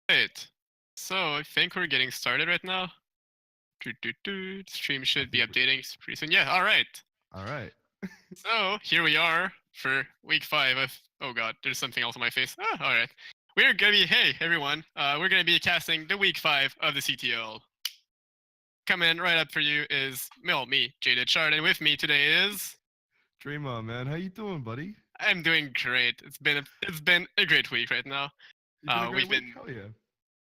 Right. So I think we're getting started right now. Stream I should be think we updating pretty soon. Yeah, all right. all right. So here we are for week 5 of. Oh god, there's something else on my face. All right. We're gonna be. Hey everyone. We're gonna be casting the week 5 of the CTL. Coming right up for you is me, Jaded Shard, and with me today is. Dreamer, man, how you doing, buddy? I'm doing great. It's been a great week right now. You been a great We've week? been Hell yeah.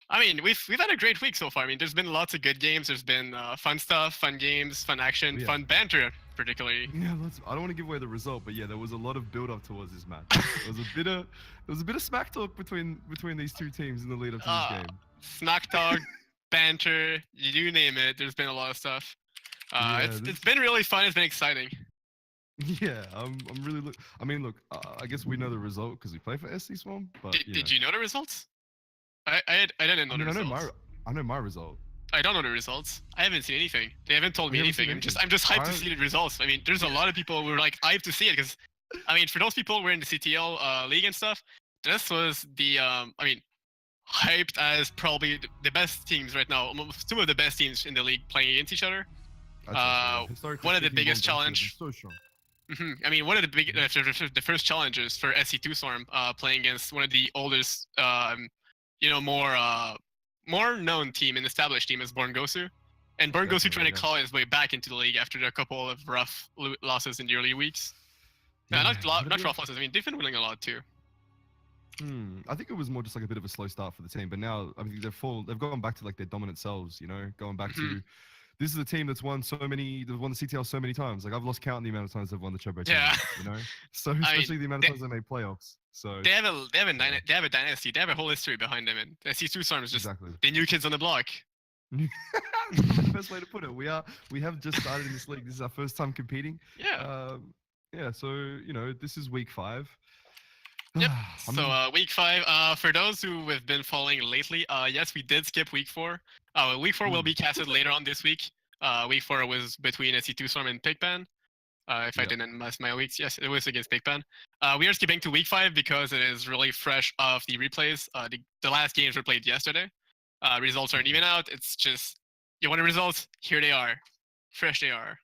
I mean, we've had a great week so far. I mean, there's been lots of good games. There's been fun stuff, fun games, fun action, Oh, yeah. fun banter, particularly. Yeah, I don't want to give away the result, but yeah, there was a lot of build up towards this match. There was a bit of smack talk between these two teams in the lead up to this Uh, game. Snack talk, banter, you name it. There's been a lot of stuff. Yeah, It's been really fun. It's been exciting. yeah, I'm really I mean, look, I guess we know the result because we play for SC Swarm, but Did you know the results? I didn't know I the mean, results. I know my result. I don't know the results. I haven't seen anything. They haven't told We me haven't seen anything. anything. I'm just hyped to I see the results. I mean, there's a lot of people who are like hyped to see it because, I mean, for those people who were in the CTL league and stuff, this was the I mean, hyped as probably the best teams right now. Two of the best teams in the league playing against each other. I'd say so, yeah. Historically One of the speaking, biggest Gosu has been challenge. so strong. I mean, one of the big, the first challenges for SC2 Storm, playing against one of the oldest, more known team and established team is Born Gosu, and Born Gosu trying Definitely, to yeah. claw his way back into the league after a couple of rough losses in the early weeks. Yeah, Not had a bit rough of- losses. I mean, they've been winning a lot too. I think it was more just like a bit of a slow start for the team, but now I mean they've gone back to like their dominant selves, you know, going back Mhm. to this is a team that's won they've won the CTL so many times. Like I've lost count the amount of times they've won the Chobo Yeah, tournament, you know. So I mean, especially the amount of times they made playoffs. So they have a yeah, they have a dynasty. They have a whole history behind them, and SC2 Storm is just exactly. the new kids on the block. That's probably the best way to put it. We have just started in this league. This is our first time competing. Yeah. Yeah, so you know this is week 5. Yep. I'm So week 5. For those who have been following lately, yes, we did skip week 4. Week 4 will Mm. be casted later on this week. Week 4 was between SC2 Storm and Pigpan. If I Yep. didn't mess my weeks, yes, it was against Pigpan. We are skipping to week 5 because it is really fresh off the replays. The last games were played yesterday. Results aren't even out. It's just you want the results? Here they are. Fresh they are.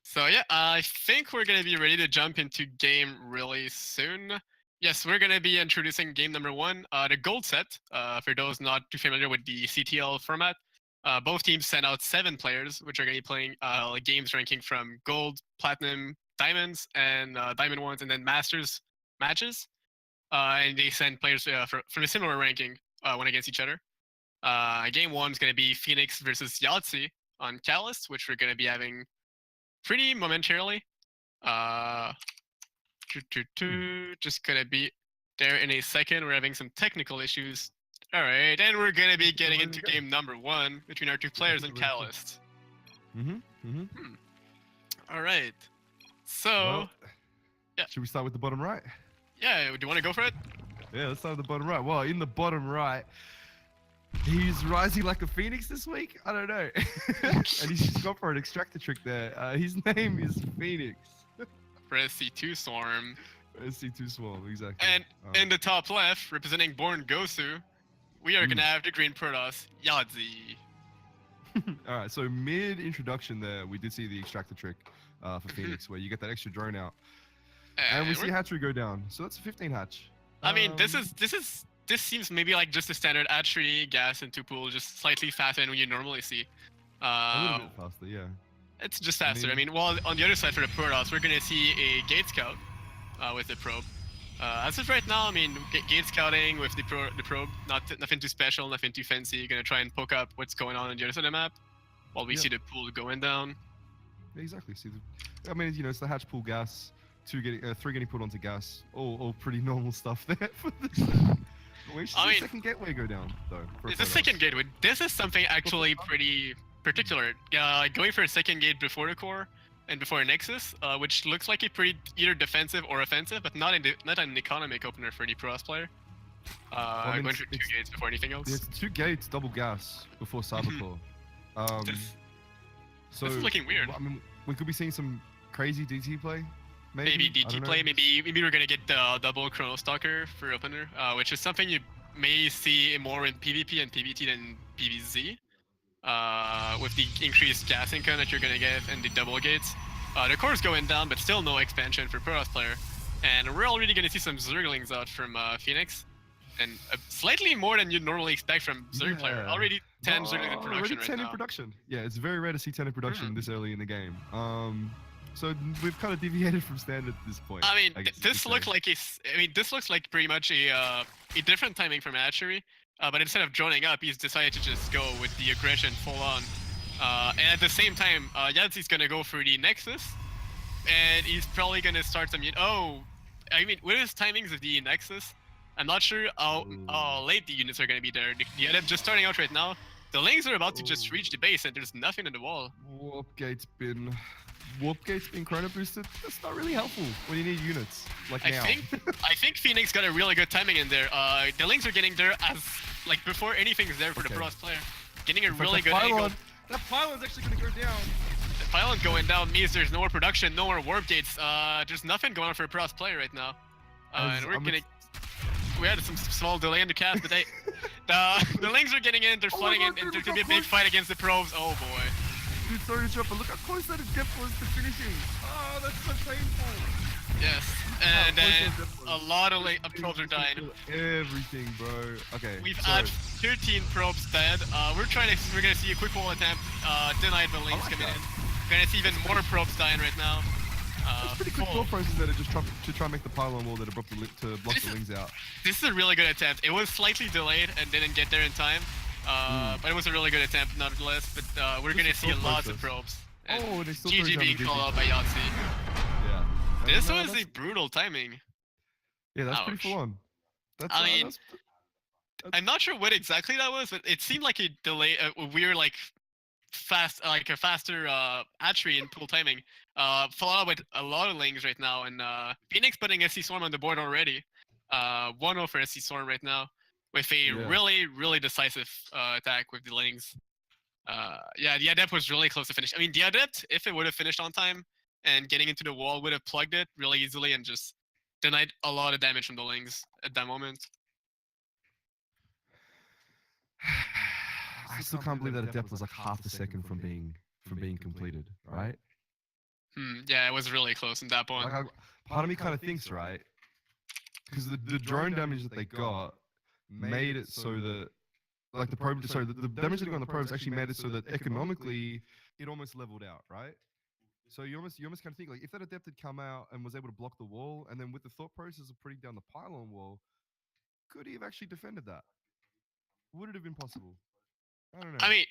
So yeah, I think we're gonna be ready to jump into game really soon. Yes, we're gonna be introducing game number 1, the gold set. For those not too familiar with the CTL format, both teams send out 7 players, which are gonna be playing games ranking from gold, platinum, diamonds, and diamond ones, and then masters matches. And they send players from a similar ranking one against each other. Game 1 is gonna be Phoenix versus Yahtzee on Catalyst, which we're gonna be having pretty momentarily. Just gonna be there in a second. We're having some technical issues. All right, and we're gonna be getting into game number 1 between our 2 players and Catalyst. Mm-hmm. All right. So Well, yeah. should we start with the bottom right? Yeah, do you want to go for it? Yeah, let's start with the bottom right. Well, in the bottom right, he's rising like a phoenix this week. I don't know. And he's just gone for an extractor trick there. His name is Phoenix. For SC2 Storm. SC2 Swarm, exactly. And in the top left, representing Born Gosu, we are gonna have the green Protoss, Yahtzee. All right, so mid introduction there, we did see the extractor trick for Phoenix, where you get that extra drone out, and we see hatchery go down. So that's a 15 hatch. I mean, this seems maybe like just a standard hatchery, gas, and 2 pool, just slightly faster than you normally see. A little bit faster, yeah. It's just faster. I mean, while on the other side for the Protoss, we're gonna see a gate scout with the probe. As of right now, I mean, gate scouting with the probe, nothing too special, nothing too fancy. Gonna try and poke up what's going on the other side of the map, while we see the pool going down. Exactly. See, I mean, you know, it's the hatch pool gas, 3 getting put onto gas, all pretty normal stuff there for this. Where should the second gateway go down though? It's a second gateway. This is something actually pretty particular. Going for a second gate before the core and before a Nexus, which looks like a pretty either defensive or offensive, but not an economic opener for the Protoss player. I mean, going for 2 gates before anything else. It's 2 gates, double gas before Cybercore. So this is looking weird. I mean, we could be seeing some crazy DT play. Maybe DT play. Maybe we're gonna get the double Chrono Stalker for opener, which is something you may see more in PvP and PvT than PvZ. With the increased gas income that you're gonna get and the double gates. The core's going down, but still no expansion for Protoss player. And we're already gonna see some Zerglings out from Phoenix. And slightly more than you'd normally expect from Zerg player. Already 10 Zerglings in production already right 10 in now. production. Yeah, it's very rare to see 10 in production this early in the game. So we've kind of deviated from standard at this point. I mean, guess you this could looks say. like this looks like pretty much a different timing from Hatchery. But instead of joining up, he's decided to just go with the aggression full on. And at the same time, Yadzi's gonna go for the Nexus, and he's probably gonna start some. I mean, with his timings of the Nexus, I'm not sure how late the units are gonna be there. The Adept just starting out right now. The Lings are about to just reach the base, and there's nothing on the wall. Warp gate's been chrono boosted. That's not really helpful when you need units like now. I think Phoenix got a really good timing in there. The Lings are getting there as like before anything's there for the Protoss player. Getting a really good angle. That pylon's actually gonna go down. The pylon going down means there's no more production, no more warp gates. There's nothing going on for a Protoss player right now. And we had some small delay in the cast, but the Lings are getting in, they're flooding in, and there's gonna be a big fight against the probes. Oh boy. Dude, sorry to jump, but look how close that depth was to finishing. Oh, that's so painful. Yes, and then a lot of probes are dying. Everything, bro. Okay. We've had 13 probes dead. We're gonna see a quick wall attempt. Denied the Lings coming in. We're gonna see even more probes dying right now. That's pretty quick thought process that just to try and make the pylon wall that are to block the Lings out. This is a really good attempt. It was slightly delayed and didn't get there in time. But it was a really good attempt nonetheless. But we're gonna see lots of probes. And GG being called out by Yahtzee. Yeah. This was a brutal timing. Yeah, that's pretty full on. I mean, I'm not sure what exactly that was, but it seemed like a delay, a weird like a faster hatchery in pool timing. Followed with a lot of Lings right now, and Phoenix putting SC Storm on the board already. 1-0 for SC Storm right now, with a really decisive attack with the Lings. Yeah, the Adept was really close to finish. I mean, the Adept, if it would have finished on time and getting into the wall, would have plugged it really easily and just denied a lot of damage from the Lings at that moment. I still can't believe that Adept was like half a second from being completed, right? Yeah, it was really close in that point. Like part of me kind of thinks, right? Because the drone damage that they got made it so that, like the probe, sorry, the damage that they got on the probes actually made it so that economically it almost leveled out, right? So you almost kind of think like if that Adept had come out and was able to block the wall, and then with the thought process of putting down the pylon wall, could he have actually defended that? Would it have been possible? I don't know. I mean,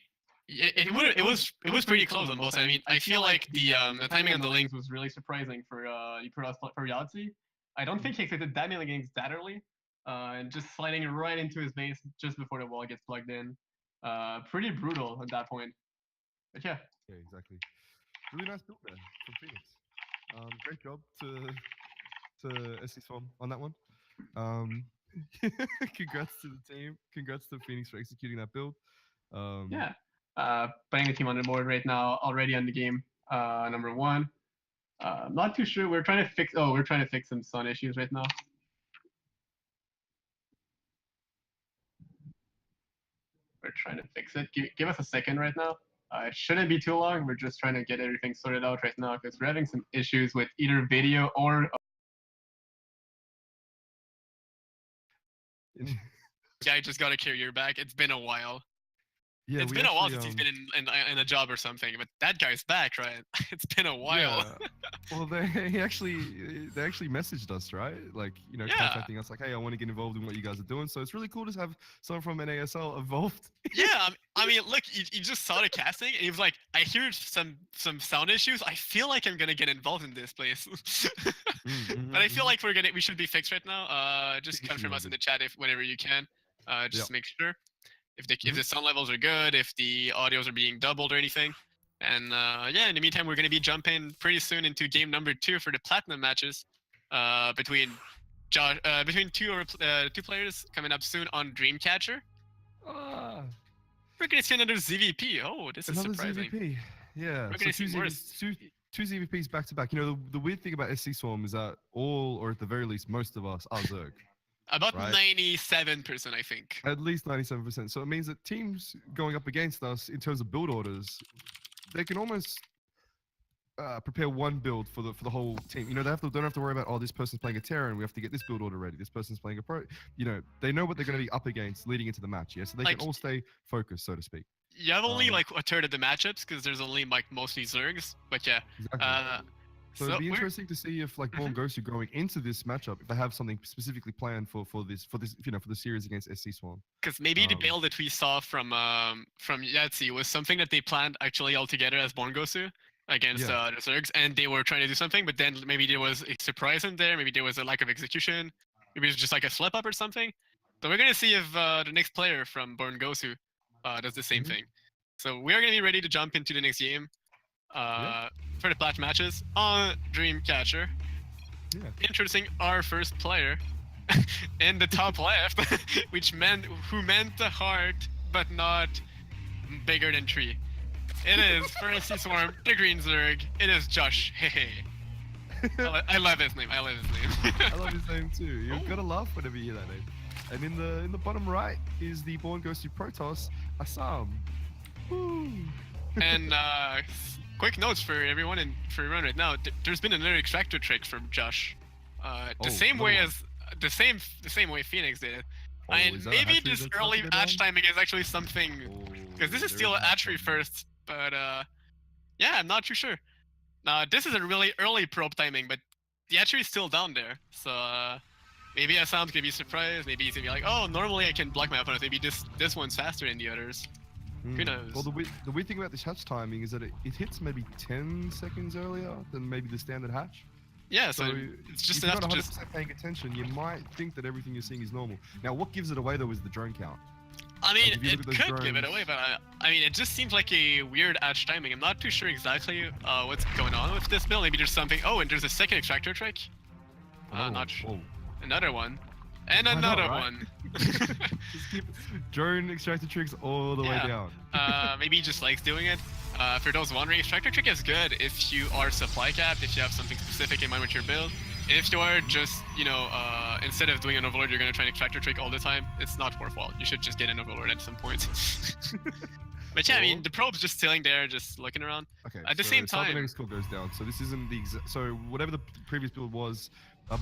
it was pretty close on both. I mean, I feel like the timing on the Lings was really surprising for Yahtzee. I don't think he expected that many Lings that early, and just sliding right into his base just before the wall gets plugged in. Pretty brutal at that point. But yeah. Yeah, exactly. Really nice build there from Phoenix. Great job to SC Swarm on that one. Congrats to the team. Congrats to Phoenix for executing that build. Yeah. Putting the team on the board right now, already on the game. Number one. Not too sure. We're trying to fix some sun issues right now. We're trying to fix it. Give us a second right now. It shouldn't be too long. We're just trying to get everything sorted out right now because we're having some issues with either video or. Guy just got a carrier back. It's been a while. Yeah, it's been a while since he's been in a job or something, but that guy's back, right? It's been a while. Yeah. Well, they actually messaged us, right? Like, you know, contacting us like, hey, I want to get involved in what you guys are doing. So it's really cool to have someone from NASL involved. Yeah, I mean, look, you just saw the casting, and he was like, I hear some sound issues. I feel like I'm gonna get involved in this place. But I feel like we should be fixed right now. Just confirm us in the chat whenever you can. Just make sure. If the sound levels are good, if the audios are being doubled or anything. And yeah, in the meantime, we're going to be jumping pretty soon into game number 2 for the platinum matches between two players coming up soon on Dreamcatcher. We're going to see another ZVP. Oh, this is surprising. ZVP. Yeah, we're going to see two ZVPs back to back. You know, the weird thing about SC Swarm is that all, or at the very least, most of us are Zerg. About right? 97%, I think. At least 97%. So it means that teams going up against us in terms of build orders, they can almost prepare one build for the whole team. You know, don't have to worry about, oh, this person's playing a Terran, we have to get this build order ready. This person's playing a pro. You know, they know what they're going to be up against leading into the match. Yeah, so they Like, can all stay focused, so to speak. You have only like a third of the matchups because there's only like mostly Zergs. But yeah. Exactly. So it'd be we're- interesting to see if like Born Gosu going into this matchup, if they have something specifically planned for this you know, for the series against SC Swan. Because maybe the build that we saw from Yahtzee was something that they planned actually all together as Born Gosu against Yeah. the Zergs, and they were trying to do something, but then maybe there was a surprise in there, maybe there was a lack of execution, maybe it's just like a slip up or something. So we're gonna see if the next player from Born Gosu does the same Mhm. thing. So we are gonna be ready to jump into the next game for the plat matches on Dreamcatcher. Yeah. Introducing our first player in the top left, who meant the heart, but not bigger than 3. It is for SC Swarm, the Green Zerg. It is Josh. Hey. I love his name. I love his name. I love his name too. You've got to laugh whenever you hear that name. And in the bottom right is the Born Gosu Protoss, Assam. Woo. And quick notes for everyone right now. There's been another extractor trick from Josh. The same way as the same way Phoenix did it. And maybe this early hatch timing is actually something, because this is still hatchery first. But yeah, I'm not too sure. This is a really early probe timing, but the hatchery is still down there. So maybe Assam's gonna be surprised. Maybe he's gonna be like, oh, normally I can block my opponent. Maybe this one's faster than the others. Who knows? Well, the weird thing about this hatch timing is that it hits maybe 10 seconds earlier than maybe the standard hatch. Yeah, so it's just enough to if you're just. not 100% paying attention, you might think that everything you're seeing is normal. Now, what gives it away though is the drone count. I mean, if you it look at could those give it drones- away, but I mean, it just seems like a weird hatch timing. I'm not too sure exactly what's going on with this build. Maybe there's something. Oh, and there's a second extractor trick. Not sure. Whoa. Another one. And Why not, another right? one. Just keep drone extractor tricks all the way down. Maybe he just likes doing it. For those wondering, extractor trick is good if you are supply capped, if you have something specific in mind with your build. If you are just, you know, instead of doing an overlord, you're going to try an extractor trick all the time, it's not worthwhile. You should just get an overlord at some point. But yeah, I mean, the probe's just sitting there, just looking around. Okay. At the same time, Cybernetics score goes down. So this isn't the exact. So whatever the previous build was,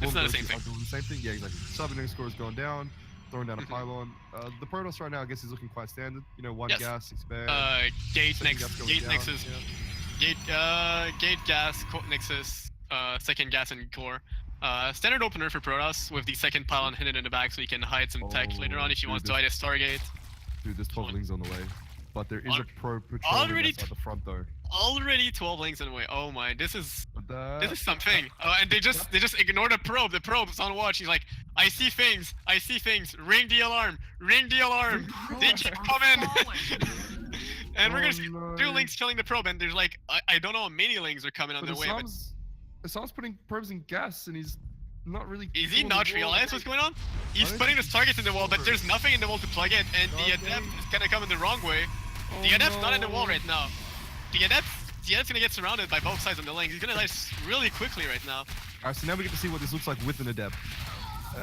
it's not the same thing. The same thing. Yeah, exactly. Cybernetics score has gone down, throwing down a pylon. The Protoss right now, I guess, is looking quite standard. You know, one gas, expand. Gate second gas going down, Nexus, gate gas, Nexus, second gas and core. Standard opener for Protoss with the second pylon hidden in the back, so you can hide some tech later on if you want to hide a Stargate. Dude, there's 12 lings on the way. But there is a pro patrolling outside the front though. Already 12 links in the way. Oh my, this is something. And they just ignore the probe. The probe's on watch. He's like, I see things. Ring the alarm. They keep coming. And we're gonna see 2 links killing the probe. And there's like, I don't know how many links are coming on their way. Assam's putting probes in gas and he's not really. Is he not realize what's going on? He's putting his targets in the wall, but there's nothing in the wall to plug it, and the adept is gonna come in the wrong way. The adept's not in the wall right now. The adept's gonna get surrounded by both sides on the link. He's gonna die really quickly right now. Alright, so now we get to see what this looks like with an adept.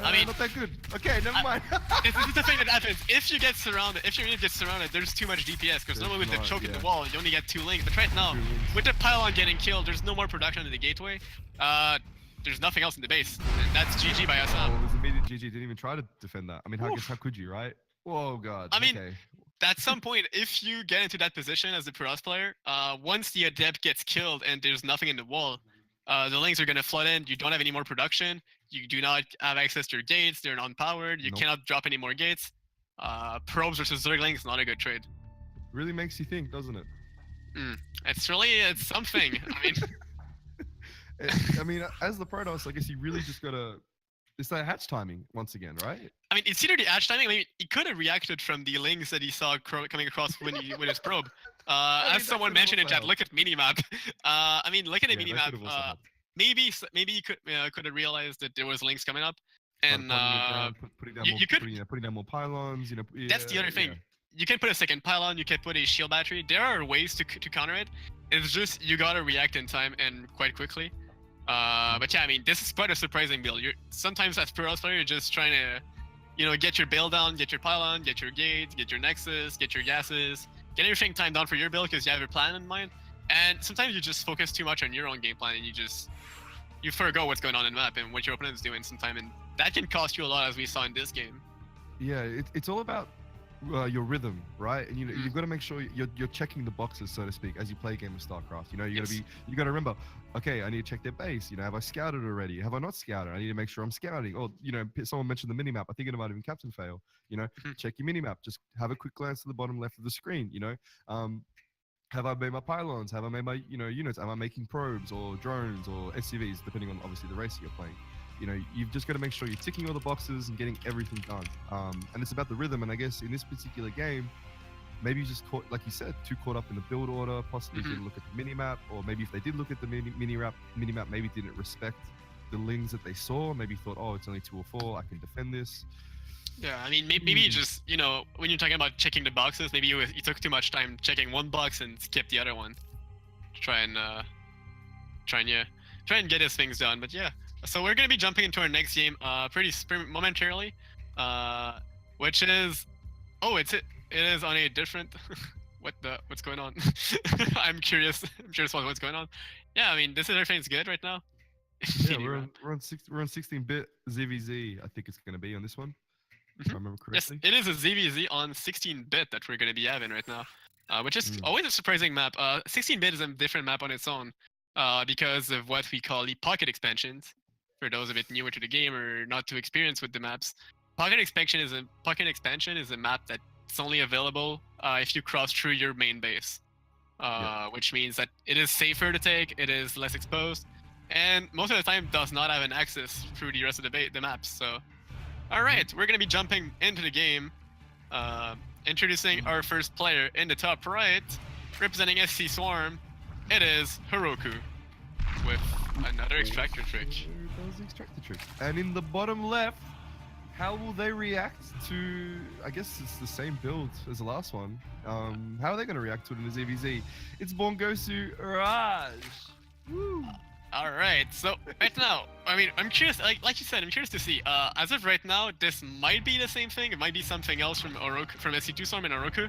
I mean, not that good. Okay, never mind. This is the thing that happens. If you get surrounded, if your unit gets surrounded, there's too much DPS, because normally with the choke in the wall, you only get 2 links. But right now, with the pylon getting killed, there's no more production in the gateway. There's nothing else in the base, and that's GG by Assam. Oh, it was immediate GG. Didn't even try to defend that. I mean, how could you, right? Whoa, God. I mean, okay. At some point, if you get into that position as the Protoss player, once the adept gets killed and there's nothing in the wall, the links are gonna flood in. You don't have any more production. You do not have access to your gates. They're non-powered. You cannot drop any more gates. Probes versus Zerglings is not a good trade. Really makes you think, doesn't it? It's something. I mean, as the Protoss, I guess you really just gotta. It's that hatch timing once again, right? I mean, it's either the hatch timing. I mean, he could have reacted from the links that he saw coming across with his probe. As someone mentioned in chat, look at minimap. I mean, look at the minimap. Maybe you could have realized that there was links coming up, and putting down more pylons. You know, that's the other thing. Yeah. You can put a second pylon. You can put a shield battery. There are ways to counter it. It's just you gotta react in time and quite quickly. But yeah, I mean, this is quite a surprising build. Sometimes as Protoss player, you're just trying to get your build down, get your pylon, get your gates, get your nexus, get your gases, get everything timed down for your build because you have a plan in mind. And sometimes you just focus too much on your own game plan and you forgo what's going on in the map and what your opponent is doing sometimes, and that can cost you a lot, as we saw in this game. Yeah, it's all about your rhythm, right? And you've got to make sure you're checking the boxes, so to speak, as you play a game of StarCraft. You got to remember, okay, I need to check their base. Have I scouted already? Have I not scouted? I need to make sure I'm scouting. Or someone mentioned the minimap. I think it might have been Captain Fail. Check your minimap. Just have a quick glance to the bottom left of the screen. Have I made my pylons? Have I made my units? Am I making probes or drones or SCVs, depending on obviously the race you're playing? You've just got to make sure you're ticking all the boxes and getting everything done. And it's about the rhythm. And I guess in this particular game, maybe you just caught, like you said, too caught up in the build order, possibly didn't look at the minimap, or maybe if they did look at the minimap, maybe didn't respect the lings that they saw. Maybe thought, oh, it's only 2 or 4, I can defend this. Yeah, I mean, maybe you just, when you're talking about checking the boxes, maybe you took too much time checking one box and skipped the other one. Try and get his things done. But yeah, so we're gonna be jumping into our next game, pretty momentarily, which is, it is on a different. What's going on? I'm curious what's going on. Yeah, I mean, this everything's good right now. Yeah, we're on 16-bit ZVZ. I think it's gonna be on this one. If I remember correctly. Yes, it is a ZVZ on 16-bit that we're going to be having right now, which is always a surprising map. 16-bit is a different map on its own because of what we call the pocket expansions. For those a bit newer to the game or not too experienced with the maps, pocket expansion is a map that's only available if you cross through your main base, which means that it is safer to take, it is less exposed, and most of the time does not have an access through the rest of the maps. So. Alright, we're going to be jumping into the game, introducing our first player in the top right, representing SC Swarm. It is Heroku, with another extractor trick. That was the extractor trick. And in the bottom left, how will they react to, I guess it's the same build as the last one. How are they going to react to it in the ZVZ? It's Born Gosu Raj. Woo! All right, so right now, I mean, I'm curious, like you said, I'm curious to see. As of right now, this might be the same thing. It might be something else from Sc2 Storm and Oroku.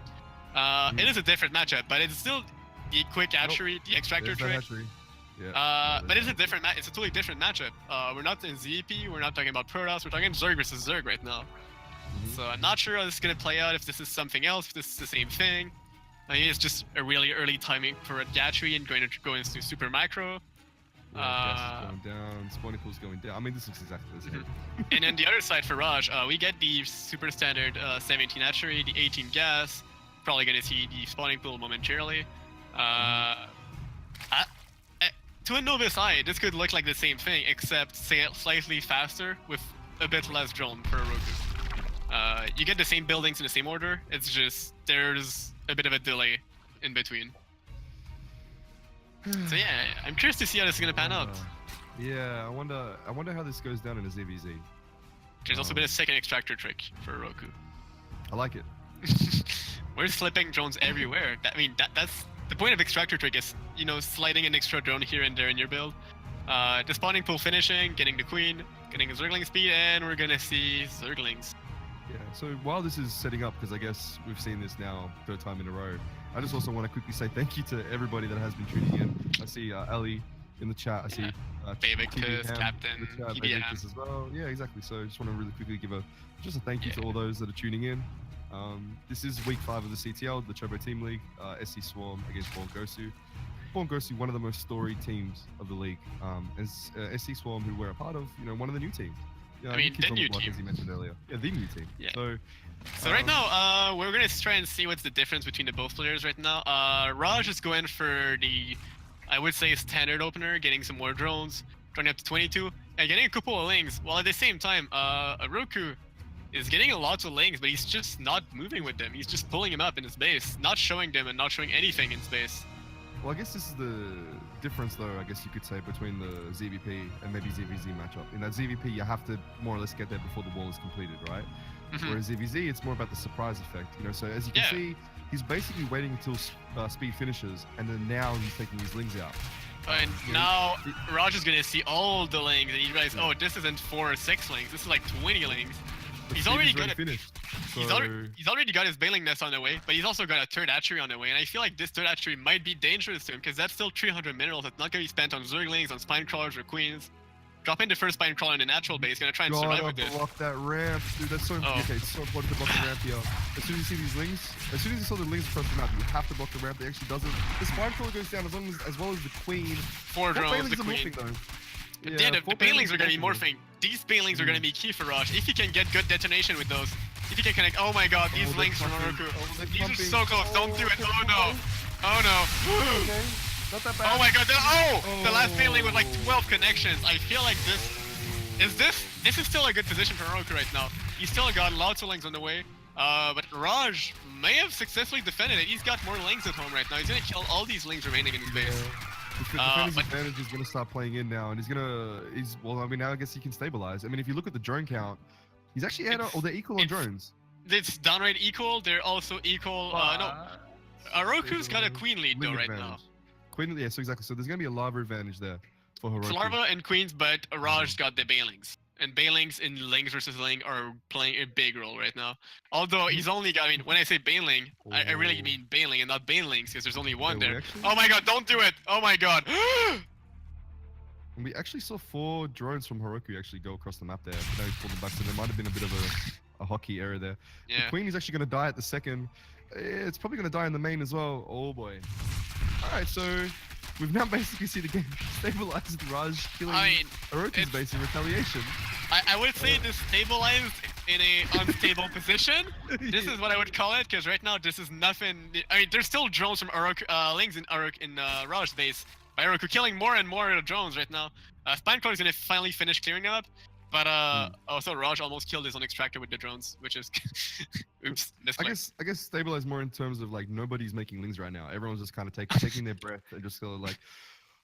It is a different matchup, but it's still the quick hatchery, the extractor trick. Yeah. But it's a different it's a totally different matchup. We're not in ZEP, we're not talking about Protoss, we're talking Zerg versus Zerg right now. So I'm not sure how this is gonna play out, if this is something else, if this is the same thing. I mean, it's just a really early timing for a hatchery and going to go into super macro. Gas is going down, spawning pool's going down. I mean, this looks exactly the same. And then the other side for Raj, we get the super standard 17 hatchery, the 18 gas. Probably going to see the spawning pool momentarily. To a novice eye, this could look like the same thing, except slightly faster with a bit less drone per Roku. You get the same buildings in the same order. It's just there's a bit of a delay in between. So yeah, I'm curious to see how this is gonna pan out. Yeah, I wonder how this goes down in a ZVZ. There's also been a second extractor trick for Roku. I like it. We're flipping drones everywhere. That's the point of extractor trick is, sliding an extra drone here and there in your build. The spawning pool finishing, getting the queen, getting a Zergling speed, and we're gonna see Zerglings. Yeah, so while this is setting up, because I guess we've seen this now 3rd time in a row, I just also want to quickly say thank you to everybody that has been tuning in. I see Ali in the chat. I see Favictus, Captain, PBM as well. Yeah, exactly. So I just want to really quickly give a thank you to all those that are tuning in. This is week 5 of the CTL, the Chobo Team League. SC Swarm against Born Gosu. Born Gosu, one of the most storied teams of the league. As SC Swarm, who we're a part of, one of the new teams. I mean, the new team, as you mentioned earlier. Yeah, the new team. Yeah. So right now, we're gonna try and see what's the difference between the both players right now. Raj is going for the, I would say, standard opener, getting some more drones, turning up to 22, and getting a couple of lings. While at the same time, Roku is getting a lot of lings, but he's just not moving with them. He's just pulling him up in his base, not showing them and not showing anything in space. Well, I guess this is the difference, though, I guess you could say, between the ZVP and maybe ZVZ matchup. In that ZVP, you have to more or less get there before the wall is completed, right? Whereas ZVZ, it's more about the surprise effect. So as you can see, he's basically waiting until speed finishes, and then now he's taking his lings out. And now Raj is going to see all the lings, and he realizes, oh, this isn't 4 or 6 lings, this is like 20 lings. But He's Steve already is got finished. So he's already got his Bailing Nest on the way, but he's also got a third hatchery on the way, and I feel like this third hatchery might be dangerous to him because that's still 300 minerals that's not gonna be spent on Zerglings, on Spine Crawlers or Queens. Dropping the first Spine Crawler in the natural base, gonna try and survive with this. block that ramp, dude. That's so Oh. okay. It's so important to block the ramp here. As soon as you see these lings, as soon as you saw the lings across the map, you have to block the ramp. They actually doesn't. The Spine Crawler goes down as well as the Queen. 4 drones, Bailings the are Queen. morphing, though. Yeah, the Bailings are gonna be morphing. morphing. These Bailings are gonna be key for Raj. If you can get good detonation with those, if you can connect. Oh my god, these they're links from pumping. Oroku. They're These are pumping. so close. Don't do it. Oh no. Oh no. Okay, not that bad. Oh my god. The last Bailing with like 12 connections. I feel like this is still a good position for Oroku right now. He's still got lots of links on the way. But Raj may have successfully defended it. He's got more links at home right now. He's gonna kill all these links remaining in his base. The defender's advantage is going to start playing in now, and well, I mean, now I guess he can stabilize. I mean, if you look at the drone count, he's actually they're equal on drones. It's downright equal. They're also equal. No, Oroku's got a Queen lead though right now. Queen, yeah, so exactly. So there's going to be a lava advantage there for Heroku. It's Larva and Queens, but Raj got the Bailings. And Bailings in Lings versus Ling are playing a big role right now. Although he's only got, I mean, when I say Bailing, I really mean Bailing and not Bailings because there's only one there. Oh my god, don't do it! Oh my god! And we actually saw 4 drones from Heroku actually go across the map there. But now he's pulled them back, so there might have been a bit of a hockey error there. Yeah. The Queen is actually going to die at the second. It's probably going to die in the main as well. Oh boy. Alright, so we've now basically seen the game stabilized. Raj killing Oroku's base in retaliation. I would say this stabilized in a unstable position. This is what I would call it, because right now this is nothing. I mean, there's still drones from Lings in Raj's base. By Oroku killing more and more drones right now. Spine Crawler is gonna finally finish clearing them up, but also Raj almost killed his own extractor with the drones, which is oops. I guess stabilize more in terms of like nobody's making lings right now. Everyone's just kind of taking their breath and just sort of like.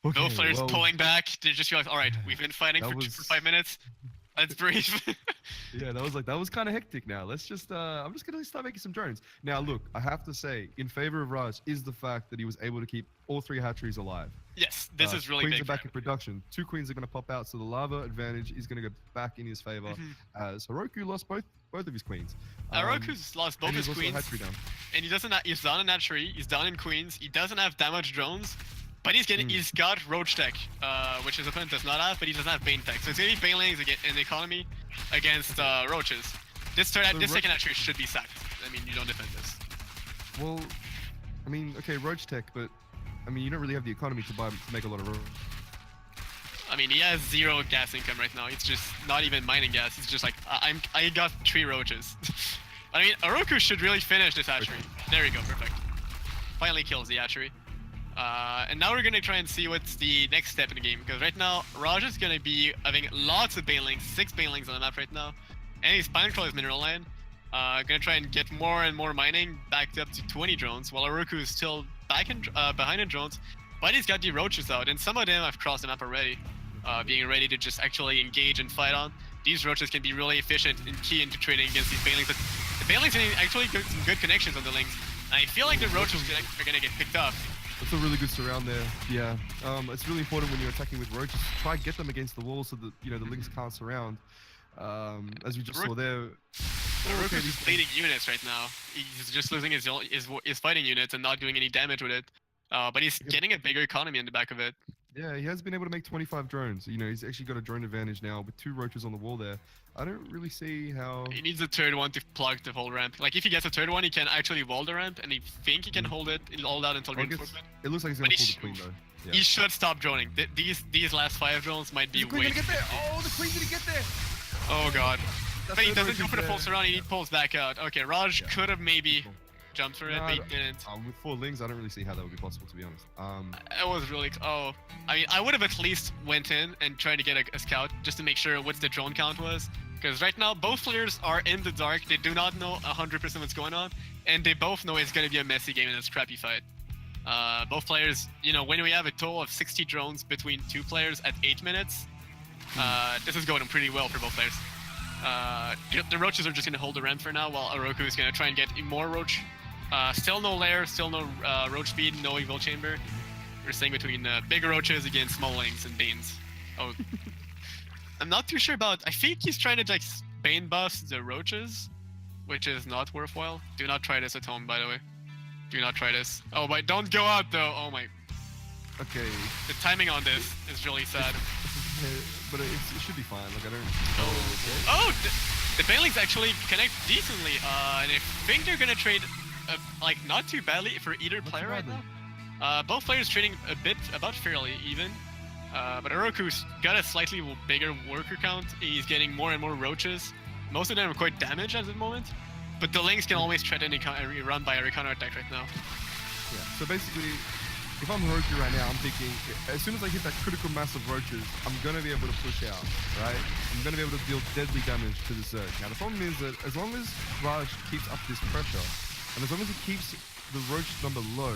Okay, no players pulling back. They just feel like, all right, we've been fighting for 5 minutes. Let's breathe. Yeah, that was kind of hectic. Now let's just I'm just gonna start making some drones. Now look, I have to say, in favor of Raj is the fact that he was able to keep all 3 hatcheries alive. Yes, this is really Queens big. Are back in production. 2 queens are gonna pop out, so the lava advantage is gonna go back in his favor. As Heroku lost both of his queens. Heroku's lost both his queens, and he doesn't. He's down in hatchery. He's down in queens. He doesn't have damage drones. But he's got Roach Tech, which his opponent does not have, but he doesn't have Bane Tech. So it's gonna be Banelings in the economy against Roaches. This second hatchery should be sacked. I mean, you don't defend this. Well, I mean, okay, Roach Tech, but I mean, you don't really have the economy to make a lot of roach. I mean, he has 0 gas income right now. It's just not even mining gas. He's just like, I got 3 roaches. I mean, Oroku should really finish this hatchery. There we go, perfect. Finally kills the hatchery. And now we're gonna try and see what's the next step in the game, because right now Raj is gonna be having lots of Banelings, 6 Banelings on the map right now, and his Spine Crawler is mineral line. Gonna try and get more and more mining, backed up to 20 drones, while Oroku is still behind in drones, but he's got the roaches out, and some of them have crossed the map already, being ready to just actually engage and fight on. These roaches can be really efficient and key into trading against these Banelings. But the Banelings can actually get some good connections on the links, and I feel like the roaches are gonna get picked up. That's a really good surround there. Yeah, it's really important when you're attacking with roaches. Try and get them against the wall so that the links can't surround. As we just saw there. Oroku's just leading units right now. He's just losing his fighting units and not doing any damage with it. But he's getting a bigger economy in the back of it. Yeah, he has been able to make 25 drones. He's actually got a drone advantage now with 2 roaches on the wall there. I don't really see how... He needs a third one to plug the whole ramp. Like, if he gets a third one, he can actually wall the ramp, and he think he can hold it out until reinforcement. It looks like he's gonna pull the queen though. Yeah. He should stop droning. These last 5 drones might be way... Get there. Oh, the queen's gonna get there! Oh god. But he doesn't go for the full surround, he pulls back out. Okay, Raj could have maybe jumped for it, but he didn't. With 4 lings, I don't really see how that would be possible, to be honest. It was really... I mean, I would have at least went in and tried to get a scout, just to make sure what the drone count was. Because right now, both players are in the dark, they do not know 100% what's going on, and they both know it's going to be a messy game in this crappy fight. Both players, when we have a total of 60 drones between 2 players at 8 minutes, this is going pretty well for both players. The roaches are just going to hold the ramp for now, while Oroku is going to try and get more roach. Still no lair, still no roach speed, no evil chamber. We're staying between bigger roaches against small lings and banes. Oh, I'm not too sure about... I think he's trying to Bane buffs the roaches, which is not worthwhile. Do not try this at home, by the way. Do not try this. Oh my, don't go out though. Oh my. Okay. The timing on this is really sad. But it should be fine. Like I don't. Oh, the Banelings actually connect decently. And I think they're gonna trade, like not too badly for either player right now. Both players trading about fairly even. But Oroku's got a slightly bigger worker count. He's getting more and more roaches. Most of them are quite damaged at the moment. But the Lings can always threaten any run by a counter attack right now. Yeah. So basically, if I'm Heroku right now, I'm thinking, as soon as I hit that critical mass of roaches, I'm going to be able to push out, right? I'm going to be able to deal deadly damage to the Zerg. Now, the problem is that as long as Raj keeps up this pressure, and as long as he keeps the roach number low,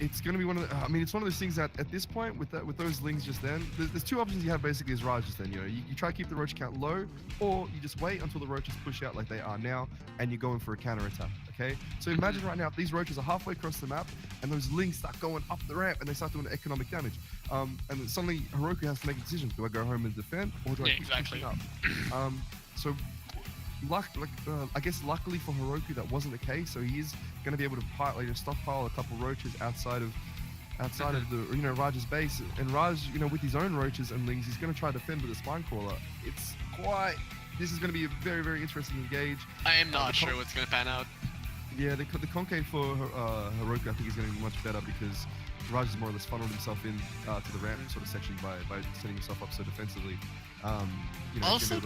it's going to be one of the, I mean, it's one of those things that at this point, with those Lings just then, there's two options you have basically as Raj just then, you know, you try to keep the roach count low, or you just wait until the roaches push out like they are now, and you're going for a counter attack. Okay, so imagine right now if these roaches are halfway across the map and those Lings start going up the ramp and they start doing economic damage. And then suddenly Heroku has to make a decision: do I go home and defend, or do I keep pushing up? So, I guess luckily for Heroku that wasn't the case. So he is going to be able to stockpile a couple roaches outside of the Raj's base. And Raj, with his own roaches and Lings, he's going to try to defend with a spine crawler. This is going to be a very, very interesting engage. I am not sure what's going to pan out. Yeah, the concave for Heroku, I think, is going to be much better because Raj has more or less funneled himself in to the ramp sort of section by setting himself up so defensively. Also,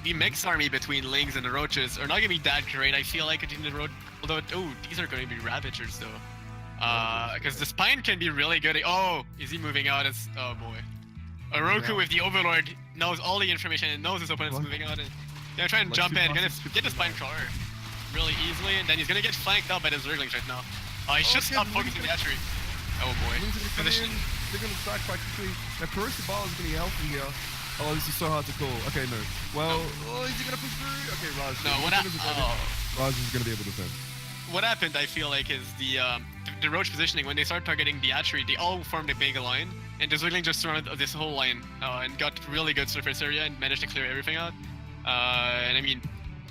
the mix army between Lings and the Roaches are not going to be that great. I feel like in the road, although these are going to be Ravagers though, because the Spine can be really good. Oh, is he moving out? Oh boy, Heroku with the Overlord knows all the information and knows his opponent's moving out, and they're trying to jump in, gonna get the Spine crawler really easily, and then he's gonna get flanked out by the Zerglings right now. He should stop focusing the hatchery. Oh boy. Position. They're gonna strike quite quickly. Now Corrosive Bile is gonna be helpful here. Oh, this is so hard to call. Okay, no. Well, is he gonna push through? Okay, Raj. No, Raj is gonna be able to defend. What happened, I feel like, is the Roach positioning, when they start targeting the hatchery, they all formed a big line, and the Zergling just surrounded this whole line, and got really good surface area and managed to clear everything out. And I mean,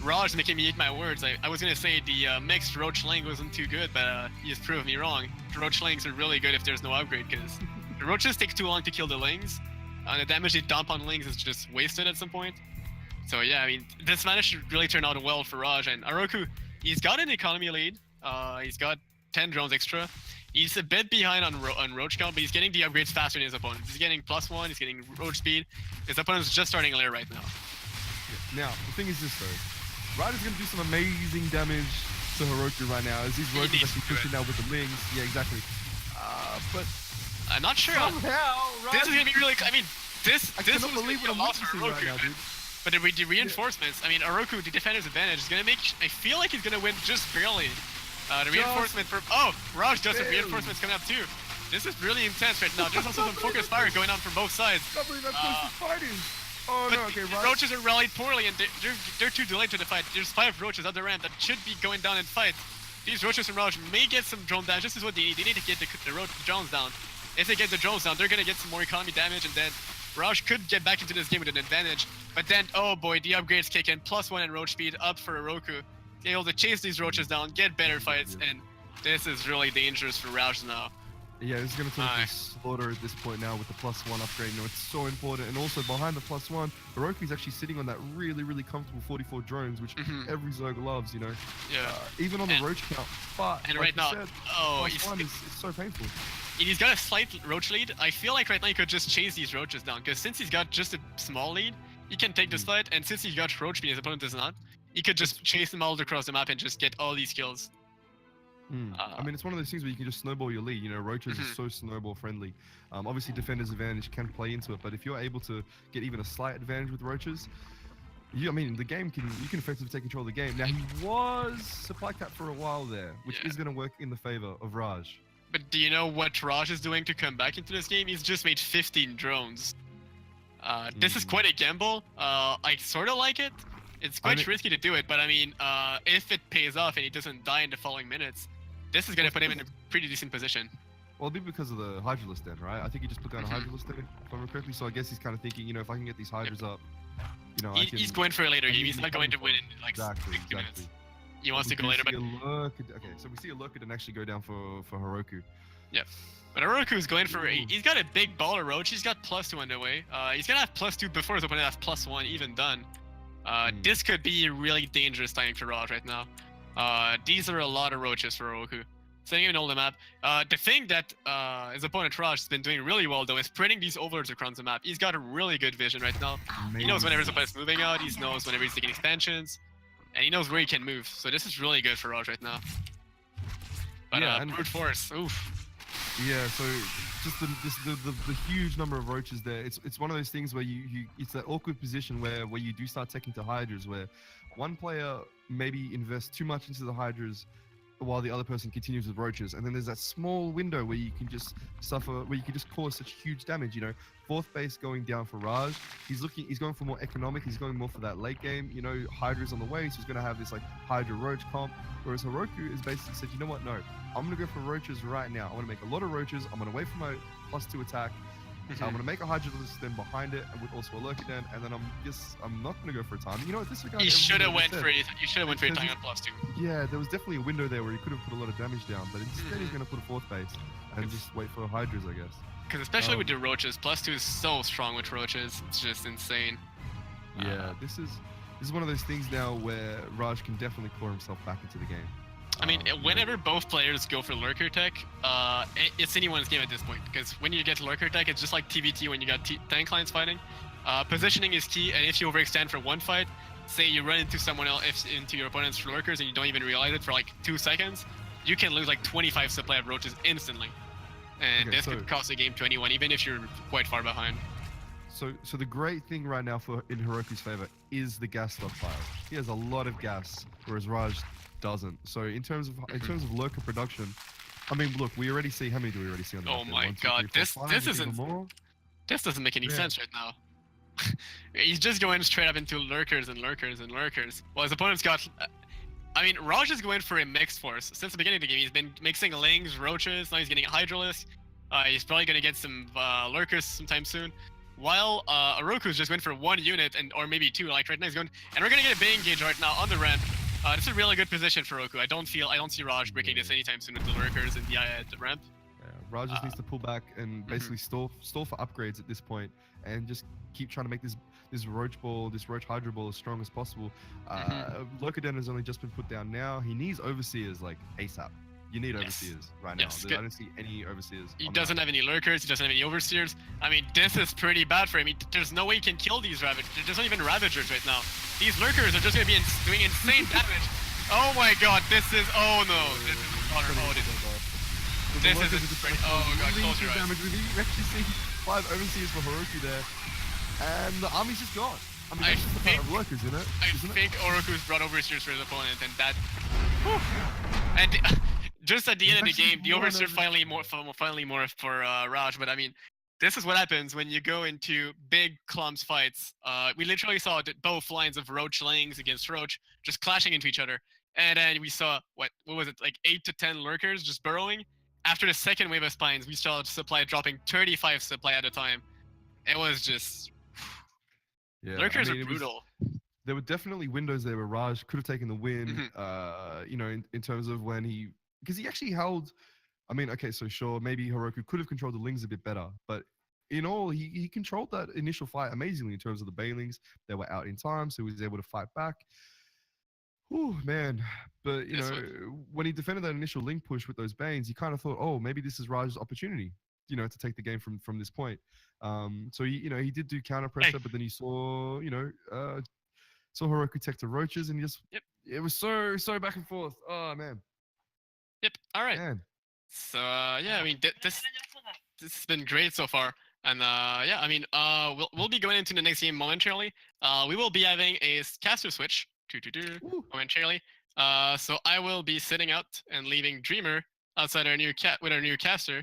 Raj making me eat my words. I was gonna say the mixed Roach Ling wasn't too good, but he has proved me wrong. The Roach Lings are really good if there's no upgrade, because the Roaches take too long to kill the Lings, and the damage they dump on Lings is just wasted at some point. So yeah, I mean, this managed to really turn out well for Raj, and Oroku, he's got an economy lead. He's got 10 drones extra. He's a bit behind on Roach count, but he's getting the upgrades faster than his opponent. He's getting +1, he's getting Roach speed. His opponent's just starting lair right now. Yeah. Now, the thing is this though. Raj is going to do some amazing damage to Heroku right now, as these Roaches actually pushing out with the Lings. Yeah, exactly. But I'm not sure. Somehow, this is going to be really... I mean, this was believe what I'm loss for Oroku. Right now, dude. But the reinforcements, I mean, Oroku, the defender's advantage, is going to make... I feel like he's going to win just barely. The reinforcement for... Oh, Raj does some reinforcements coming up too. This is really intense right now. There's also some focus fire going on from both sides. I can't believe that close to fighting. Oh but no, okay, the Roaches are rallied poorly, and they're too delayed to the fight. There's 5 Roaches at the ramp that should be going down in fight. These Roaches and Raj may get some drone damage. This is what they need. They need to get the drones down. If they get the drones down, they're gonna get some more economy damage, and then Raj could get back into this game with an advantage. But then, oh boy, the upgrades kick in. +1 in Roach speed up for Oroku. They're able to chase these Roaches down, get better fights, and this is really dangerous for Raj now. Yeah, this is going to turn into slaughter at this point now with the +1 upgrade. It's so important. And also behind the +1, Heroku's actually sitting on that really, really comfortable 44 drones, which every Zerg loves, Yeah. Even on the Roach count. But and like right now, said, +1 is so painful. He's got a slight Roach lead. I feel like right now he could just chase these Roaches down, because since he's got just a small lead, he can take this fight, and since he's got Roach speed, his opponent does not, he could just chase them all across the map and just get all these kills. I mean, it's one of those things where you can just snowball your lead. Roaches are so snowball friendly. Obviously, defender's advantage can play into it, but if you're able to get even a slight advantage with Roaches, the game you can effectively take control of the game. Now, he was supply cap for a while there, which is going to work in the favor of Raj. But do you know what Raj is doing to come back into this game? He's just made 15 drones. This is quite a gamble. I sort of like it. It's quite risky to do it, but I mean, if it pays off and he doesn't die in the following minutes, this is going to put him in a pretty decent position. Well, it'd be because of the Hydralist then, right? I think he just put down a Mhm. Hydralist then, if I remember correctly. So I guess he's kind of thinking, if I can get these Hydras up, I He's can. going for a later I game. need He's them not going to coming win for in like exactly, 60 minutes. exactly. He wants We to go do later, see but a Lurker. Okay, so we see a Lurker then actually go down for Heroku. yeah. But Oroku's going for. Ooh. He's got a big baller roach. He's got +2 on the way. He's gonna have +2 before his opponent has +1 even done. This could be a really dangerous timing for Raj right now. These are a lot of roaches for Oroku. Setting him in all the map. The thing that his opponent Raj has been doing really well though is spreading these overlords across the map. He's got a really good vision right now. He knows whenever his opponent's moving out. He knows whenever he's taking expansions, and he knows where he can move. So this is really good for Raj right now. But Yeah, and brute force, oof. yeah, so just the huge number of roaches there. It's one of those things where you it's that awkward position where you do start taking to Hydras, where one player maybe invests too much into the Hydras while the other person continues with roaches, and then there's that small window where you can just where you can just cause such huge damage. Fourth base going down for Raj. He's going for more economic. He's going more for that late game. Hydra's on the way, so he's going to have this like Hydra roach comp. Whereas Heroku is basically said, you know what? No, I'm going to go for roaches right now. I want to make a lot of roaches. I'm going to wait for my +2 attack. I'm going to make a Hydralist then behind it, and with also a Lurker den, and then I'm not going to go for a time. You know what? Disregard. You should have everything went for it. You should have went for your time on +2. Yeah, there was definitely a window there where he could have put a lot of damage down, but instead he's going to put a fourth base and just wait for Hydras, I guess. Because especially with the roaches, +2 is so strong with roaches. It's just insane. Yeah, this is one of those things now where Raj can definitely claw himself back into the game. I mean, whenever both players go for Lurker Tech, it's anyone's game at this point. Because when you get Lurker Tech, it's just like TVT when you got tank lines fighting. Positioning is key, and if you overextend for one fight, say you run into someone else, into your opponent's lurkers, and you don't even realize it for like 2 seconds, you can lose like 25 supply of roaches instantly. And this could cost a game to anyone, even if you're quite far behind. So the great thing right now in Heroku's favor is the gas stockpile. He has a lot of gas, whereas Raj doesn't. So in terms of lurker production, I mean, look, we already see, how many do we already see on the Oh map? my 1, 2, god, 3, 4, 5, this isn't more? This doesn't make any sense right now. He's just going straight up into lurkers and lurkers and lurkers. Well, his opponent's got. I mean, Raj is going for a mixed force. Since the beginning of the game, he's been mixing lings, roaches, now he's getting Hydralist. He's probably going to get some lurkers sometime soon. While Oroku's just went for 1 unit, or maybe 2, like right now he's going. And we're going to get a big engage right now on the ramp. This is a really good position for Oroku. I don't see Raj breaking this anytime soon with the lurkers and the ramp. Yeah, Raj just needs to pull back and basically stall for upgrades at this point, and just keep trying to make this roach Hydra ball as strong as possible. Locoden has only just been put down now. He needs overseers like ASAP. You need overseers right now. I don't see any overseers. He doesn't have any lurkers. He doesn't have any overseers. I mean, this is pretty bad for him. There's no way he can kill these ravagers. There's not even ravagers right now. These lurkers are just going to be doing insane damage. Oh my god, this is... Oh no. This is pretty... Oh god, close your eyes. We actually see 5 overseers for Heroku there. And the army's just gone. I mean, that's just the part of lurkers, isn't it? I think Oroku's brought overseers for his opponent, and that... Whew. And... Just at the end of the game, the overseer finally more for Raj. But I mean, this is what happens when you go into big clumps fights. We literally saw both lines of Roach lings against Roach just clashing into each other, and then we saw what was it, like 8 to 10 lurkers just burrowing. After the second wave of spines, we saw supply dropping 35 supply at a time. It was just lurkers are brutal. There were definitely windows there where Raj could have taken the win. In terms of when he. Because he actually held, I mean, okay, so sure, maybe Heroku could have controlled the lings a bit better, but in all, he controlled that initial fight amazingly in terms of the Banelings. They were out in time, so he was able to fight back. Oh man, but when he defended that initial link push with those Banes, you kind of thought, oh, maybe this is Raj's opportunity, to take the game from this point. So he did do counter pressure, but then he saw, saw Heroku tech to roaches, and he just, it was so back and forth. Oh man. Yep. All right. Man. So yeah, I mean this has been great so far, and yeah, I mean we'll be going into the next game momentarily. We will be having a caster switch momentarily. So I will be sitting out and leaving Dreamer outside our new caster.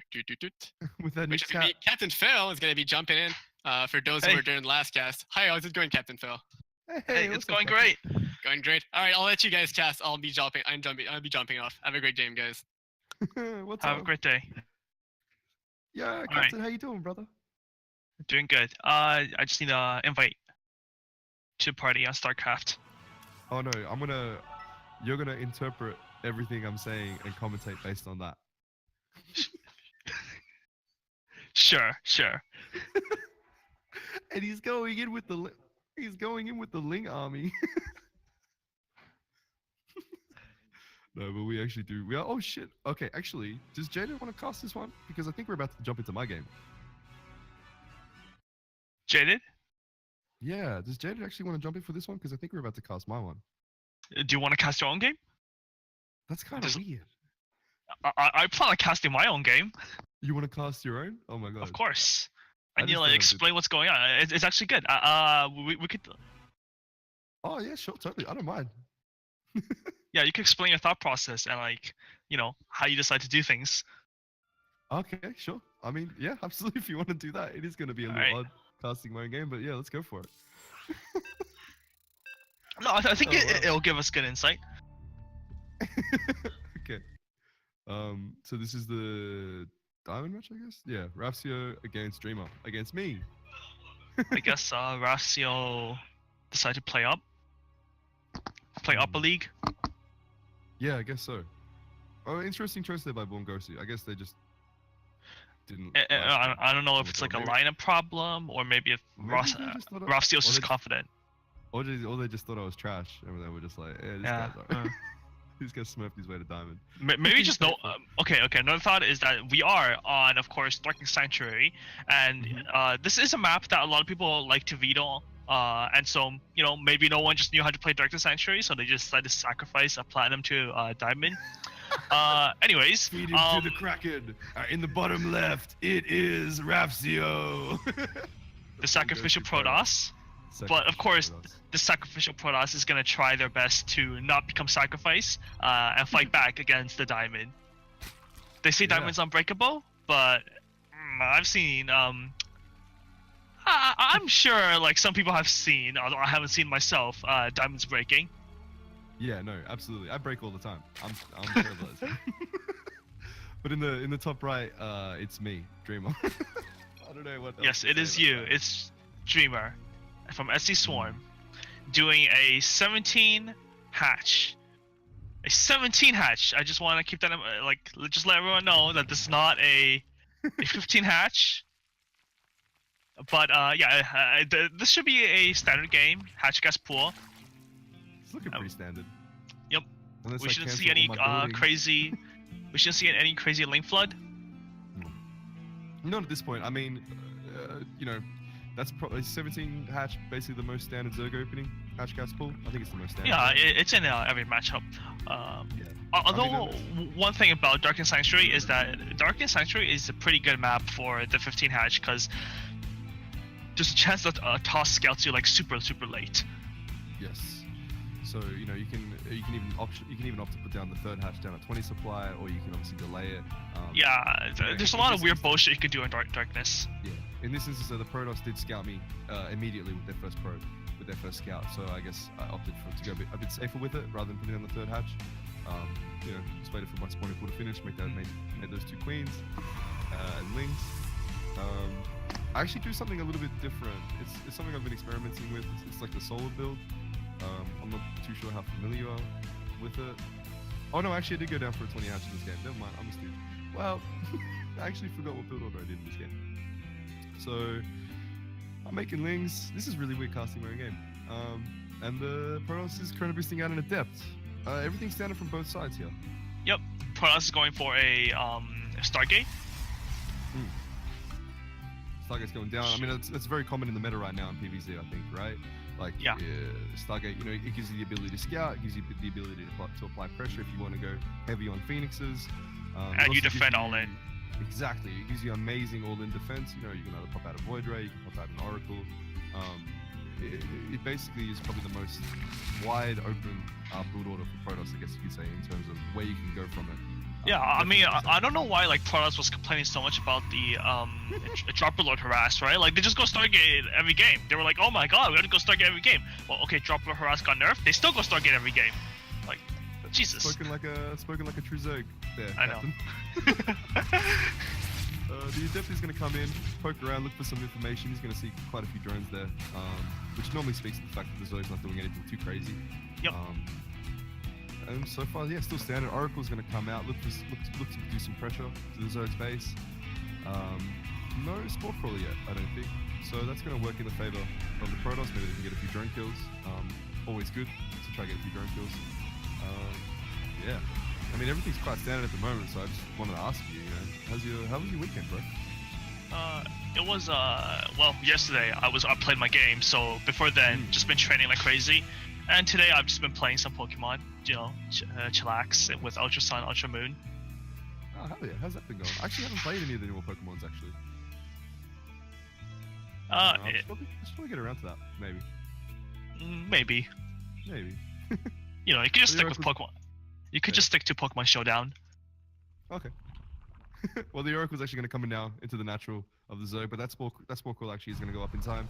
With that new which is gonna be Captain Phil is gonna be jumping in. For those who were during the last cast. Hi, how's it going, Captain Phil? Hey, it's going great. Going great. All right, I'll let you guys cast. I'll be jumping off. Have a great game, guys. What's Have up? a great day. Yeah, right. Captain, how you doing, brother? Doing good. I just need to invite to party on StarCraft. Oh no, you're gonna interpret everything I'm saying and commentate based on that. Sure, sure. And he's going in with the Ling army. No, but we actually do. We are. Oh shit. Okay, actually, does Jaden want to cast this one? Because I think we're about to jump into my game. Jaded, Yeah, does Jaden actually want to jump in for this one? Because I think we're about to cast my one. do you want to cast your own game? That's kind of Does- weird. I plan on casting my own game, You want to cast your own? Oh my god. of course. I I need just to like don't explain what's going on. It's actually good. We could. Oh yeah, sure, totally. I don't mind. Yeah, you could explain your thought process and like how you decide to do things. Okay, sure. I mean, yeah, absolutely. If you want to do that, it is going to be a little Alright. odd casting my own game, but yeah, let's go for it. No, I think Oh, wow. it'll give us good insight. Okay. So this is the diamond match, I guess. Yeah, Rafsio against Dreamer against me. I guess Ratio decided to play up a league. Yeah, I guess so. Oh, interesting choice there by Born Gosu. I guess they just didn't. I don't know if Maybe- it's like a lineup problem or maybe if maybe they just thought I- Ratio's or just they- confident. or they just thought I was trash, and they were just like, "Yeah, this Yeah. guy's alright." This guy smurfed his way to diamond. Maybe just no. Okay. Another thought is that we are on, of course, Darkness Sanctuary, and this is a map that a lot of people like to veto. And so maybe no one just knew how to play Darkness Sanctuary, so they just decided to sacrifice a platinum to diamond. Anyways, Feed him to the Kraken. In the bottom left, it is Rafsio. the sacrificial Protoss. But of course, the sacrificial Protoss is gonna try their best to not become sacrifice and fight back against the diamond. They say Yeah. diamond's unbreakable, but I've seen I'm sure like some people have seen, although I haven't seen myself, diamonds breaking. Yeah, no, absolutely. I break all the time. I'm terrible at it. But in the top right, it's me, Dreamer. I don't know what. else Yes, to it say is about you. that. It's Dreamer from SC Swarm doing a 17 hatch. A 17 hatch. I just want to keep that just let everyone know that this is not a 15 hatch. But this should be a standard game. Hatch gas pool. It's looking pretty standard. Yep. Unless We I shouldn't cancel see all any my buildings. crazy. We shouldn't see any crazy lane flood. Not at this point. I mean, that's probably 17 hatch, basically the most standard Zerg opening hatch cast pool. I think it's the most standard. Yeah, it's in every matchup. Yeah. Although one thing about Darkness Sanctuary is that Darkness Sanctuary is a pretty good map for the 15 hatch because there's a chance that toss scouts you like super late. Yes. So you can even opt to put down the third hatch down at 20 supply, or you can obviously delay it. There's a lot of weird bullshit you could do in Darkness. Yeah. In this instance, the Protoss did scout me immediately with their first probe, with their first scout. So I guess I opted to go a bit safer with it rather than putting on the third hatch. Just waited for my spawning pool to finish, made those two queens and lings. I actually do something a little bit different. It's something I've been experimenting with. It's like the solar build. I'm not too sure how familiar you are with it. Oh no, actually I did go down for a 20 hatch in this game. Never mind, I'm a stooge. Well, I actually forgot what build order I did in this game. So, I'm making lings. This is really weird casting my own game. And the Protoss is chrono boosting out an adept. Everything's standard from both sides here. Yep, Protoss is going for a Stargate. Stargate's going down. I mean, it's very common in the meta right now in PvZ, I think, right? Like, Yeah. Stargate, it gives you the ability to scout, it gives you the ability to apply pressure if you want to go heavy on Phoenixes. And also you gives defend all in. Exactly. It gives you amazing all-in defense. You can either pop out a Void Ray, you can pop out an Oracle. It basically is probably the most wide open build order for Protoss, I guess you could say, in terms of where you can go from it. Yeah, I mean, I don't know why like Protoss was complaining so much about the Dropper Lord harass, right? Like they just go Stargate every game. They were like, oh my god, we have to go Stargate every game. Well, okay, Dropper Lord harass got nerfed. They still go Stargate every game. Like, Jesus. Spoken like a true Zerg there, I know. Captain. The Adept is going to come in, poke around, look for some information. He's going to see quite a few drones there, which normally speaks to the fact that the Zoe's not doing anything too crazy. Yep. And so far, yeah, still standard. Oracle's going to come out, look to do some pressure to the Zoe's base. No Spore Crawler yet, I don't think. So that's going to work in the favor of the Protoss. Maybe they can get a few drone kills. Always good to try to get a few drone kills. Yeah. I mean, everything's quite standard at the moment, so I just wanted to ask you, how was your weekend, bro? It was well, yesterday I played my game, so before then just been training like crazy, and today I've just been playing some Pokemon, chillax with Ultra Sun, Ultra Moon. Oh hell yeah, how's that been going? I actually haven't played any of the newer Pokemons actually. I'll probably get around to that, maybe. Maybe. You know, you could just stick with Pokemon. You could just stick to Pokemon Showdown. Okay. Well, the Oracle's actually going to come in now into the natural of the Zoe, but that Spore Crawl actually is going to go up in time.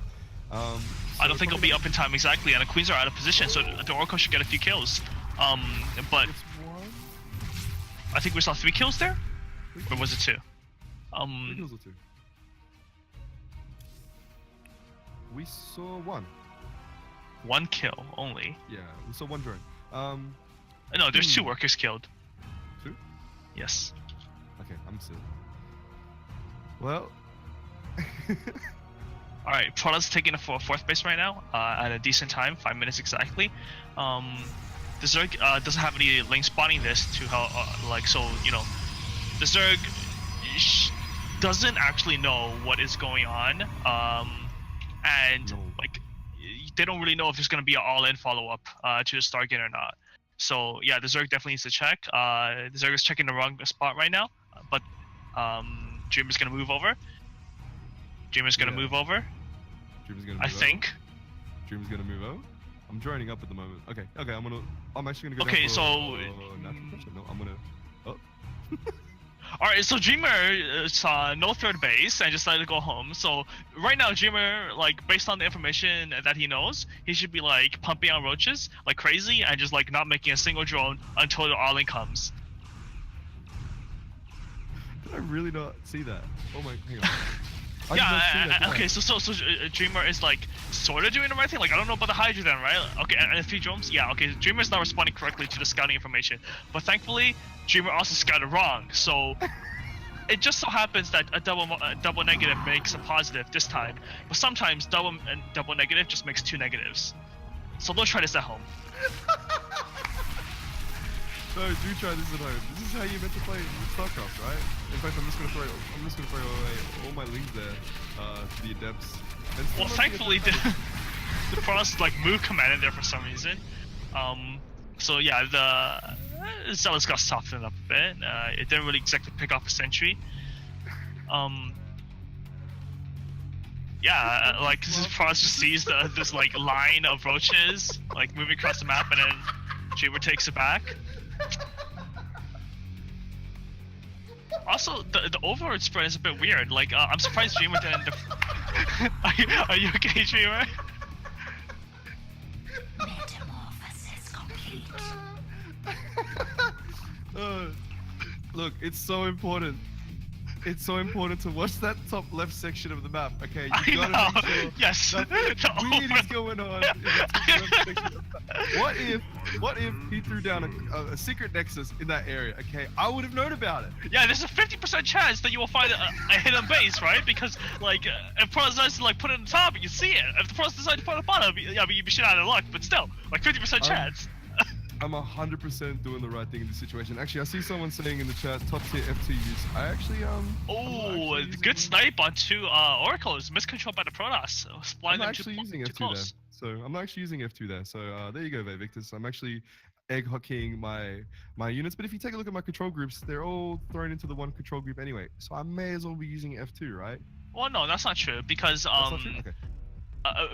I don't think it'll be up in time exactly, and the Queens are out of position, so the Oracle should get a few kills. But I think we saw 3 kills there? Or was it 2? 3 kills or 2? We saw 1. 1 kill only. Yeah, we saw 1 drone. No, there's 2 workers killed. 2? Yes. Okay, I'm silly. Well. Alright, Protoss taking a 4th base right now, at a decent time, 5 minutes exactly. The Zerg doesn't have any lane spotting this to how, so, the Zerg doesn't actually know what is going on, and, they don't really know if there's going to be an all-in follow-up to the Stargate or not. So yeah, the Zerg definitely needs to check. The Zerg is checking the wrong spot right now, but Dreamer's gonna move over. Dreamer's gonna move over. Dreamer's gonna move I think. Dreamer's gonna move over. I'm joining up at the moment. Okay, I'm actually gonna go. Okay, down for, so. Natural pressure. No, I'm gonna. Oh. Alright, so Dreamer saw no 3rd base and decided to go home. So right now, Dreamer, based on the information that he knows, he should be pumping out roaches like crazy and just not making a single drone until the all-in comes. Did I really not see that? Oh my, hang on. Okay, so Dreamer is sort of doing the right thing. I don't know about the Hydra then, right? Okay, and a few drones. Yeah, okay. Dreamer's not responding correctly to the scouting information, but thankfully, Dreamer also scouted wrong. So it just so happens that a double negative makes a positive this time, but sometimes double negative just makes 2 negatives. So don't try this at home. No, do try this at home. This is how you're meant to play StarCraft, right? In fact, I'm just gonna throw away all my links there to the Adepts. Well, thankfully the Protoss move command in there for some reason. So yeah, the Zealous got softened up a bit. It didn't really exactly pick off a sentry. Yeah, this Protoss just sees this line of roaches moving across the map, and then Dreamer takes it back. Also, the overlord spread is a bit weird. I'm surprised Dreamer didn't. Are you okay, Dreamer? Metamorphosis complete. Look, it's so important. It's so important to watch that top left section of the map. Okay, you gotta make sure yes. nothing weird is going on. In that top left section of the map. What if he threw down a secret nexus in that area? Okay, I would have known about it. Yeah, there's a 50% chance that you will find a hidden base, right? Because if Protoss decides to put it on top, you see it. If the Protoss decides to put it on the bottom, you'd be shit out of luck. But still, 50% chance. I'm 100% doing the right thing in this situation. Actually, I see someone saying in the chat, top tier FT use. I actually, Oh, good snipe on 2 Oracles. Miscontrol by the Protoss. I'm actually using F2 there. So, I'm not actually using F2 there. So, there you go, Victus. I'm actually egg hockeying my units. But if you take a look at my control groups, they're all thrown into the one control group anyway. So, I may as well be using F2, right? Well, no, that's not true. Because, That's not true? Okay.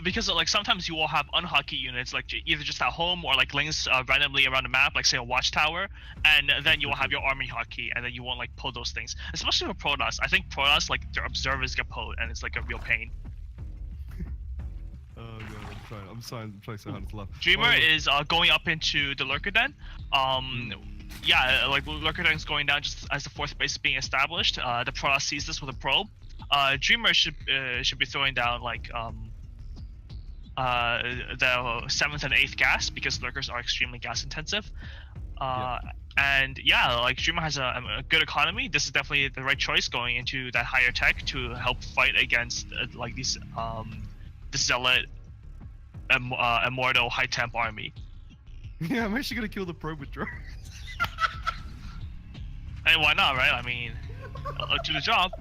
Because sometimes you will have unhockey units either just at home or lanes randomly around the map, say a watchtower, and then you will have your army hockey, and then you won't pull those things. Especially with Protoss, I think Protoss their observers get pulled, and it's a real pain. Oh god, I'm trying so hard to laugh. Dreamer is going up into the lurker den. yeah, like Lurker Tank's going down just as the 4th base is being established. The Protoss sees this with a probe. Dreamer should be throwing down like the 7th and 8th gas because Lurkers are extremely gas intensive. And yeah, like Dreamer has a good economy. This is definitely the right choice going into that higher tech to help fight against like these the Zealot Immortal high temp army. Yeah, I'm actually gonna kill the probe with drones. And why not, right? I mean, do the job.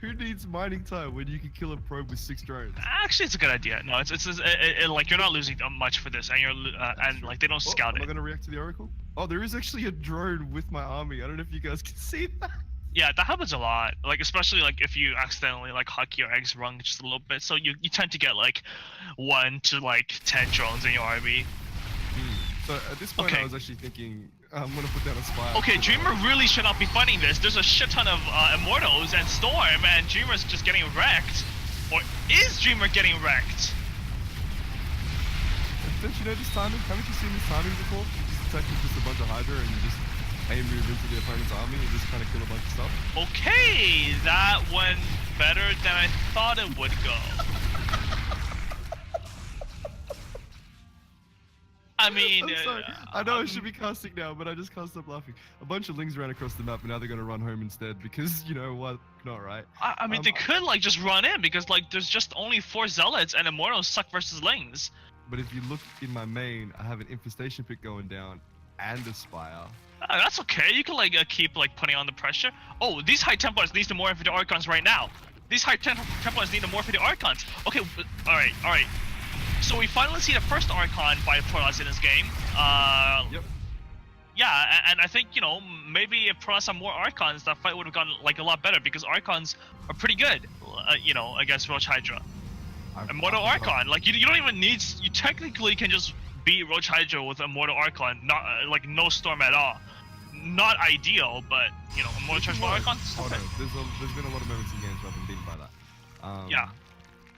Who needs mining time when you can kill a probe with 6 drones? Actually, it's a good idea. No, it's like you're not losing much for this, and you're and like they don't scout am I it. gonna react to the oracle? Oh, there is actually a drone with my army. I don't know if you guys can see that. Yeah, that happens a lot. Like especially like if you accidentally like huck your eggs wrong just a little bit, so you tend to get like 1 to like 10 drones in your army. So at this point, Okay. I was actually thinking I'm gonna put down a spy. Okay, Dreamer really should not be fighting this. There's a shit ton of Immortals and Storm, and Dreamer's just getting wrecked. Or is Dreamer getting wrecked? Don't you know this timing? Haven't you seen this timing before? You just attack with just a bunch of Hydra and you just aim move into the opponent's army and just kind of kill a bunch of stuff. Okay, that went better than I thought it would go. I mean, I'm sorry. I know I should be casting now, but I just can't stop laughing. A bunch of Lings ran across the map, and now they're gonna run home instead because you know what? Not right. I mean, they could like just run in because like there's just only 4 Zealots and Immortals suck versus Lings. But if you look in my main, I have an infestation pick going down and a spire. That's okay. You can like keep like putting on the pressure. Oh, these High Templars need to morph into Archons right now. These High Templars need to morph into Archons. Okay, all right. So we finally see the first Archon by Protoss in this game. Yep. Yeah, and I think, you know, maybe if Protoss had more Archons, that fight would have gone like a lot better because Archons are pretty good, you know, against Roach Hydra. Immortal Archon, like you don't even need, you technically can just beat Roach Hydra with Immortal Archon, not like no Storm at all. Not ideal, but you know, Immortal Charge Archon. Oh no, there's been a lot of moments in games where I've been beaten by that. Yeah.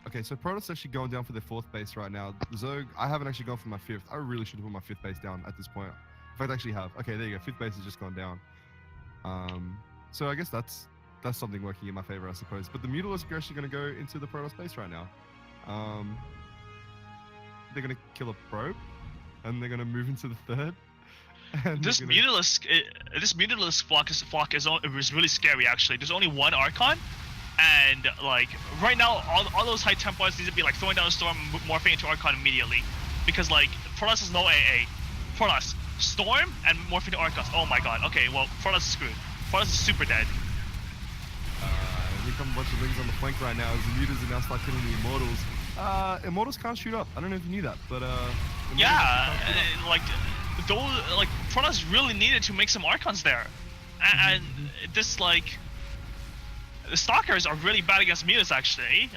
Okay, so Protoss actually going down for their 4th base right now. Zerg, I haven't actually gone for my 5th. I really should have put my 5th base down at this point. In fact, I actually have. Okay, there you go. 5th base has just gone down. So I guess that's something working in my favor, I suppose. But the Mutalisks are actually going to go into the Protoss base right now. They're going to kill a probe, and they're going to move into the 3rd. And This Mutalisk flock is really scary actually. There's only 1 Archon. And like right now, all those High Templars need to be like throwing down a Storm, morphing into Archon immediately, because like Protoss has no AA. Protoss, Storm, and morphing to Archons. Oh my god. Okay, well Protoss is screwed. Protoss is super dead. Here come a bunch of Lings on the flank right now as the Mutas are now start killing the Immortals. Immortals can't shoot up. I don't know if you knew that, but Yeah, like Protoss really needed to make some Archons there, and this like. The Stalkers are really bad against Mutas actually.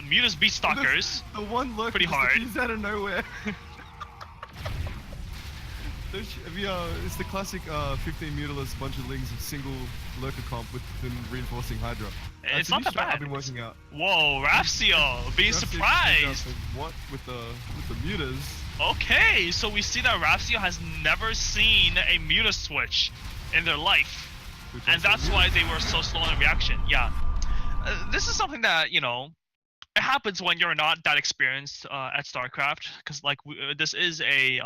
Mutas beat Stalkers. The one look pretty hard. He's out of nowhere. It's the classic 15 Mutalisks, bunch of Lings, single lurker comp with them reinforcing Hydra. It's not that bad. I've been working out. Whoa, Rafsio being surprised. What with the Mutas? Okay, so we see that Rafsio has never seen a Muta switch in their life. And that's why they were so slow in reaction. Yeah, this is something that, you know, it happens when you're not that experienced at StarCraft, because like this is a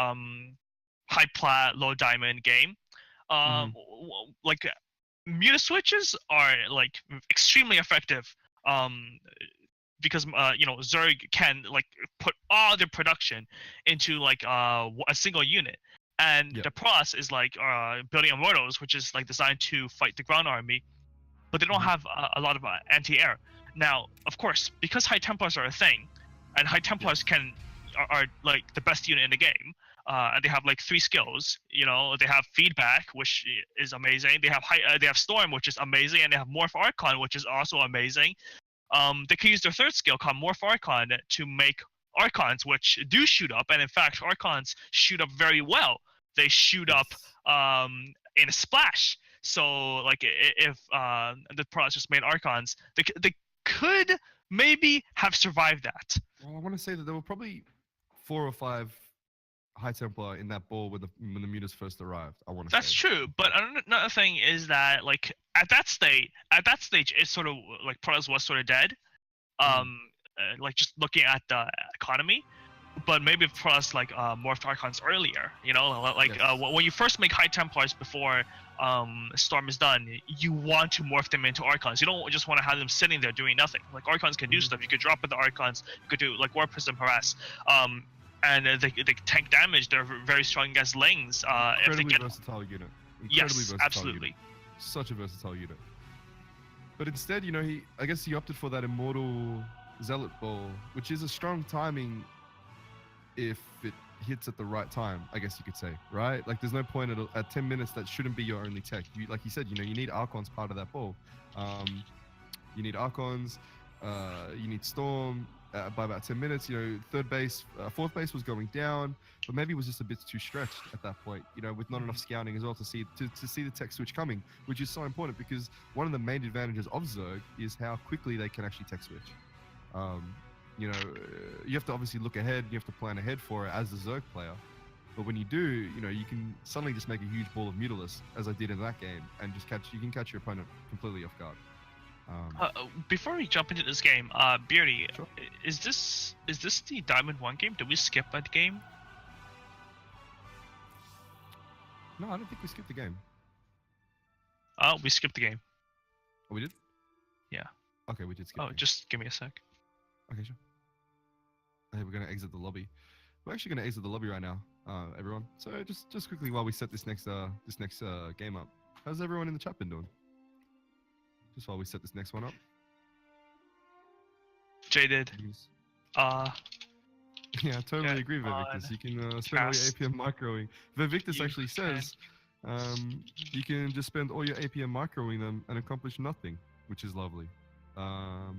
high plat, low diamond game. Like Muta switches are like extremely effective. Because you know, Zerg can like put all their production into like a single unit. And the Protoss is like building Immortals, which is like designed to fight the ground army, but they don't have a lot of anti-air. Now, of course, because High Templars are a thing, and High Templars are like the best unit in the game, and they have like 3 skills. You know, they have feedback, which is amazing. They have Storm, which is amazing, and they have Morph Archon, which is also amazing. They can use their 3rd skill called Morph Archon to make Archons, which do shoot up, and in fact, Archons shoot up very well. They shoot up in a splash. So, like, if the Protoss just made Archons, they could maybe have survived that. Well, I want to say that there were probably 4 or 5 High Templar in that ball when the mutas first arrived. I want to That's say. true, but another thing is that like at that stage, it's sort of like Protoss was sort of dead. Like just looking at the economy, but maybe if Protoss like morphed Archons earlier, you know, like Yes. when you first make High Templars before Storm is done, you want to morph them into Archons. You don't just want to have them sitting there doing nothing. Like Archons can do stuff. You could drop with the Archons. You could do like War Prism Harass. And they tank damage. They're very strong against Lings. If they Incredibly get versatile unit. Incredibly yes, versatile absolutely. Unit. Such a versatile unit. But instead, you know, I guess he opted for that Immortal Zealot ball, which is a strong timing if it hits at the right time, I guess you could say, right? Like, there's no point at 10 minutes that shouldn't be your only tech. Like you said, you know, you need Archons part of that ball. You need Archons, you need Storm by about 10 minutes. You know, fourth base was going down, but maybe it was just a bit too stretched at that point, you know, with not enough scouting as well to see the tech switch coming, which is so important because one of the main advantages of Zerg is how quickly they can actually tech switch. You know, you have to obviously look ahead, you have to plan ahead for it as a Zerg player. But when you do, you know, you can suddenly just make a huge ball of Mutalisk, as I did in that game, and you can catch your opponent completely off guard. Before we jump into this game, Beardy, Sure. is this the Diamond 1 game? Did we skip a game? No, I don't think we skipped the game. Oh, we skipped the game. Oh, we did? Yeah. Okay, we did skip. Oh, the game. just give me a sec. Okay, sure. Hey, we're gonna exit the lobby. We're actually gonna exit the lobby right now, everyone. So just quickly while we set this next game up, how's everyone in the chat been doing? Just while we set this next one up. Jaded. Yeah, I totally Get agree, Vivictus. You can spend all your cast. APM microing. Vivictus You actually says you can just spend all your APM microing them and accomplish nothing, which is lovely. I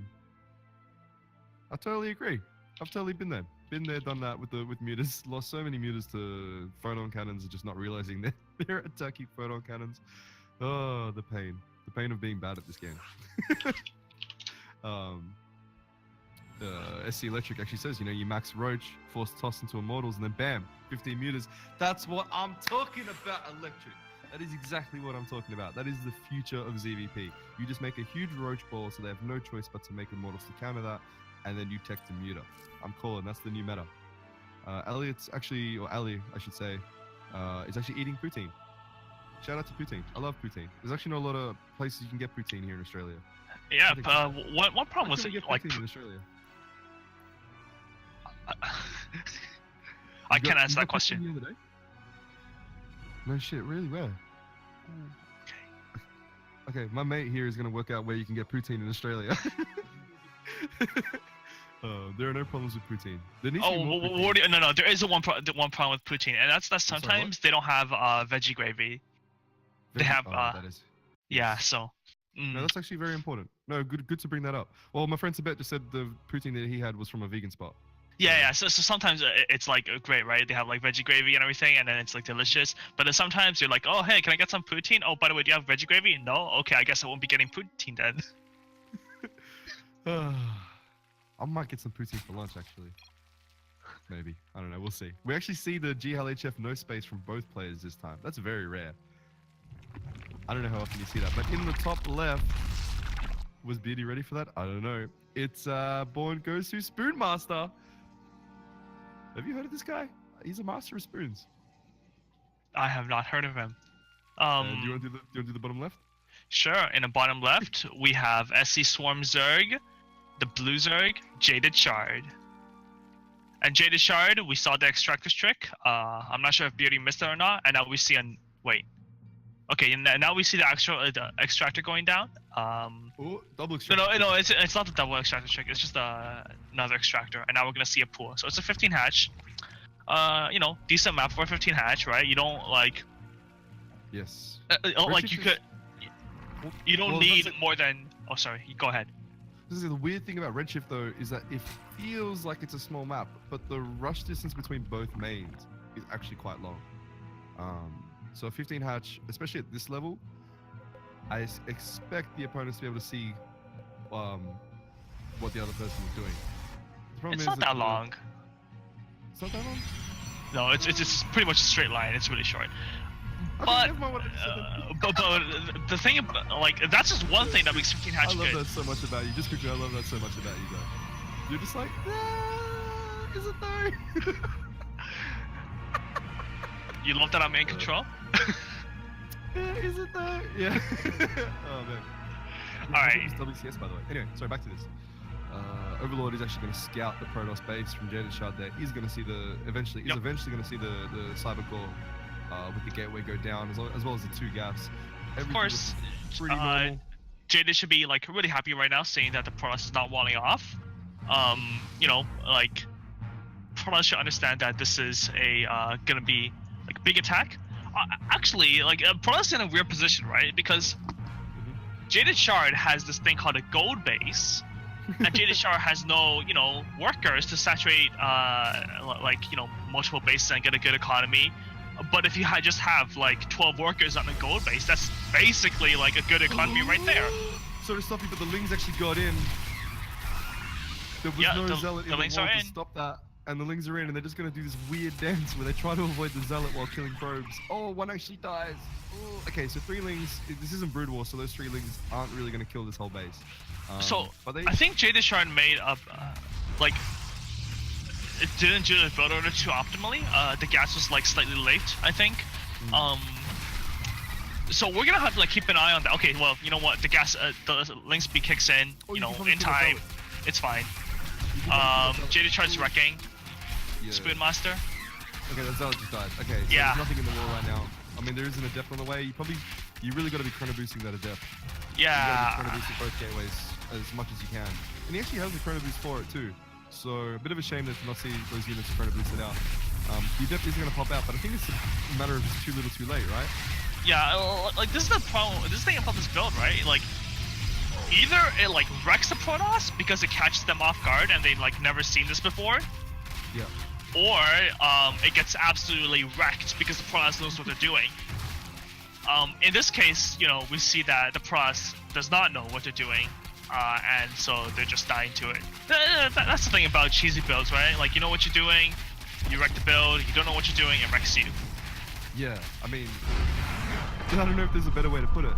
totally agree. I've totally been there. Been there, done that with mutas. Lost so many mutas to photon cannons and just not realizing that they're attacking photon cannons. Oh, the pain. The pain of being bad at this game. SC Electric actually says, you know, you max Roach, force toss into Immortals, and then bam, 15 mutas. That's what I'm talking about, Electric. That is exactly what I'm talking about. That is the future of ZVP. You just make a huge Roach ball so they have no choice but to make Immortals to counter that, and then you tech to muta. I'm calling, that's the new meta. Elliot's actually, or Ali, I should say, is actually eating poutine. Shout out to poutine. I love poutine. There's actually not a lot of places you can get poutine here in Australia. Yeah, think one problem Why was can't we get like poutine in Australia? I You can't got- answer you that got poutine question. the other day? No shit, really? Where? Okay, my mate here is gonna work out where you can get poutine in Australia. There are no problems with poutine. There needs to be more poutine. No, there is one problem with poutine, and that's sorry, sometimes they don't have veggie gravy. They have that is. yeah, Yes. so No, that's actually very important. No, good to bring that up. Well, my friend Sabet just said the poutine that he had was from a vegan spot. yeah. So sometimes it's like great, right? They have like veggie gravy and everything, and then it's like delicious. But then sometimes you're like, oh hey, can I get some poutine? Oh, by the way, do you have veggie gravy? No. Okay, I guess I won't be getting poutine then. I might get some poutine for lunch actually. Maybe. I don't know. We'll see. We actually see the GLHF no space from both players this time. That's very rare. I don't know how often you see that. But in the top left, was Beardy ready for that? I don't know. It's Born Gosu Spoon Master. Have you heard of this guy? He's a master of spoons. I have not heard of him. Do you want to do the bottom left? Sure. In the bottom left, we have SC Swarm Zerg, the Blue Zerg, Jaded Shard. And Jaded Shard, we saw the Extractor's trick. I'm not sure if Beardy missed it or not. And now we see wait. Okay, and now we see the actual the Extractor going down. Oh, double extract. No, it's not the double Extractor trick. It's just another Extractor. And now we're gonna see a pool. So it's a 15 hatch. You know, decent map for a 15 hatch, right? You don't like. Yes. Like you Redshift could. You don't well, need that's more than. Oh, sorry. Go ahead. This is the weird thing about Redshift though, is that it feels like it's a small map, but the rush distance between both mains is actually quite long. So a 15 hatch, especially at this level, I expect the opponents to be able to see what the other person is doing. The problem It's is not that long. It's not that long? No, it's pretty much a straight line. It's really short. Okay, But, never mind what I just said then. but the thing about, like, that's just one thing that makes 15 hatch I love good. that so much about you. Just quickly, I love that so much about you, though. You're just like, is it though? You love that I'm in control? Is it though? Yeah. Oh man. Alright. It's WCS, by the way. Anyway, sorry, back to this. Overlord is actually going to scout the Protoss base from Jaded Shard there. He's going to see eventually going to see the cyber core with the gateway go down, as well as the 2 gaps. Of course, pretty normal. Jaded should be like really happy right now, seeing that the Protoss is not walling off. You know, like Protoss should understand that this is a gonna be like big attack. Actually, like Protoss is in a weird position, right? Because Jaded Shard has this thing called a gold base, and Jaded Shard has no, you know, workers to saturate like, you know, multiple bases and get a good economy. But if you just have like 12 workers on a gold base, that's basically like a good economy right there. So to stop you, but the Lings actually got in. There was no Zealot in the Lings wall are to in. stop that, and the Lings are in, and they're just gonna do this weird dance where they try to avoid the Zealot while killing probes. Oh, one actually dies. Oh. Okay, so 3 Lings. This isn't Brood War, so those 3 Lings aren't really gonna kill this whole base. So but they, I think Jaded Shard made up like it didn't do the build order too optimally. The gas was like slightly late, I think. So we're gonna have to like keep an eye on that. Okay, well, you know what? The gas, the link speed kicks in. Oh, you you know, can probably in kill the time. Zealot. It's fine. you can probably kill the Jaded Shard's Zealot. wrecking. Yeah. Spoonmaster. Okay, the Zealot just died. Okay, so Yeah. there's nothing in the wall right now. I mean, there isn't a depth on the way. You really got to be chrono boosting that a depth. You got to be chrono Yeah. boosting both gateways as much as you can. And he actually has the chrono boost for it too. So a bit of a shame that to not see those units chrono boosted out. The depth isn't going to pop out, but I think it's a matter of just too little too late, right? Yeah. Like this is the problem. This thing about this build, right? Like either it like wrecks the Protoss because it catches them off guard and they like never seen this before. Yeah. Or it gets absolutely wrecked because the Protoss knows what they're doing. In this case, you know, we see that the Protoss does not know what they're doing, and so they're just dying to it. That's the thing about cheesy builds, right? Like, you know what you're doing, you wreck the build, you don't know what you're doing, it wrecks you. Yeah, I mean, I don't know if there's a better way to put it.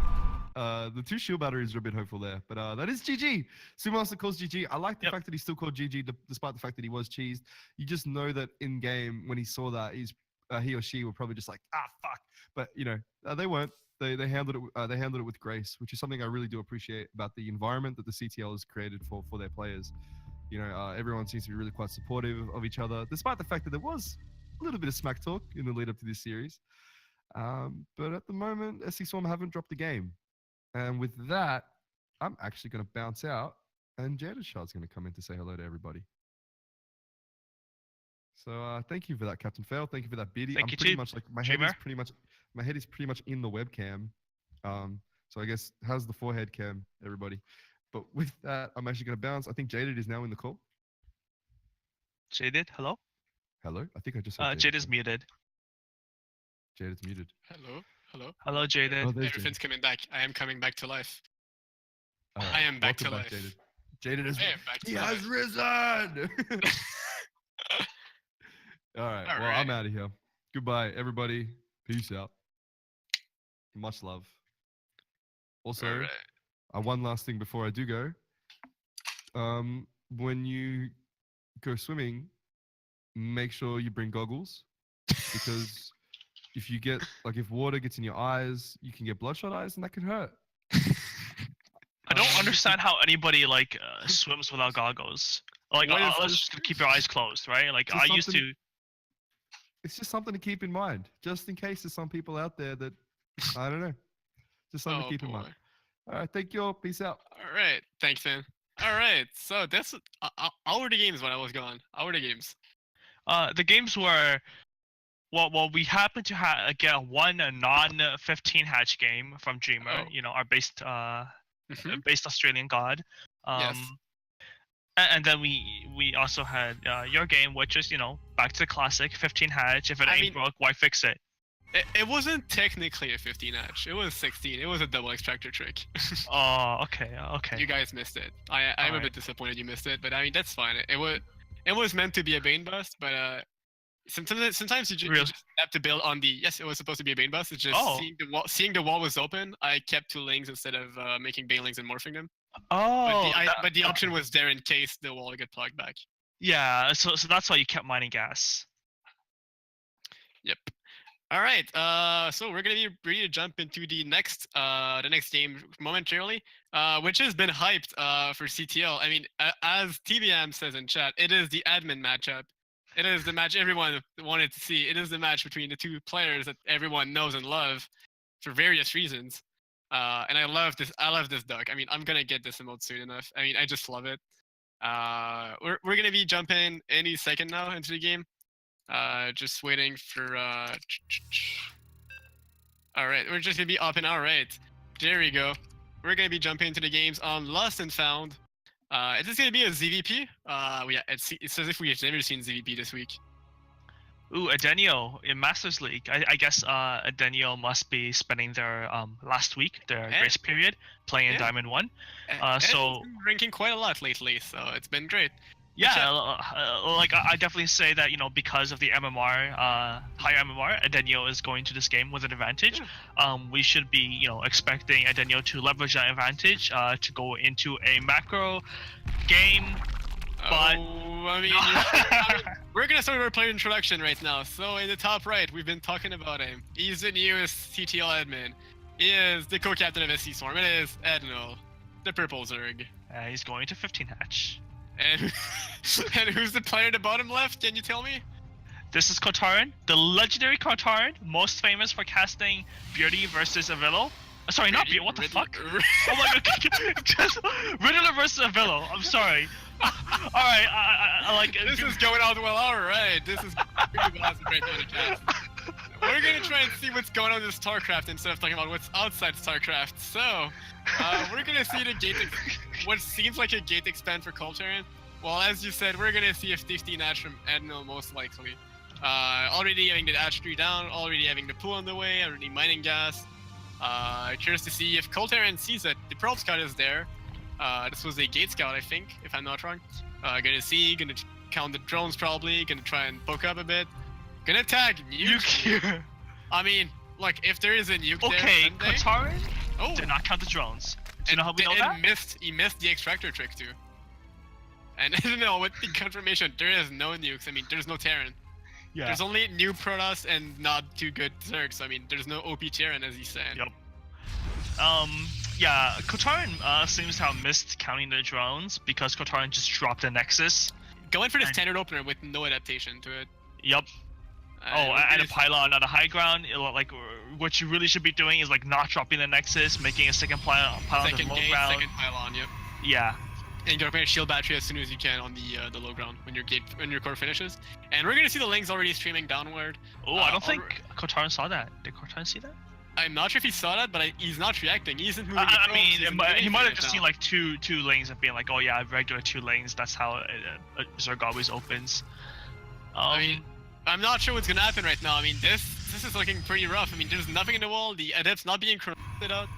The 2 shield batteries are a bit hopeful there, but that is GG. Sumaster calls GG. I like the fact that he still called GG despite the fact that he was cheesed. You just know that in game when he saw that, he or she were probably just like, fuck. But you know, they weren't. They handled it. They handled it with grace, which is something I really do appreciate about the environment that the CTL has created for their players. You know, everyone seems to be really quite supportive of each other, despite the fact that there was a little bit of smack talk in the lead up to this series. But at the moment, SC Swarm haven't dropped the game. And with that, I'm actually going to bounce out, and Jaded Shard's going to come in to say hello to everybody. So thank you for that, Captain Fail. Thank you for that, Beardy. Thank I'm you pretty too, much like my Dreamer. head is pretty much in the webcam. So I guess how's the forehead cam, everybody? But with that, I'm actually going to bounce. I think Jaded is now in the call. Jaded, hello? Hello. I think I just said Jaded's muted. Jaded's muted. Hello, hello. Hello, Jaded. Oh, there's Everything's coming back. I am coming back to life. Jaded. I am back to Welcome life. Jaded. Jaded is. I am back to He life. has risen. All right. All Well, right. I'm out of here. Goodbye, everybody. Peace out. Much love. Also, All right. one last thing before I do go. When you go swimming, make sure you bring goggles because if you get if water gets in your eyes, you can get bloodshot eyes, and that can hurt. I don't understand how anybody like swims without goggles. Like, Wait, it's let's just keep your eyes closed, right? Like, Just I used to. something- It's just something to keep in mind, just in case there's some people out there that I don't know. Just something Oh, to keep in boy. mind. All right, thank you all. Peace out. All right. Thanks, man. All right. So that's how were the games when I was gone? How were the games? The games were. Well, we happened to get one non-15 hatch game from Dreamer. Oh. You know, our based Mhm. based Australian god. Yes. And then we also had your game, which is, you know, back to the classic 15 hatch. If it I ain't mean- broke, why fix it? It wasn't technically a 15 hatch. It was 16. It was a double extractor trick. Oh, okay. You guys missed it. I'm a Alright. bit disappointed you missed it, but I mean that's fine. It was meant to be a Bane bust, but Sometimes you Really? just have to build on the. Yes, it was supposed to be a Bane bus. It's just Oh. seeing the wall was open. I kept 2 lings instead of making Banelings and morphing them. Oh, But the option okay. was there in case the wall got plugged back. Yeah, so that's why you kept mining gas. Yep. All right. So we're gonna be ready to jump into the next game momentarily, which has been hyped for CTL. I mean, as TBM says in chat, it is the admin matchup. It is the match everyone wanted to see. It is the match between the 2 players that everyone knows and love for various reasons. And I love this. I love this duck. I mean, I'm gonna get this emote soon enough. I mean, I just love it. We're gonna be jumping any second now into the game. Just waiting for. All right, we're just gonna be up and all right. There we go. We're gonna be jumping into the games on Lost and Found. Is this gonna be a ZVP? Yeah, it's as if we've never seen ZVP this week. Ooh, Adenio in Masters League. I guess Adenio must be spending their last week, their Yeah. grace period, playing in Yeah. Diamond 1. And So- it's been ranking quite a lot lately, so it's been great. Yeah, like I definitely say that because of the MMR, high MMR, Adenio is going to this game with an advantage. Yeah. We should be expecting Adenio to leverage that advantage to go into a macro game. But Oh, I mean, we're gonna start with our player introduction right now. So in the top right, we've been talking about him. He's the newest CTL admin. He is the co-captain of Sc2. It is Adnol, the purple Zerg. he's going to 15 hatch. And and who's the player at the bottom left? Can you tell me? This is Kotarin, the legendary Kotarin, most famous for casting Beardy versus Avillo. Sorry, not Beardy. What the fuck? Oh my god, just Riddler versus Avillo. I'm sorry. All right, I like. This is going on well. All right, this is pretty awesome right now to cast. We're gonna try and see what's going on in StarCraft instead of talking about what's outside StarCraft. So, we're gonna see the gate, what seems like a gate expand for Colterin. Well, as you said, we're gonna see a 15 Ash from Adnil most likely. Already having the Ash tree down, already having the pool on the way, already mining gas. Curious to see if Colterin sees it. The Probe Scout is there. This was a gate scout, I think, if I'm not wrong. Gonna see, gonna count the drones probably, gonna try and poke up a bit. Gonna tag nuke here. I mean, like, if there is a nuke Okay, there, Kotarin oh, did not count the drones. Do you know how we know and that? he missed the extractor trick too. And I don't know, with the confirmation, there is no nukes. I mean, there's no Terran. Yeah. There's only new Protoss and not too good Zergs. I mean, there's no OP Terran, as he's saying. Yep. Yeah, Kotarin seems to have missed counting the drones because Kotarin just dropped a Nexus. Going for the And- standard opener with no adaptation to it. Yup. Oh, and a pylon on a high ground. Like, what you really should be doing is like not dropping the Nexus, making a second pylon on the Second low gate, ground. second pylon, yep. Yeah. And dropping a shield battery as soon as you can on the low ground when your core finishes. And we're gonna see the links already streaming downward. Oh, I don't think Kotarin saw that. Did Kotarin see that? I'm not sure if he saw that, but he's not reacting. He isn't moving. the I probes, mean, he isn't he doing might have anything just right seen now. like two lanes and being like, oh yeah, regular 2 lanes. That's how Zerg always opens. I mean, I'm not sure what's gonna happen right now. I mean, this is looking pretty rough. I mean, there's nothing in the wall. The adept's not being chronoed out.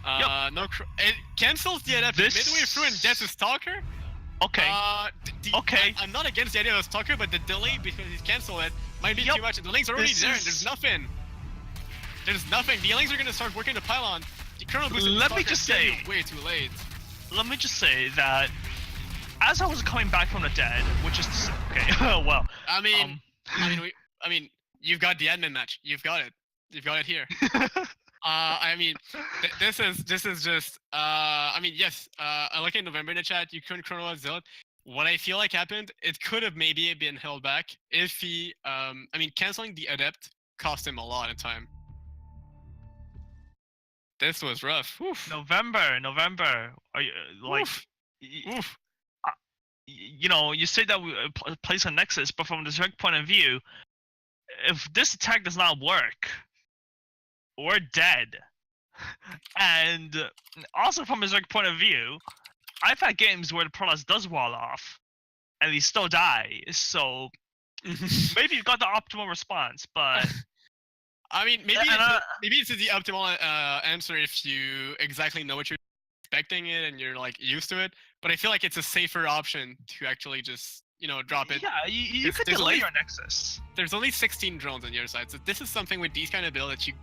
It cancels the adept midway through and gets a stalker. okay. Okay. I'm not against the idea of a stalker, but the delay because he's canceled it might be too much. The links are already This there. is- There's nothing. There's nothing. The links are gonna start working the pylon. The chrono boost. Let me just say- way too late. Let me just say that as I was coming back from the dead, which is okay. Well, I mean, I mean, you've got the admin match. You've got it. You've got it here. I mean, this is just. I mean, yes. I look in November in the chat. You couldn't chrono out Zillet. What I feel like happened, it could have maybe been held back if he. I mean, canceling the adept cost him a lot of time. This was rough. Oof. November. Are you like? Oof. y- Oof. You say that we place a Nexus, but from the Zerg point of view, if this attack does not work, we're dead. And also from a Zerg point of view, I've had games where the Protoss does wall off, and they still die. So maybe you got the optimal response, but I mean, maybe And, maybe it's the optimal answer if you exactly know what you're expecting it and you're like used to it. But I feel like it's a safer option to actually just drop it. Yeah, you It's- could there's delay only- your Nexus. There's only 16 drones on your side, so this is something with these kind of builds that you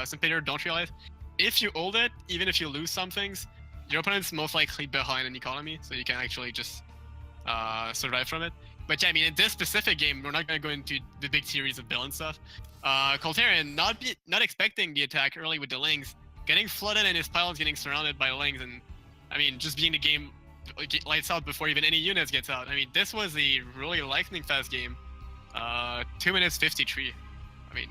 some players don't realize. If you hold it, even if you lose some things, your opponent's most likely behind in economy, so you can actually just survive from it. But yeah, I mean, in this specific game, we're not gonna go into the big series of build and stuff. Coltarian not expecting the attack early with the Lings, getting flooded and his pylons getting surrounded by Lings, and I mean, just being the game lights out before even any units gets out. I mean, this was a really lightning fast game. 2 minutes 53. I mean,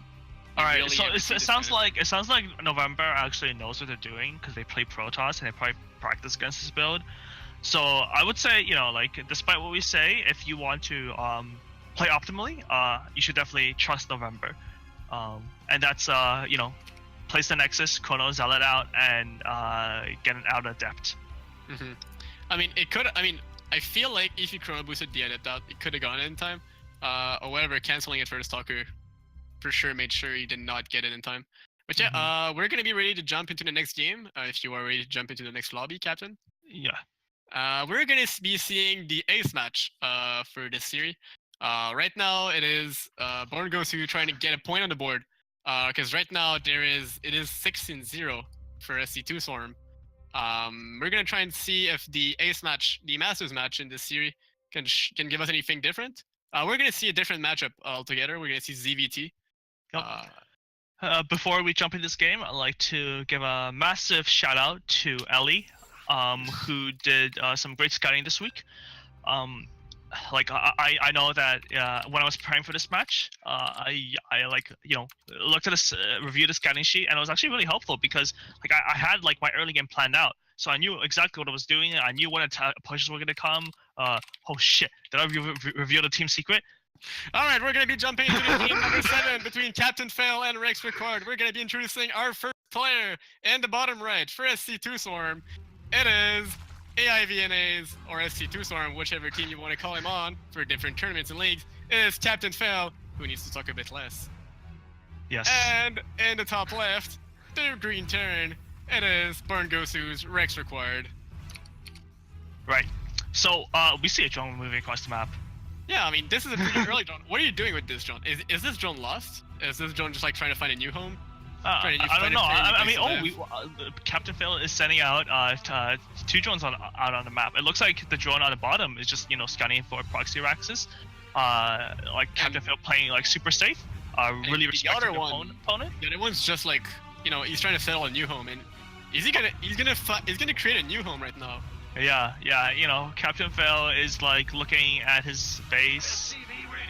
All right, really so ever it see this sounds kind of- like November actually knows what they're doing because they play Protoss and they probably practice against this build. So I would say, like despite what we say, if you want to play optimally, you should definitely trust November, and that's place the Nexus, Chrono Zealot out, and get an out adept. Mhm. I mean, it could. I mean, I feel like if you chrono boosted the adept out, it could have gone in time. However, canceling it for the stalker for sure made sure he did not get it in time. But yeah, we're gonna be ready to jump into the next game. If you are ready to jump into the next lobby, Captain. Yeah. We're gonna be seeing the ace match for this series. Right now it is Born Gosu trying to get a point on the board. Because right now it is 6-0 for Sc2 Swarm. We're gonna try and see if the ace match, the Masters match in this series, can give us anything different. We're gonna see a different matchup altogether. We're gonna see ZVT. Yep. Before we jump in this game, I'd like to give a massive shout out to Ellie, who did some great scouting this week. I know that when I was preparing for this match, I looked at this reviewed the scouting sheet, and it was actually really helpful because I had my early game planned out, so I knew exactly what I was doing. I knew when pushes were gonna come. Oh shit! Did I reveal the team secret? All right, we're gonna be jumping into the game number 7 between Captain Fail and Rex Ricard. We're gonna be introducing our first player in the bottom right for Sc2 Swarm. It is AIVNAs or Sc2 Swarm, whichever team you want to call him on for different tournaments and leagues. It is Captain Fail, who needs to talk a bit less. Yes. And in the top left, the green turn, it is Burn Gosu's Rex Required. Right. So we see a drone moving across the map. Yeah, I mean, this is a pretty early drone. What are you doing with this drone? Is this drone lost? Is this drone just trying to find a new home? I don't know. Captain Phil is sending out 2 drones out on the map. It looks like the drone on the bottom is just scanning for proxy Raxes. Captain Phil playing super safe. Really respecting the opponent. The other one's just he's trying to settle a new home, and he's gonna create a new home right now. Yeah. Captain Phil is looking at his base,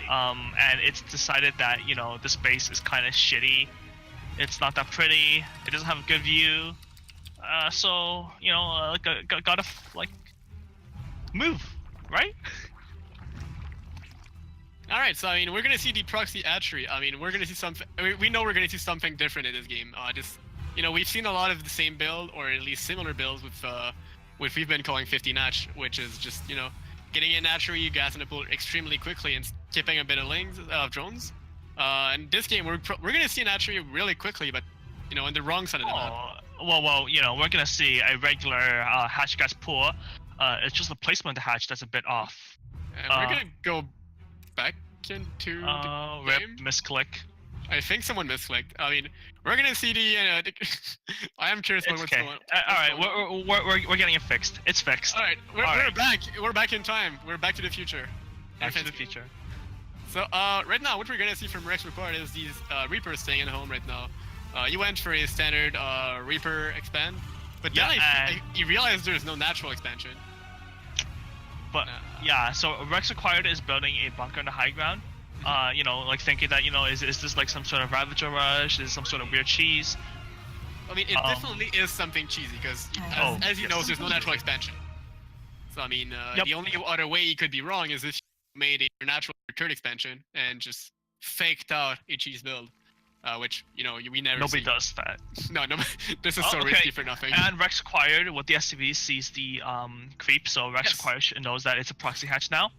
and it's decided that this base is kind of shitty. It's not that pretty. It doesn't have a good view. So gotta move, right? All right, so I mean, we're gonna see the proxy hatchery. I mean, we're gonna see something. We know we're gonna see something different in this game. We've seen a lot of the same build, or at least similar builds with which we've been calling 50 Natch, which is just getting in hatchery, gassing the pool extremely quickly, and skipping a bit of drones. In this game, we're gonna see an hatchery really quickly, but on the wrong side of the map. Well, we're gonna see a regular hatch gas pool. It's just the placement of the hatch that's a bit off. And we're gonna go back into the game. Misclick. I think someone misclicked. I mean, we're gonna see the. I am curious about what's going on. All right, we're getting it fixed. It's fixed. All right, we're back. We're back in time. We're back to the future. Back to the future. So right now, what we're gonna see from Rex Record is these Reapers staying at home right now. You went for a standard Reaper expand, but then you realized there's no natural expansion. But so Rex Acquired is building a bunker on the high ground. Thinking that is this some sort of Ravager rush? Is some sort of weird cheese? I mean, it definitely is something cheesy because, as you know, there's no natural expansion. So I mean, the only other way you could be wrong is if you made a natural return expansion and just faked out a cheese build, which we never. Nobody see. does that. No, this is so risky for nothing. And Rex Acquired with the SCV sees the creep, so Rex Acquired knows that it's a proxy hatch now.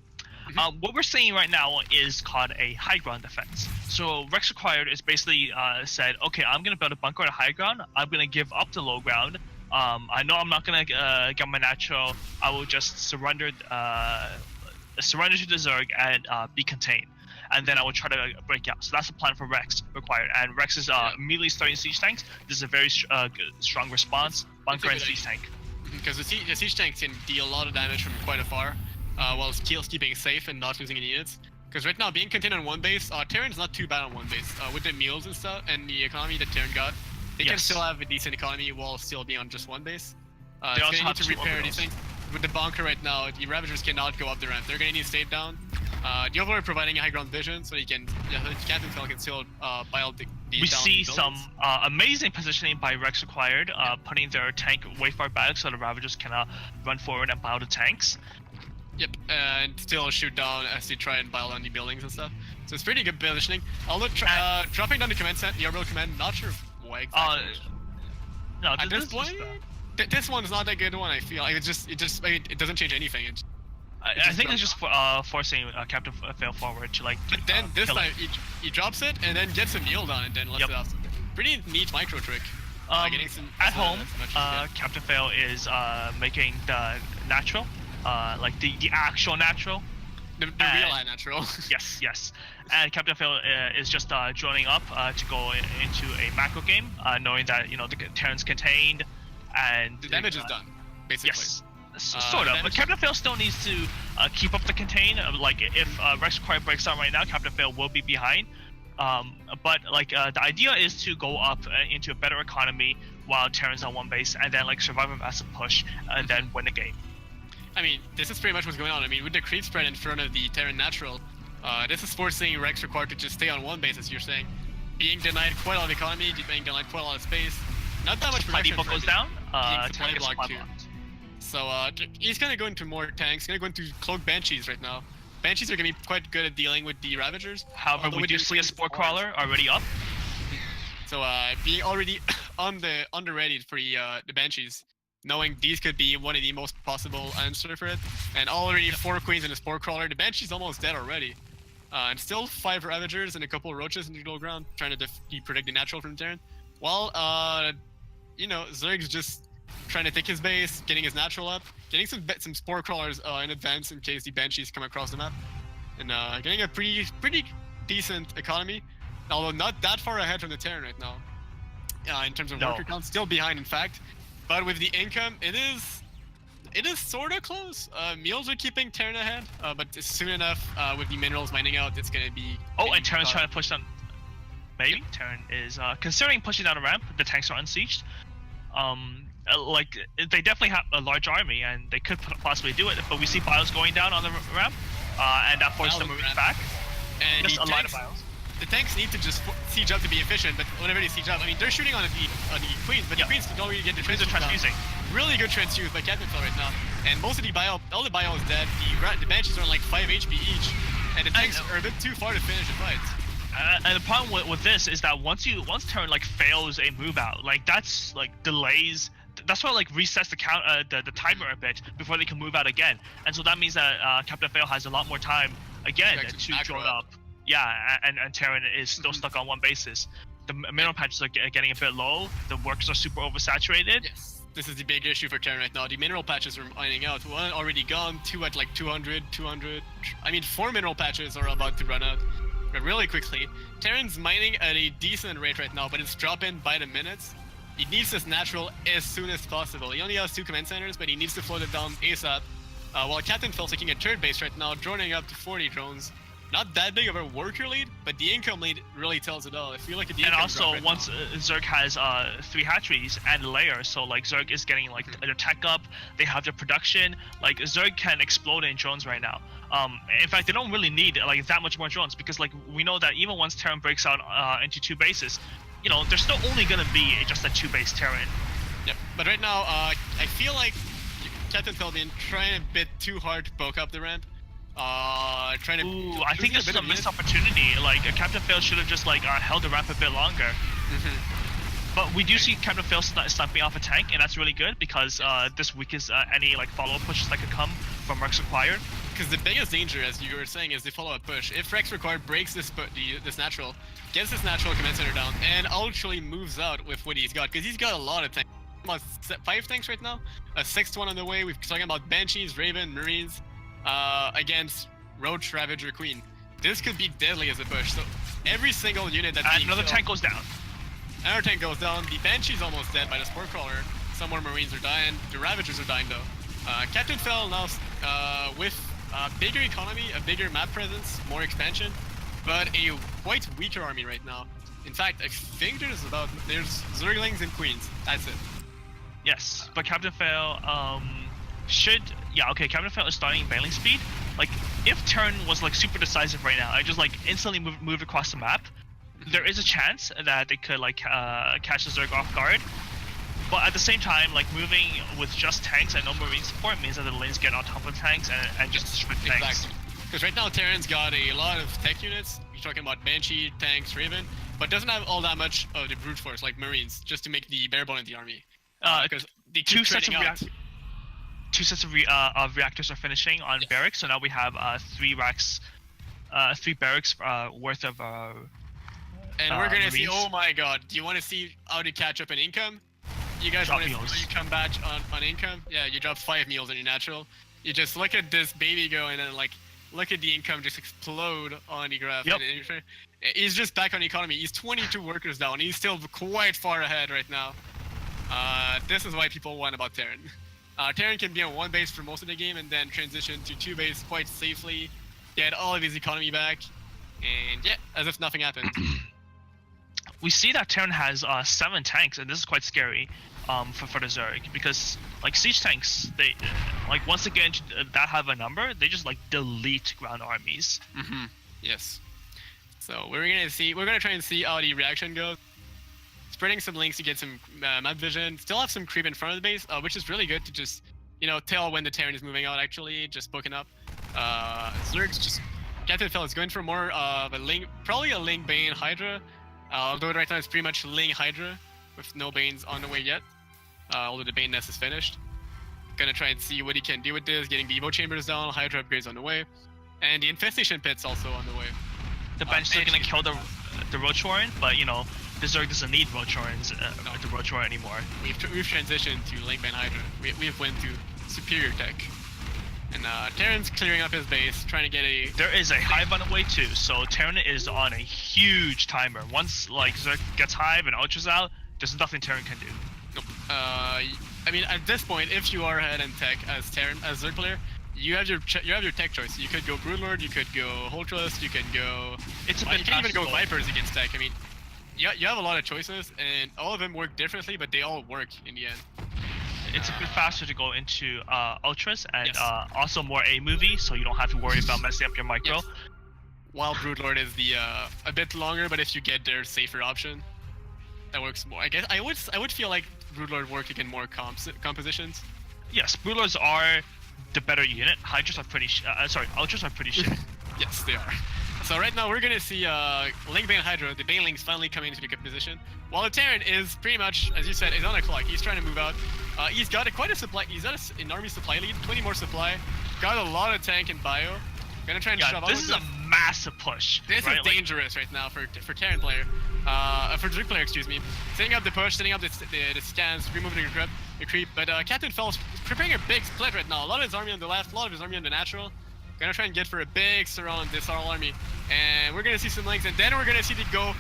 What we're seeing right now is called a high ground defense. So Rex Acquired is basically said, okay, I'm gonna build a bunker on the high ground. I'm gonna give up the low ground. I know I'm not gonna get my natural. I will just surrender surrender to the Zerg and be contained, and then I will try to break out. So that's the plan for Rex required. And Rex is immediately starting siege tanks. This is a very strong response. Bunker and siege tank. Because the siege tanks can deal a lot of damage from quite afar, while still keeping safe and not losing any units. Because right now, being contained on one base, Terran's not too bad on one base. With the meals and stuff and the economy that Terran got, they can still have a decent economy while still being on just one base. They also gonna have need to repair these things. With the bunker right now, the Ravagers cannot go up the ramp. They're gonna need to stay down. The Overlord providing a high ground vision, so he can, Captain Phil can still buy all the we see some amazing positioning by Rex required, putting their tank way far back so the Ravagers can run forward and buy the tanks. Yep, and still shoot down as they try and buy down the buildings and stuff. So it's pretty good positioning. Although dropping down the command set, the orbital command, not sure why exactly. No, at this point, this one's not a good one. I feel like it doesn't change anything. I think it's just forcing Captain Phil forward to like. But then this time he drops it and then gets a meal down and then lets it off. Pretty neat micro trick. Getting some at home, Captain Phil is making the natural, like the actual natural. The real natural. Yes. And Captain Phil is just joining up to go into a macro game, knowing that the Terran's contained and the damage is done, basically. Yes. Sort of, but Captain Phil still needs to keep up the contain. Like if Rex required breaks out right now, Captain Phil will be behind. But like the idea is to go up into a better economy while Terran's on one base, and then like survive a massive push, and then win the game. I mean, this is pretty much what's going on. I mean, with the creep spread in front of the Terran natural, this is forcing Rex required to just stay on one base, as you're saying, being denied quite a lot of economy, being denied quite a lot of space. Not that much protection. Supply depot goes down. Supply block too. So he's gonna go into more tanks. He's gonna go into cloak banshees right now. Banshees are gonna be quite good at dealing with the Ravagers. However, we do see a spore crawler already up. So being already on the ready for the Banshees, knowing these could be one of the most possible answer for it, and already 4 queens and a spore crawler. The Banshee's almost dead already. And still 5 Ravagers and a couple of roaches in the middle ground, trying to predict the natural from Terran. While Zerg's just trying to take his base, getting his natural up, getting some spore crawlers in advance in case the Banshees come across the map, and getting a pretty decent economy, although not that far ahead from the Terran right now. In terms of worker count, still behind in fact, but with the income, it is sort of close. Meals are keeping Terran ahead, but soon enough, with the minerals mining out, it's gonna be. Oh, and Terran's trying to push down. Maybe Terran is considering pushing down a ramp. The tanks are unsieged. Like they definitely have a large army and they could possibly do it, but we see bios going down on the ramp, and that forces them moving back. And just a lot of bios. The tanks need to just siege up to be efficient, but whenever they siege up, I mean they're shooting on the queens, but the queens don't really get the transfusing. Really good transfuse by Captain Phil right now, and most of the all the bio is dead. The Banshees are on like 5 HP each, and the tanks are a bit too far to finish the fight. And the problem with this is that once Terran like fails a move out, like that's like delays. That's why like resets the count the timer a bit before they can move out again, and so that means that Captain Phil has a lot more time again to join up. Yeah, and Terran is still stuck on one basis. The mineral patches are getting a bit low. The workers are super oversaturated. Yes, this is the big issue for Terran right now. The mineral patches are mining out. 1 already gone, 2 at like 200. I mean 4 mineral patches are about to run out. But really quickly, Terran's mining at a decent rate right now, but it's dropping by the minutes. He needs this natural as soon as possible. He only has 2 command centers, but he needs to float it down ASAP. While Captain Phil's taking a 3rd base right now, droning up to 40 drones. Not that big of a worker lead, but the income lead really tells it all. I feel like the and also once Zerg has 3 hatcheries and layers, so like Zerg is getting like their tech up, they have their production. Like Zerg can explode in drones right now. In fact, they don't really need like that much more drones because like we know that even once Terran breaks out into 2 bases, there's still only gonna be just a 2-base Terran. Yep, but right now, I feel like Captain Phil been trying a bit too hard to poke up the ramp. Trying to. Ooh, I think this is a missed opportunity. Like Captain Phil should have just like held the ramp a bit longer. But we do see Captain Phil sniping off a tank, and that's really good because this weakens any like follow-up pushes that could come from Rex required. Because the biggest danger, as you were saying, is the follow-up push. If Rex required breaks this natural, gets this natural command center down, and actually moves out with what he's got, because he's got a lot of tanks. About 5 tanks right now, a 6th one on the way. We're talking about Banshees, Raven, Marines. against Roach Ravager Queen. This could be deadly as a push. So every single unit that's And being another killed, tank goes down. another tank goes down. The Banshee's almost dead by the Spore Crawler. Some more Marines are dying. The Ravagers are dying though. Captain Fell now with a bigger economy, a bigger map presence, more expansion, but a quite weaker army right now. In fact, I think there's Zerglings and Queens. That's it. Yes, but Captain Fail Captain Fail is starting battling speed. Like, if Terran was like super decisive right now, I just like instantly move across the map, there is a chance that they could like catch the Zerg off guard. But at the same time, like moving with just tanks and no marine support means that the lanes get on top of tanks and just destroy tanks. Exactly. Because right now Terran's got a lot of tech units. You're talking about Banshee, tanks, Raven, but doesn't have all that much of the brute force like Marines, just to make the bare bone of the army. Because they keep Two sets trading out. of reactors are finishing on barracks, so now we have three barracks worth of. And we're gonna see. Marines. Oh my God! Do you want to see how to catch up in income? You guys want to see how you come back on income? Yeah, you drop 5 meals on your natural. You just look at this baby go, and then like look at the income just explode on the graph. Yep. And he's just back on economy. He's 22 workers down. He's still quite far ahead right now. This is why people want about Terran. Terran can be on 1 base for most of the game and then transition to 2 base quite safely, get all of his economy back, and yeah, as if nothing happened. We see that Terran has 7 tanks, and this is quite scary for the Zerg, because like siege tanks, they like once again that have a number, they just like delete ground armies. Mm-hmm. Yes. So we're gonna try and see how the reaction goes. Spreading some links to get some map vision. Still have some creep in front of the base, which is really good to just, tell when the Terran is moving out. Actually, just poking up. Zerg's just Captain Fell is going for more of a Ling, probably a Ling Bane Hydra. Although right now it's pretty much Ling Hydra with no Banes on the way yet. Although the Bane nest is finished. Gonna try and see what he can do with this. Getting the Evo chambers down, Hydra upgrades on the way, and the infestation pit's also on the way. The bench is gonna kill the Roach Warren, but the Zerg doesn't need Roach Warrens the Roach Warren anymore. We've transitioned to Ling Bane Hydra. We've went to superior tech. And Terran's clearing up his base, trying to get a... There is a Hive on the way too, so Terran is on a huge timer. Once like Zerg gets Hive and Ultra's out, there's nothing Terran can do. Nope. I mean, at this point, if you are ahead in tech as Zerg player, you have your tech choice. You could go Broodlord, you could go Holtrust, you can go... It's a you bit can even go tactical. Vipers against tech. I mean, you have a lot of choices, and all of them work differently, but they all work in the end. It's a bit faster to go into Ultras and Yes. Also more A movie, so you don't have to worry about messing up your micro. Yes. While Broodlord is the a bit longer, but if you get their safer option, that works more. I guess I would feel like Broodlord work against more compositions. Yes, Broodlords are the better unit. Hydras are pretty. Ultras are pretty shit. Yes, they are. So right now we're gonna see Ling Bane Hydra, the Banelings finally coming into the good position. While the Terran is pretty much, as you said, is on a clock. He's trying to move out. He's got quite a supply. He's got an army supply lead, 20 more supply. Got a lot of tank and bio. Gonna try and shove out. This is a massive push. This right? is dangerous right now for Terran player. For Zerg player, excuse me. Setting up the push, setting up the scans, removing the creep. But Captain Fell's preparing a big split right now. A lot of his army on the left, a lot of his army on the natural. Gonna try and get for a big surround this Arl army. And we're gonna see some links, and then we're gonna see the go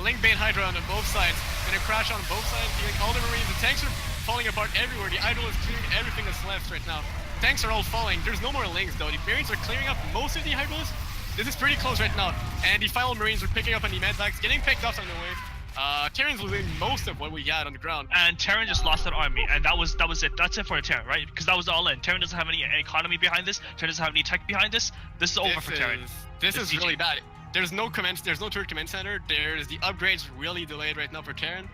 Ling Bane Hydra on both sides. Gonna crash on both sides, killing all the Marines. The tanks are falling apart everywhere. The Idol is clearing everything that's left right now. Tanks are all falling. There's no more links though. The Marines are clearing up most of the Hydras. This is pretty close right now. And the final Marines are picking up on the medvacs, getting picked off on the way. Terran's losing most of what we had on the ground. And Terran just lost that army, and that was it. That's it for Terran, right? Because that was all in. Terran doesn't have any economy behind this. Terran doesn't have any tech behind this. This is over for Terran. This It's is really GG. bad. There's no turret command center. There's the upgrades really delayed right now for Terran,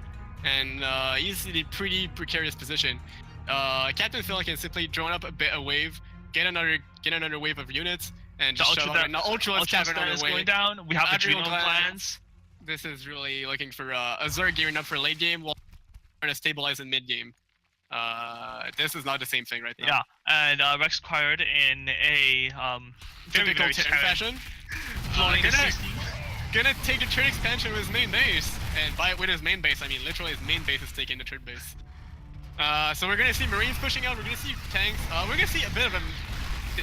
and he's in a pretty precarious position. Captain Phil can simply drone up a wave, get another wave of units, and just shove out. Now Ultra Cavern on the way. Going down. We have the Adrenal Adrenal glands. glands. This is really looking for a Zerg gearing up for late game while trying to stabilize in mid game. This is not the same thing right now. Yeah, and Rex acquired in a very, Typical very Terran Terran fashion. floating the Gonna- 60s. Gonna take the turret expansion with his main base, and by with his main base, I mean literally his main base is taking the turret base. So we're gonna see Marines pushing out. We're gonna see tanks. We're gonna see a bit of a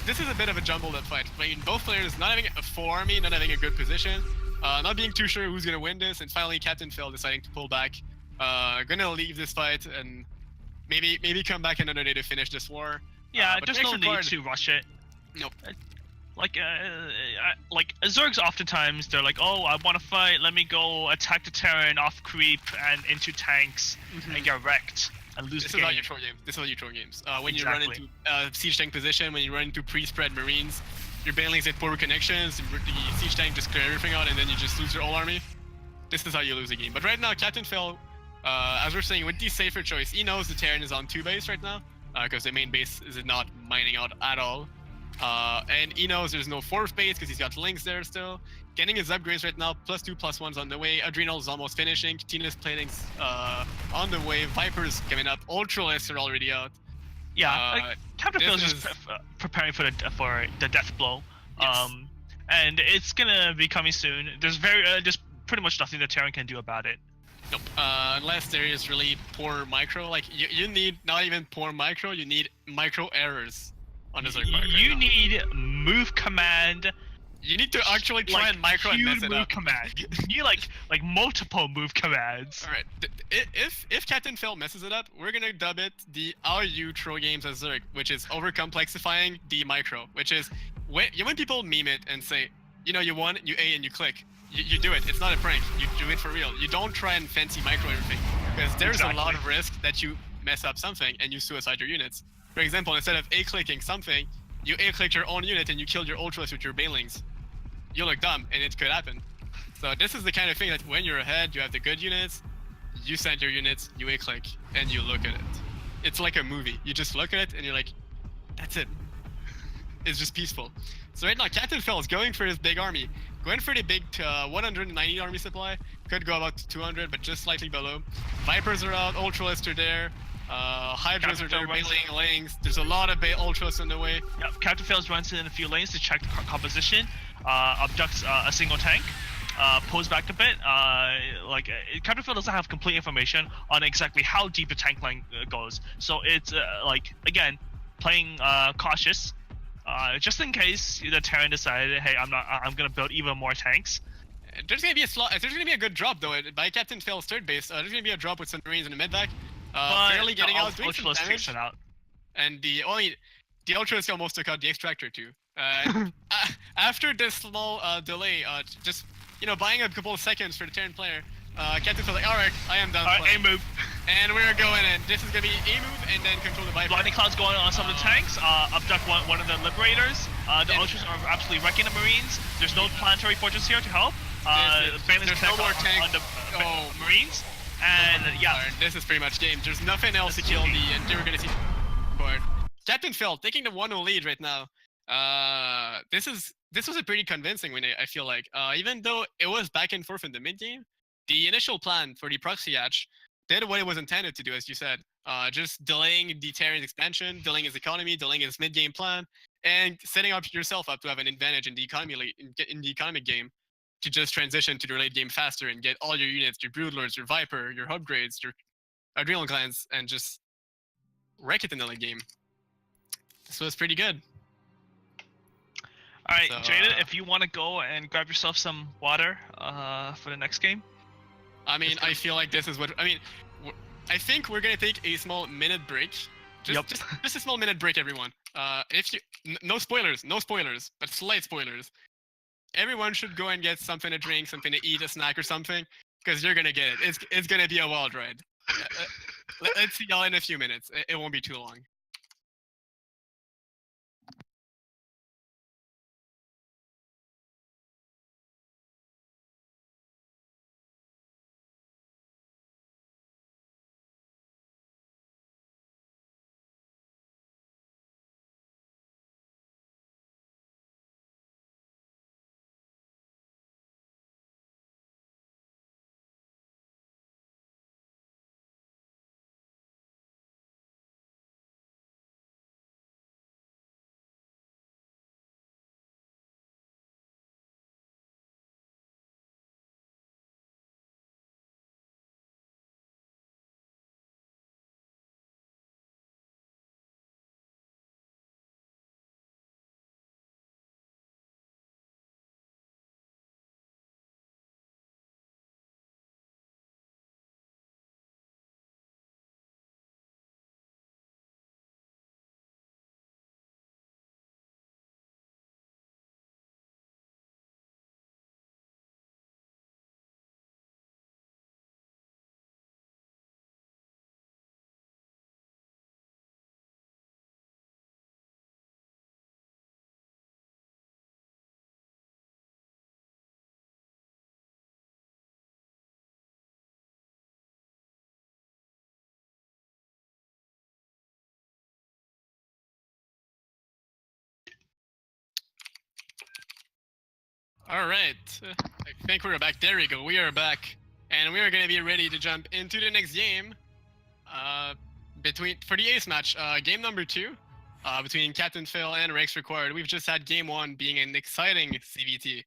this is a bit of a jumbled up fight. I mean, both players not having a full army, not having a good position, not being too sure who's gonna win this, and finally Captain Phil deciding to pull back, gonna leave this fight and maybe come back another day to finish this war. Yeah, But there's next no need required- to rush it. Nope. Like Zergs oftentimes they're like, oh, I want to fight. Let me go attack the Terran off creep and into tanks and get wrecked and lose This the is game. how you throw games. This is how you throw games. When you run Exactly. into siege tank position, when you run into pre-spread marines, your banelings hit poor connections, the siege tank just clear everything out, and then you just lose your whole army. This is how you lose a game. But right now, Captain Phil, as we're saying, with the safer choice, he knows the Terran is on 2 base right now, because the main base is not mining out at all. And he knows there's no 4th base because he's got links there still. Getting his upgrades right now, +2, +1's on the way. Adrenal is almost finishing. Tina's plating's on the way. Viper's coming up. Ultralists are already out. Yeah, Captain this Phil's just is- preparing for the death blow. Yes. And it's gonna be coming soon. There's pretty much nothing the Terran can do about it. Nope. Unless there is really poor micro. Like, you need not even poor micro, you need micro errors on the Zerg mark right You now. need move command. You need to actually try Like and micro and huge mess it move up. command. You need like multiple move commands. Alright, if Captain Phil messes it up, we're gonna dub it the how you throw games as Zerg, which is over-complexifying the micro, which is when people meme it and say, you know, you won, you A and you click. You do it. It's not a prank. You do it for real. You don't try and fancy micro everything, because there's a lot Exactly. of risk that you mess up something and you suicide your units. For example, instead of A-clicking something, you A-click your own unit and you kill your ultras with your banelings. You look dumb, and it could happen. So this is the kind of thing that when you're ahead, you have the good units, you send your units, you A-click, and you look at it. It's like a movie. You just look at it, and you're like, that's it. It's just peaceful. So right now, Captain Phil is going for his big army. Going for the big 190 army supply. Could go about to 200, but just slightly below. Vipers are out, Ultralists are there. Hydras are there, Captain Phil bailing lanes. There's a lot of Ultras on the way. Yep, Captain Phil's runs in a few lanes to check the composition, abducts a single tank, pulls back a bit. Captain Phil doesn't have complete information on exactly how deep the tank line goes, so it's again playing cautious, just in case the Terran decided, hey, I'm gonna build even more tanks. There's gonna be a slot. There's gonna be a good drop though by Captain Phil's 3rd base. There's gonna be a drop with some Marines in the mid back. But Barely getting the out, doing some Ultralisk takes damage. it out. And the Ultras almost took out the Extractor too. After this small delay, just buying a couple of seconds for the Terran player, Captain Phil's like, all right, I am done. Alright, playing." A move. And we're going in. This is gonna be a move and then control the Viper. Blinding Cloud's going on some of the tanks, abduct one of the Liberators. The And- Ultras are absolutely wrecking the Marines. There's no Planetary Fortress here to help. There's no more tank. on the Oh. Marines. And yeah, Alright, this is pretty much game. There's nothing else to kill the, and you're gonna see. Board. Captain Phil taking the 1-0 lead right now. This was a pretty convincing win. I feel like, even though it was back and forth in the mid game, the initial plan for the proxy hatch did what it was intended to do, as you said. Just delaying the Terran's expansion, delaying his economy, delaying his mid game plan, and setting up yourself up to have an advantage in the economy in the economic game. To just transition to the late game faster and get all your units, your Broodlords, your Viper, your upgrades, your Adrenal Glands, and just wreck it in the late game. This was pretty good. alright, So, Jada, if you want to go and grab yourself some water for the next game. I mean, I feel like this is what I mean. I think we're gonna take a small minute break. Just a small minute break, everyone. If you no spoilers, but slight spoilers. Everyone should go and get something to drink, something to eat, a snack or something, because you're gonna get it. It's gonna be a wild ride. Let's see y'all in a few minutes. It won't be too long. All right, I think we're back. There we go. We are back, and we are going to be ready to jump into the next game. For the ace match, game number 2, between Captain Phil and Rex Required. We've just had game 1 being an exciting CVT.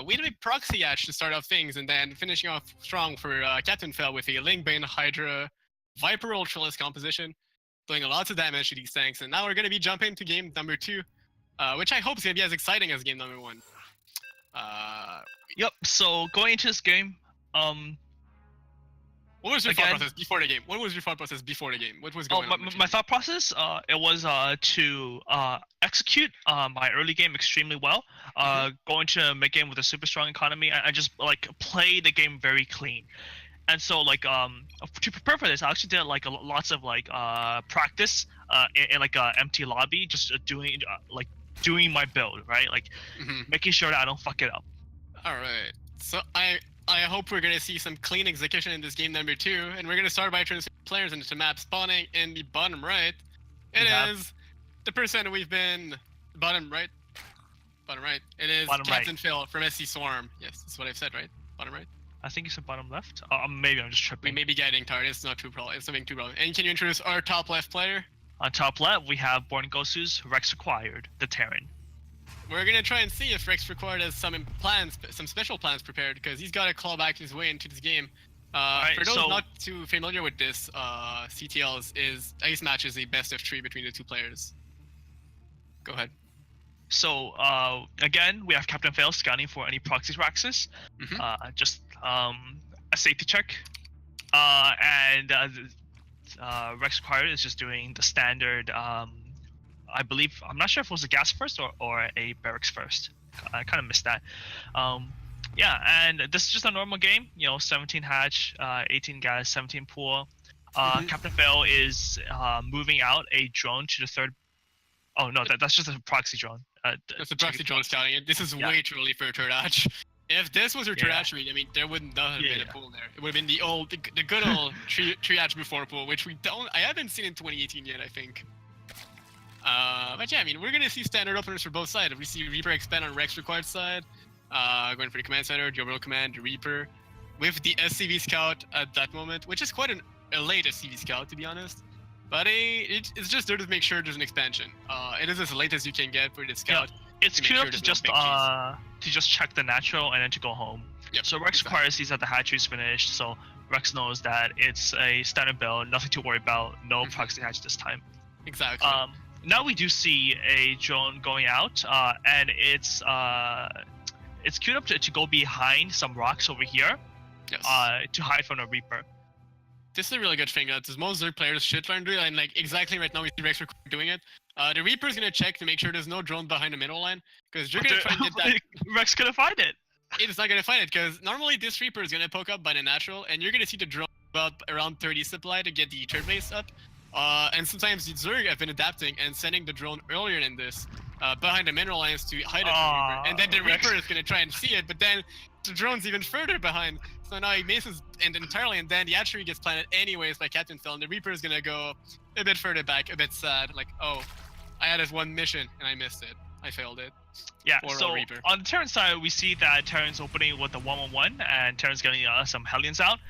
We had a proxy hatch to start off things, and then finishing off strong for Captain Phil with a Lingbane Hydra Viper Ultralist composition, doing lots of damage to these tanks. And now we're going to be jumping to game number 2, which I hope is going to be as exciting as game number 1. Yep. So going into this game, what was your thought Again- process before the game? What was your thought process before the game? What was going on? my thought process, it was to execute my early game extremely well. Go into mid game with a super strong economy, and just like play the game very clean. And so like to prepare for this, I actually did like lots of like practice in like a empty lobby, just doing my build, right? Like making sure that I don't fuck it up. All right. So I hope we're gonna see some clean execution in this game number 2, and we're gonna start by transferring players into the map. Spawning in the bottom right, it is the person we've been bottom right. It is Bottom Captain Phil from SC Swarm. Yes, that's what I've said, right? Bottom right. I think you said bottom left. Maybe I'm just We tripping. may be getting tired. It's not too problem. It's nothing too problem. And can you introduce our top left player? On top left, we have Born Gosu's Rex Required, the Terran. We're gonna try and see if Rex Required has some plans, some special plans prepared, because he's got to claw back his way into this game. For those so- not too familiar with this, CTLs is ace match is a best of 3 between the 2 players. Go ahead. So again, we have Captain Fail scanning for any proxy Raxus. Just a safety check, and Rex Required is just doing the standard. I believe, I'm not sure if it was a gas first or a barracks first. I kind of missed that. Yeah, and this is just a normal game. 17 hatch, 18 gas, 17 pool. Captain Fail is moving out a drone to the third. Oh no, that's just a proxy drone. That's the proxy drone scouting it. This is way too early for a third hatch. If this was your third hatch read, I mean, there would not have been a pool there. It would have been the good old three hatch before pool, which I haven't seen in 2018 yet, I think. But yeah, I mean, we're gonna see standard openers for both sides. We see Reaper expand on Rex Required side, going for the command center, the overall command, the Reaper, with the SCV Scout at that moment, which is quite a late SCV Scout, to be honest. But it's just there to make sure there's an expansion. It is as late as you can get for the Scout. It's to make queued sure up to there's no just check the natural and then to go home. Yep, So Rex exactly. Requires sees that the hatchery's finished, so Rex knows that it's a standard build, nothing to worry about, no proxy hatch this time. Exactly. Now we do see a drone going out, and it's queued up to go behind some rocks over here, Yes. to hide from the Reaper. This is a really good thing that most Zerg players should learn to do, and like exactly right now we see Rex doing it. The Reaper is gonna check to make sure there's no drone behind the middle line, because you're gonna try and get that. Rex couldn't find it. It's not gonna find it, because normally this Reaper is gonna poke up by the natural, and you're gonna see the drone about around 30 supply to get the third base up. And sometimes the Zerg have been adapting and sending the drone earlier than this, behind the mineral lines to hide it from the Reaper. And then the Rex. Reaper is gonna try and see it, but then the drone's even further behind. So now he misses entirely, and then the hatchery gets planted anyways by Captain Phil, and the Reaper is gonna go a bit further back, a bit sad, like, oh, I had this one mission and I missed it. I failed it. Yeah, Or a so Reaper. on the Terran side, we see that Terran's opening with the 1-1-1, and Terran's getting some Hellions out.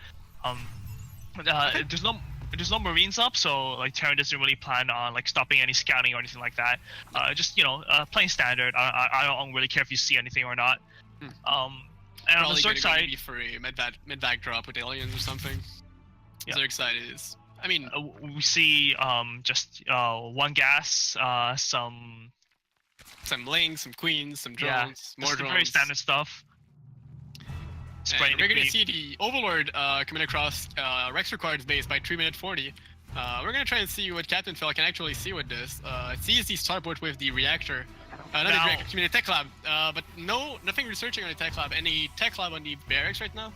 There's no Marines up, so like Terran doesn't really plan on like stopping any scouting or anything like that. Just playing standard. I don't really care if you see anything or not. And on the Probably Zerg gonna go side, maybe for a mid-back drop with aliens or something. Yeah. Zerg side is, I mean, we see just one gas, some some lings, some queens, some drones, more just the drones. very standard stuff. Spraying And we're the gonna creep. see the Overlord coming across Rex Required's base by 3 minute 40. We're gonna try and see what Captain Phil can actually see with this. It sees the starport with the reactor. Not the Now- reactor, I mean the tech lab. But nothing researching on the tech lab. Any tech lab on the barracks right now?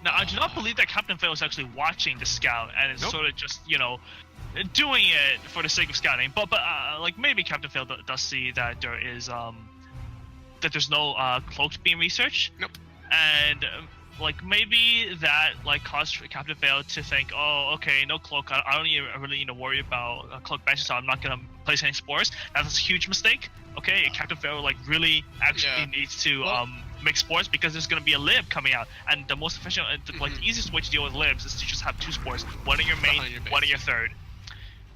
Now, I do not believe that Captain Phil is actually watching the scout and is Nope. sort of just, doing it for the sake of scouting. But like maybe Captain Phil does see that there is that there's no cloaked being researched. Nope. And like maybe that like caused Captain Phil to think, oh, okay, no cloak. I don't even really need to worry about cloak benches, so I'm not gonna place any spores. That's a huge mistake. Okay, Captain Phil like really actually Yeah. needs to Well, make spores because there's gonna be a lib coming out, and the most efficient, like the easiest way to deal with libs is to just have 2 spores, one in your main, Behind your base. one in your third.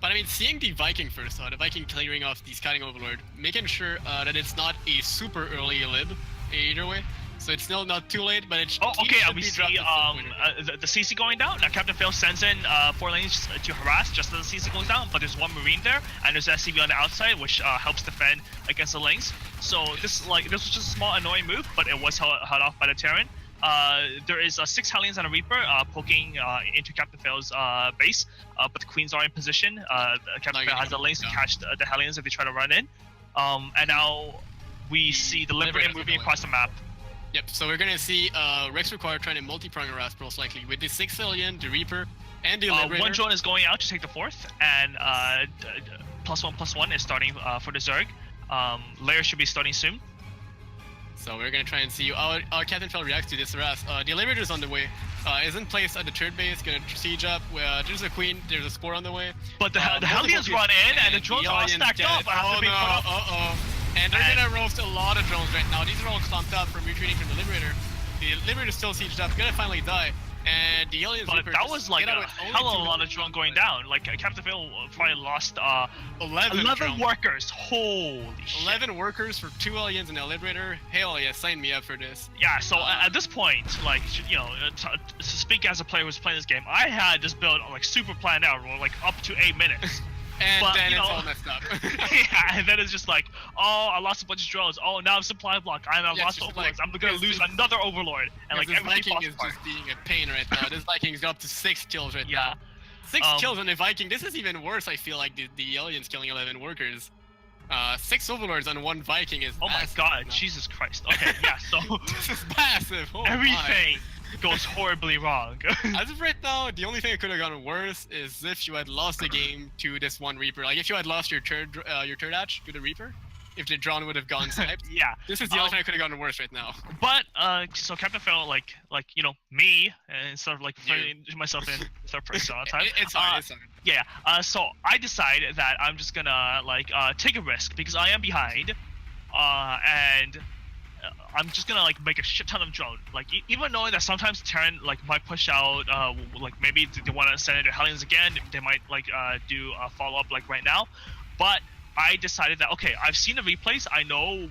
But I mean, seeing the Viking first, the Viking clearing off the Scouting Overlord, making sure that it's not a super early lib either way, so it's still not too late, but it's. Oh, okay. We see the CC going down. Now Captain Phil sends in 4 lanes to harass just as the CC goes down, but there's 1 Marine there, and there's SCV on the outside, which helps defend against the lanes. So this was just a small annoying move, but it was held off by the Terran. There is 6 Hellions and a Reaper poking into Captain Phil's base, but the Queens are in position. Captain Phil has the lanes to catch the Hellions if they try to run in. And now we see the Liberator moving across the map. Yep, so we're gonna see Rex Required trying to multi-prong harass most likely with the 6 Hellion, the Reaper, and the Liberator. 1 drone is going out to take the 4th, and +1/+1 is starting for the Zerg. Lair should be starting soon. So we're gonna try and see how Captain Phil reacts to this harass. The Liberator's on the way. Is in place at the 3rd base, gonna siege up. There's a Queen, there's a Spore on the way. But the Hellions run in, and the drones are all stacked up. Oh no, And they're gonna roast a lot of drones right now. These are all clumped up from retreating from the Liberator. The Liberator's still sieged up, gonna finally die. And the Aliens. But that was like a hell of a lot of drone going down. Like Captain Phil probably lost 11 workers. Holy shit. 11 workers for 2 Aliens and a Liberator. Hell yeah, sign me up for this. Yeah, so at this point, like, you know, to speak as a player who's playing this game, I had this build like super planned out, like up to 8 minutes. And but, then it's all messed up. Yeah, and then it's just like, oh, I lost a bunch of drones. Oh, now I'm supply block. I lost overlords. I'm gonna lose another overlord. And like this everything Viking is apart. just being a pain right now. This Viking's got up to 6 kills right Yeah. now. 6 kills on the Viking. This is even worse. I feel like the aliens killing 11 workers. 6 overlords on 1 Viking is. Oh my massive, god, you know? Jesus Christ. Okay, yeah. So This is massive. Oh everything goes horribly wrong. As of right now, the only thing that could have gone worse is if you had lost the game to this 1 Reaper. Like if you had lost your third hatch to the Reaper, if the drone would have gone sniped. Yeah. This is the only thing that could have gone worse right now. But so Captain Phil, like you know me, and sort of like referring to myself in 3rd person all the time. It's hard. It's hard. Yeah. So I decided that I'm just gonna like take a risk because I am behind, and I'm just gonna like make a shit ton of drone. Like even knowing that sometimes Terran like might push out, like maybe they want to send in their Hellions again. They might like do a follow up like right now, but I decided that okay, I've seen the replays. I know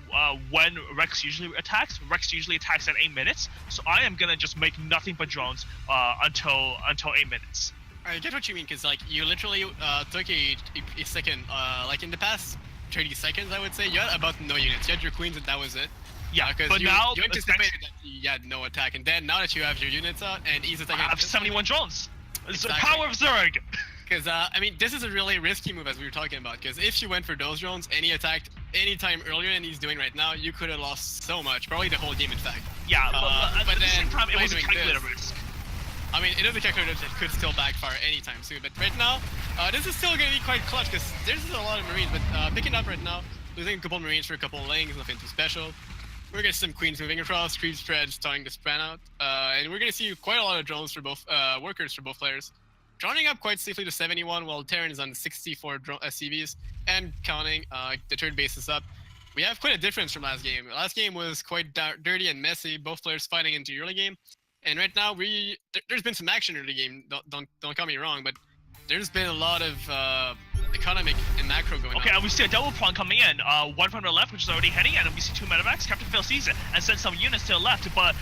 when Rex usually attacks. Rex usually attacks at 8 minutes, so I am gonna just make nothing but drones until 8 minutes. I get what you mean, because like you literally took a second, like in the past 30 seconds, I would say you had about no units. You had your Queens and that was it. Yeah, because but now you anticipated that you had no attack, and then now that you have your units out and ease attack, I have 71 drones. It's the Exactly. power of Zerg. Because I mean, this is a really risky move as we were talking about. Because if you went for those drones and he attacked any time earlier than he's doing right now, you could have lost so much, probably the whole game in fact. Yeah, but at the same time, it by was a doing calculated this- risk. I mean, it is a calculator that could still backfire anytime soon. But right now, this is still going to be quite clutch because there's a lot of Marines. But picking up right now, losing a couple of Marines for a couple of lanes, nothing too special. We're going to see some Queens moving across, creep spread starting to span out. And we're going to see quite a lot of drones for both workers for both players. Droning up quite safely to 71 while Terran is on 64 SCVs and counting. The 3rd base is up. We have quite a difference from last game. Last game was quite dirty and messy, both players fighting into early game. And right now, there's been some action in the game. Don't get me wrong, but there's been a lot of economic and macro going on. Okay, and we see a double prong coming in. 1 from the left, which is already heading, and we see 2 medevacs. Captain Phil sees it and sends some units to the left, but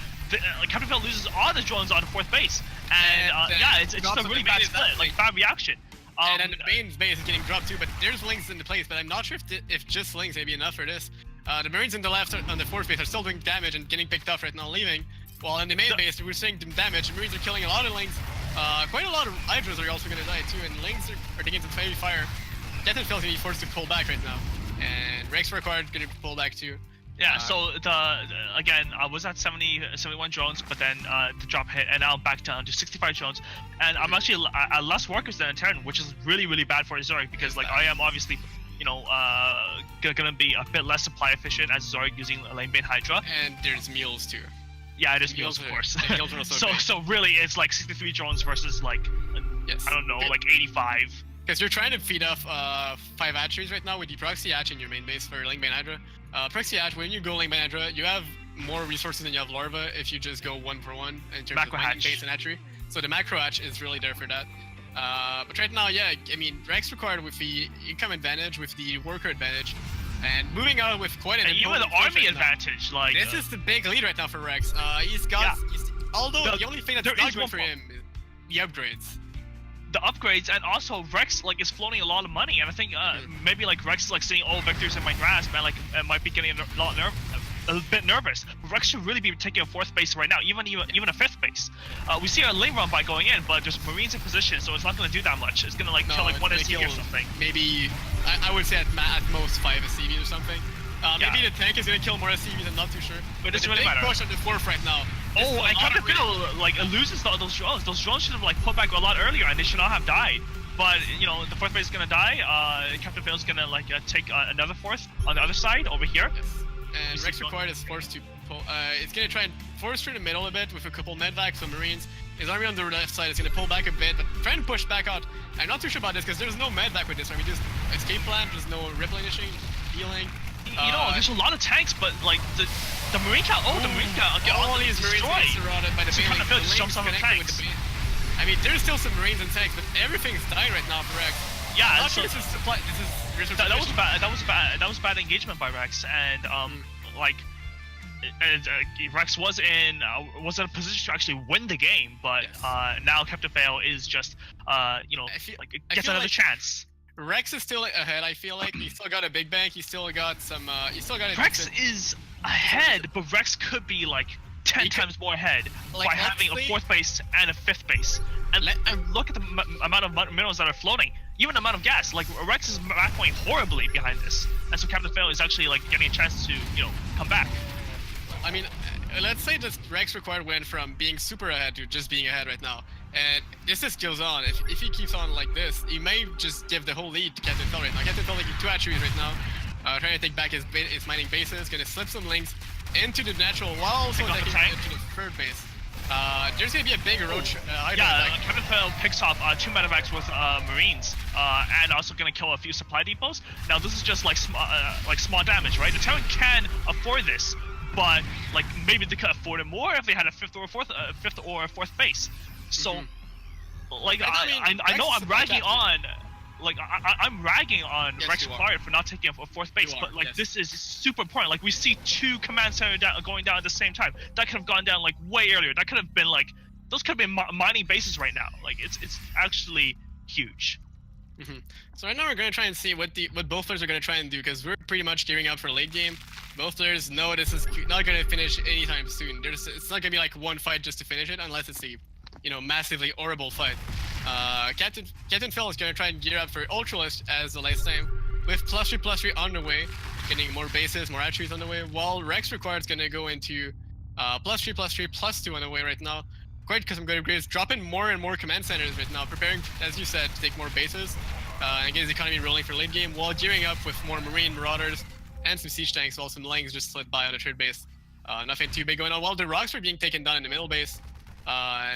Captain Phil loses all the drones on the 4th base. And yeah, it's just a really bad split, like bad reaction. And then the main base is getting dropped too, but there's links into place, but I'm not sure if just links may be enough for this. The Marines in the left on the 4th base are still doing damage and getting picked off right now, leaving. While in the main base, we're seeing some damage. The Marines are killing a lot of links. Quite a lot of Hydras are also going to die too, and links are taking some heavy fire. Captain Phil's going to be forced to pull back right now. And Rex Required going to pull back too. Yeah, so again, I was at 71 drones, but then the drop hit, and now I'm back down to 65 drones. And I'm actually at less workers than a Terran, which is really, really bad for a Zerg, because like I am obviously, you know, gonna be a bit less supply efficient as Zerg using lane bane Hydra. And there's mules too. Yeah, it is mules, of course. Mules are also so really, it's like 63 drones versus like, yes. I don't know, like 85. Because you're trying to feed off 5 hatcheries right now with the proxy hatch in your main base for lane bane Hydra. Proxy hatch, when you go lane bane Hydra, you have more resources than you have larva if you just go 1-for-1 in terms Macro of mining hatch. base and hatchery. So the macro hatch is really there for that. But right now, yeah, I mean, Rex required with the income advantage, with the worker advantage, and moving out with quite an And even the imposing push army right now. advantage, like This is the big lead right now for Rex. He's got, although the only thing that's there not is good one for him is the upgrades. the upgrades, and also Rex like is floating a lot of money, and I think maybe like Rex is like seeing all victors in my grasp, and like might be getting a bit nervous. Rex should really be taking a 4th base right now, even a 5th base. We see a lane run by going in, but there's Marines in position, so it's not going to do that much. It's going to like kill like it's 1 gonna SCV or kill something. Maybe I would say at most 5 SCVs or something. Maybe Yeah. the tank is gonna kill more SCVs. I'm not too sure. But it doesn't the really big matter. push on the 4th right now. This is Oh, a and lot Captain of range. Fiddle like loses those drones. Those drones should have like put back a lot earlier, and they should not have died. But you know, the 4th base is gonna die. Captain Fiddle's gonna like take another 4th on the other side over here. Yes. And see Rex drone. required is forced to pull. It's gonna try and force through the middle a bit with a couple medvacs, so Marines. His army on the left side is gonna pull back a bit, but try and push back out. I'm not too sure about this because there's no medvac with this army. Just escape plan. There's no ripple initiating, healing. You know, there's a lot of tanks, but like the Marine count. Oh, the Marine count. Okay, all these Marines get destroyed. surrounded by the So bailing. Captain Fiddle The just jumps lane's off of connected with tanks. the bait. I mean, there's still some Marines and tanks, but everything's dying right now for Rex. Yeah, I'm not so sure this is supply. This is resource that was efficient. bad. That was bad. That was bad engagement by Rex, and like. Rex was in a position to actually win the game, but Yes. now Captain Fail is just you know I feel gets another like chance. Rex is still ahead. I feel like he still got a big bank. He still got some. He still got a Rex decent- is ahead, but Rex could be like 10 He could- times more ahead like, by having a let's say- 4th base and a 5th base. And, and look at the amount of minerals that are floating, even the amount of gas. Like Rex is macroing horribly behind this, and so Captain Fail is actually like getting a chance to come back. I mean, let's say this Rex required went from being super ahead to just being ahead right now. And this just goes on. If he keeps on like this, he may just give the whole lead to Captain Phil right now. Captain Phil taking 2 attributes right now, trying to take back his mining bases, gonna slip some links into the natural while also Pick off the taking tank. into the 3rd base. There's gonna be a big roach. Yeah, Captain Fail picks off 2 medevacs with Marines, and also gonna kill a few supply depots. Now this is just like small damage, right? The Terran can afford this, but like maybe they could afford it more if they had a 5th or 4th base. So, like I know Rex I'm is ragging captain. on, like I'm ragging on Yes, Rex you are. required for not taking a 4th base, You are, but like yes. this is super important. Like we see 2 command center going down at the same time. That could have gone down like way earlier. That could have been like those could have been mining bases right now. Like it's actually huge. So right now we're gonna try and see what both players are gonna try and do because we're pretty much gearing up for late game. Both players know this is not gonna finish anytime soon. It's not gonna be like one fight just to finish it unless it's a massively horrible fight. Captain Phil is gonna try and gear up for Ultralist as the last time with +3/+3 on the way, getting more bases, more attributes on the way. While Rex required is gonna go into +3/+3 +2 on the way right now. Quite because I'm going to dropping more and more command centers right now, preparing, as you said, to take more bases and get his economy rolling for late game, while gearing up with more Marine Marauders and some siege tanks, while some Langs just slid by on the 3rd base. Nothing too big going on. While the rocks are being taken down in the middle base,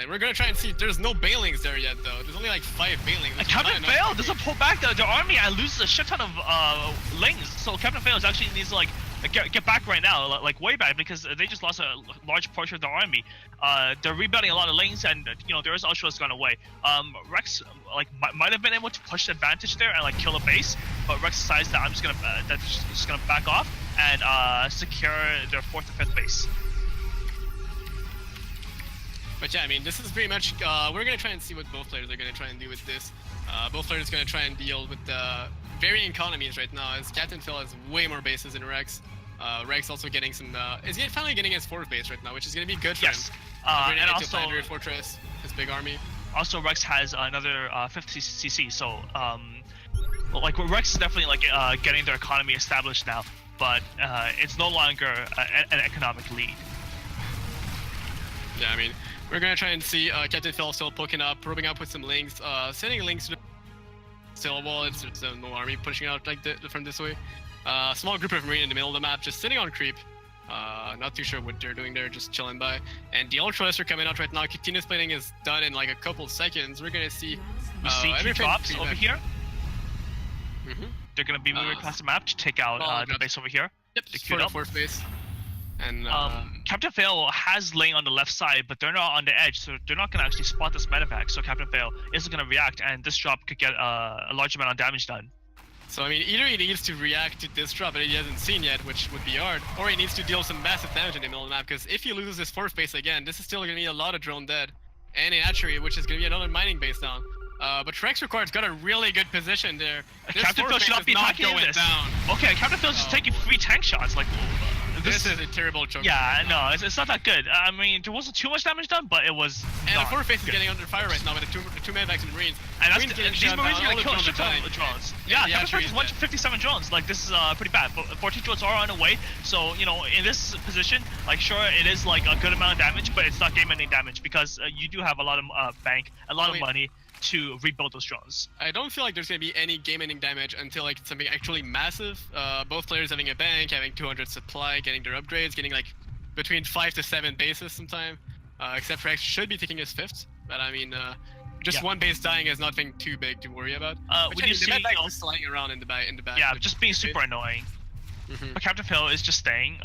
we're going to try and see. There's no Bailings there yet, though. There's only like 5 Bailings. And Captain Fail doesn't pull back the army and loses a shit ton of lings. So Captain Fail actually needs to like get back right now, like way back, because they just lost a large portion of their army. They're rebuilding a lot of lanes, and there is Ultra's gone away. Rex like might have been able to push the advantage there and like kill a base, but Rex decides that I'm just gonna back off and secure their 4th and 5th base. But yeah, I mean, this is pretty much. We're gonna try and see what both players are gonna try and do with this. Both players are gonna try and deal with the varying economies right now, as Captain Phil has way more bases than Rex. Rex also getting some. Is finally getting his 4th base right now, which is gonna be good for Yes, him. and also Planetary Fortress, his big army. Also, Rex has another 50 CC, so like Rex is definitely like getting their economy established now, but it's no longer an economic lead. Yeah, I mean, we're gonna try and see Captain Phil still poking up, probing up with some links, sending links to the still wall. It's no army pushing out like from this way. Small group of Marine in the middle of the map, just sitting on creep. Not too sure what they're doing there, just chilling by. And the Ultralists are coming out right now. Continuous plating is done in like a couple seconds. We're gonna see. We see 2 everything drops pretty over much. here. Mhm. They're gonna be moving across the map to take out small the drops. base over here. Yep, to just queue for the up. 4th base. And Captain Fail has lane on the left side, but they're not on the edge, so they're not gonna actually spot this medevac. So Captain Fail isn't gonna react, and this drop could get a large amount of damage done. so I mean, either he needs to react to this drop that he hasn't seen yet, which would be hard, or he needs to deal some massive damage in the middle of the map. Because if he loses his fourth base again, this is still gonna be a lot of drone dead, and an hatchery, which is gonna be another mining base down. But Rex Record's got a really good position there. This Captain Fail fourth should base not is be not attacking going this. down. Okay, Captain Fail's just Oh. taking 3 tank shots. Like, This is a terrible choke. yeah, no, it's not that good. I mean, there wasn't too much damage done, but it was. And the not fourth base is good. getting under fire right now with the two medivacs and Marines. And that's Marines getting these shot Marines down, are all gonna kill a the shit ton dying. of drones. And Yeah, the Captain hatchery Fail is is 157 drones. Like, this is pretty bad. But 14 drones are on the way. So, you know, in this position, like, sure, it is like a good amount of damage, but it's not game-ending damage because you do have a lot of bank, a lot of money to rebuild those drones. I don't feel like there's gonna be any game-ending damage until like something actually massive. Both players having a bank, having 200 supply, getting their upgrades, getting like between 5 to 7 bases sometime. Except for X should be taking his fifth, but I mean, just Yeah. one base dying is nothing too big to worry about. We Which, do I mean, see, the medvac you know, is lying around in the back. yeah, just being super annoying. Mhm. But Captain Phil is just staying.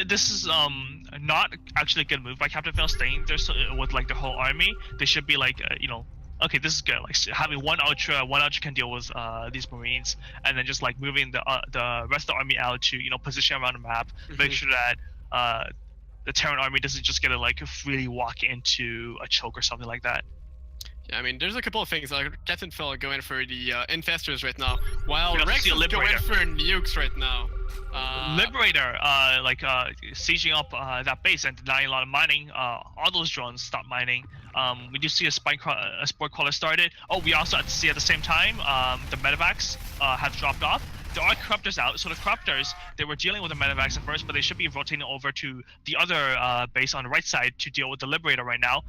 This is not actually a good move by Captain Phil staying there with like the whole army. They should be like you know, okay, this is good. Like having one ultra can deal with these Marines, and then just like moving the rest of the army out to, you know, position around the map, make Mhm. sure that the Terran army doesn't just get to like freely walk into a choke or something like that. Yeah, I mean, there's a couple of things. Like Captain Phil going for the infestors right now, while We also Rex see a is going Liberator. for nukes right now. Liberator, sieging up that base and denying a lot of mining. All those drones stop mining. We do see a sport crawler started. Oh, we also have to see at the same time the medevacs have dropped off. There are corruptors out, so the corruptors, they were dealing with the medevacs at first, but they should be rotating over to the other base on the right side to deal with the Liberator right now.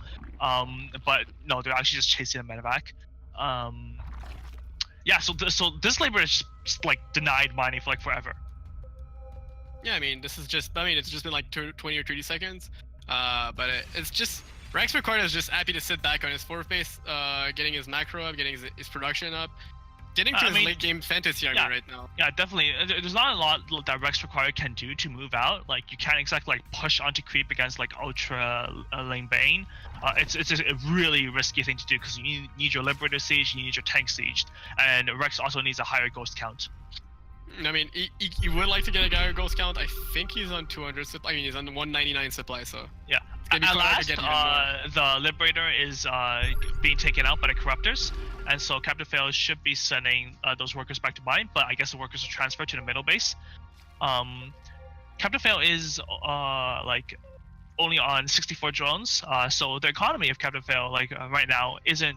But no, they're actually just chasing the medevac. Yeah, so this Liberator is just like denied mining for like forever. Yeah, I mean, this is just, I mean, it's just been like 20 or 30 seconds. But it's just, Rex Ricardo is just happy to sit back on his fourth base, getting his macro up, getting his production up, getting to his late game fantasy army right now. Yeah, definitely. There's not a lot that Rex Ricardo can do to move out. Like, you can't exactly like push onto creep against like Ultra Lane Bane. It's a really risky thing to do because you need your Liberator siege, you need your tank sieged, and Rex also needs a higher ghost count. I mean, he would like to get a guy ghost count. I think he's on 200 supply. I mean, he's on 199 supply, so. Yeah. It's gonna be At quite hard last, to get even more. the Liberator is being taken out by the Corruptors, and so Captain Fail should be sending those workers back to mine, but I guess the workers will transfer to the middle base. Captain Fail is like only on 64 drones, so the economy of Captain Fail like right now isn't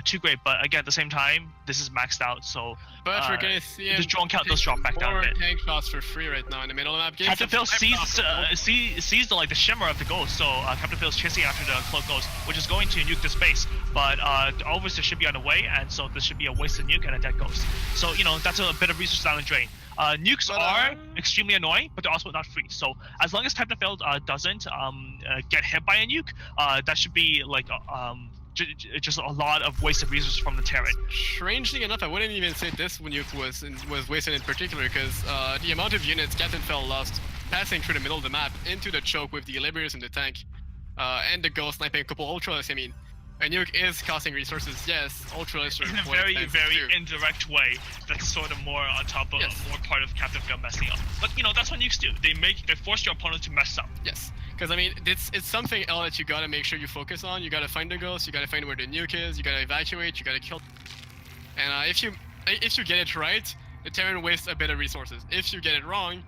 too great, but again at the same time this is maxed out, so But we're gonna see him the drone count does drop back down a bit. tank shots for free right now in the middle of the map. Captain Phil sees the like the shimmer of the ghost, so Captain Phil's chasing after the cloak ghost, which is going to nuke the space. But the overseer should be on the way, and so this should be a wasted nuke and a dead ghost. So you know that's a bit of resource down the drain. Nukes are extremely annoying, but they're also not free. So as long as Captain Phil doesn't get hit by a nuke, that should be like just a lot of wasted resources from the Terran. Strangely enough, I wouldn't even say this nuke was wasted in particular, because the amount of units Captain Fell lost passing through the middle of the map into the choke with the Liberators in the tank, and the Ghost sniping a couple Ultras. I mean, a nuke is costing resources, yes. Ultras are in a quite very, expensive very too. indirect way. That's sort of more on top of Yes. more part of Captain Phil messing up. But you know that's what nukes do. They force your opponent to mess up. Yes, because I mean, it's something else that you gotta make sure you focus on. You gotta find the ghost. You gotta find where the nuke is. You gotta evacuate. You gotta kill. And if you get it right, the Terran wastes a bit of resources. If you get it wrong,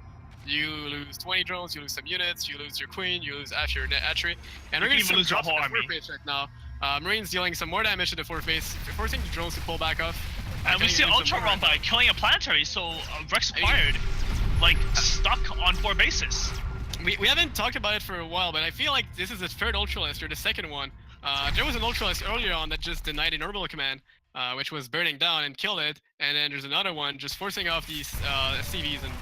you lose 20 drones. You lose some units. You lose your queen. You lose half your net hatchery. And You we're gonna can even lose your drop whole the army. fourth base right now. Marines dealing some more damage to the fourth base, forcing the drones to pull back off. And we getting see even some Ultra more run by killing a planetary, so Rex acquired like stuck on 4 bases. We haven't talked about it for a while, but I feel like this is the third Ultralist, or the second one. There was an Ultralist earlier on that just denied an orbital command, which was burning down and killed it, and then there's another one just forcing off these CVs and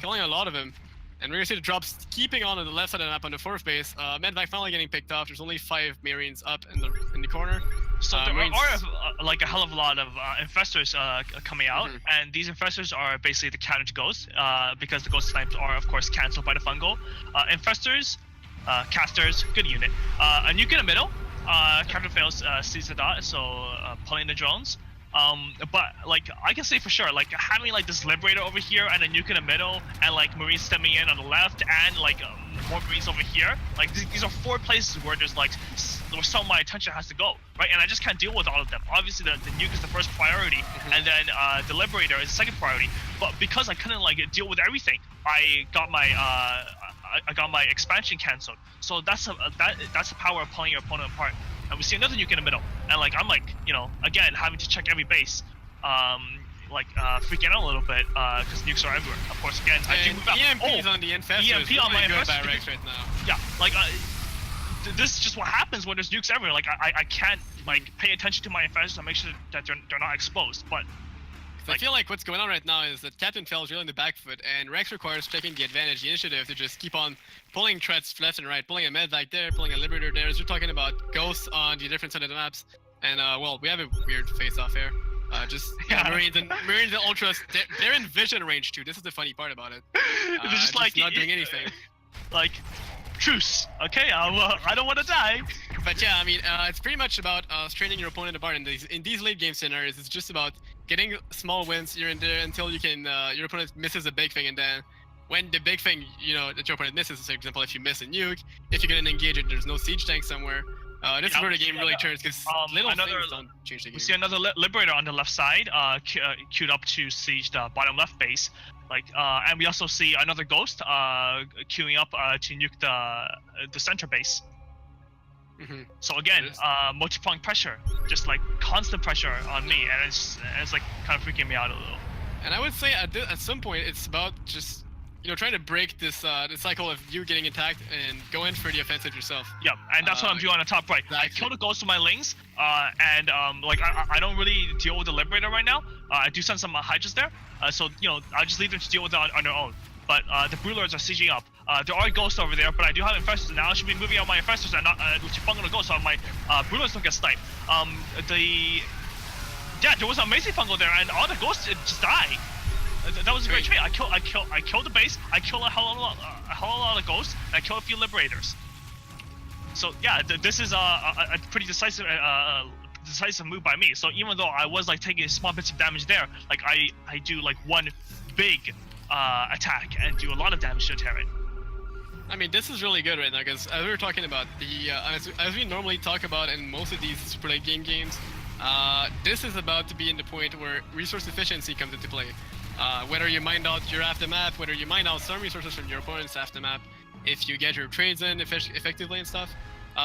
killing a lot of them. And we're gonna see the drops keeping on the left side of the map on the fourth base. Medvac finally getting picked off. There's only 5 Marines up in the corner. So there Marines- are like a hell of a lot of infestors coming out, Mhm. and these infestors are basically the counter to ghosts, because the ghost snipes are of course cancelled by the fungal. Infestors, casters, good unit. A nuke in the middle. Captain fails sees the dot, so pulling the drones. But like I can say for sure, like having like this liberator over here and a nuke in the middle, and like marines stemming in on the left, and like more marines over here. Like these are 4 places where there's like where some of my attention has to go, right? And I just can't deal with all of them. Obviously, the nuke is the first priority, and then the liberator is the second priority. But because I couldn't like deal with everything, I got my expansion canceled. So that's the power of pulling your opponent apart. And we see another nuke in the middle, and like I'm like, you know, again having to check every base, freaking out a little bit because nukes are everywhere. Of course, again I do And move out. EMPs on the infestors. EMP on my really good infestors by Rex right now. Yeah, like this is just what happens when there's nukes everywhere. Like I can't like pay attention to my infestors and make sure that they're not exposed. But I feel like what's going on right now is that Captain Fell's really in the back foot, and Rex requires taking the advantage, the initiative, to just keep on pulling threats left and right, pulling a medvac there, pulling a liberator there. As you're talking about ghosts on the different side of the maps, and well, we have a weird face-off here. Marines and Ultras, they're in vision range too. This is the funny part about it. they're just like not doing anything. Like, truce. Okay, I don't want to die. But yeah, I mean, it's pretty much about straining your opponent apart in these late game scenarios. It's just about getting small wins here and there until you can your opponent misses a big thing, and then when the big thing that your opponent misses, for example, if you miss a nuke, if you get an engage and there's no siege tank somewhere, this is where the game really turns, because little things don't change the game. We see another liberator on the left side, queued up to siege the bottom left base. Like, and we also see another ghost queuing up to nuke the center base. Mm-hmm. So again, multi-pronged pressure, just like constant pressure on me, and it's like kind of freaking me out a little. And I would say at some point it's about just trying to break this cycle of you getting attacked and go in for the offensive yourself. Yeah, and that's what I'm doing on the top right. Exactly. I kill the ghost with my lings, and like I don't really deal with the liberator right now. I do send some hydras there, so I just leave them to deal with it on their own. But the broodlords are sieging up. There are ghosts over there, but I do have infestors, and now I should be moving out my infestors and not fungal the ghosts, so my broodlords don't get sniped. There was an amazing fungal there, and all the ghosts just die. That was a great trade. I killed the base. I killed a hell of a lot of ghosts, and I killed a few liberators. So yeah, this is a pretty decisive move by me. So even though I was like taking small bits of damage there, like I do like one big attack and do a lot of damage to a Terran. I mean, this is really good right now, because as we were talking about as we normally talk about in most of these super late game games, this is about to be in the point where resource efficiency comes into play. Whether you mine out your aftermath, whether you mine out some resources from your opponent's aftermath, if you get your trades in effectively and stuff.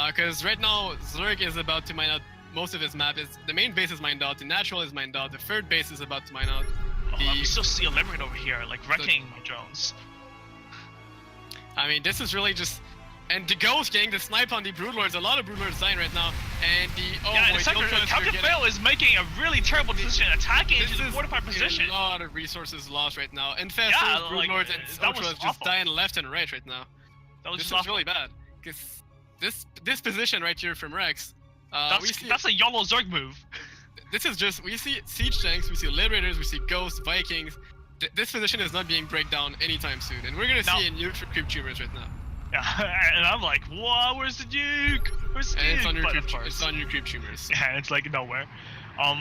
Because right now, Zerg is about to mine out most of his map. The main base is mined out, the natural is mined out, the third base is about to mine out. We still see a liberator over here, like wrecking my drones. I mean, this is really just... And the ghost getting the snipe on the broodlords, a lot of broodlords dying right now, and Captain Fail is making a really terrible decision, attacking into the fortified position. A lot of resources lost right now. Infestors, broodlords, and Ultras just dying left and right now. This is really bad, because this position right here from Rex, that's a YOLO Zerg move. This is just, we see siege tanks, we see liberators, we see ghosts, Vikings. This position is not being break down anytime soon, and we're gonna see a nuke for creep tumors right now. Yeah, and I'm like, whoa, where's the nuke? Where's the nuke? It's on your creep tumors. Yeah, it's like nowhere. Of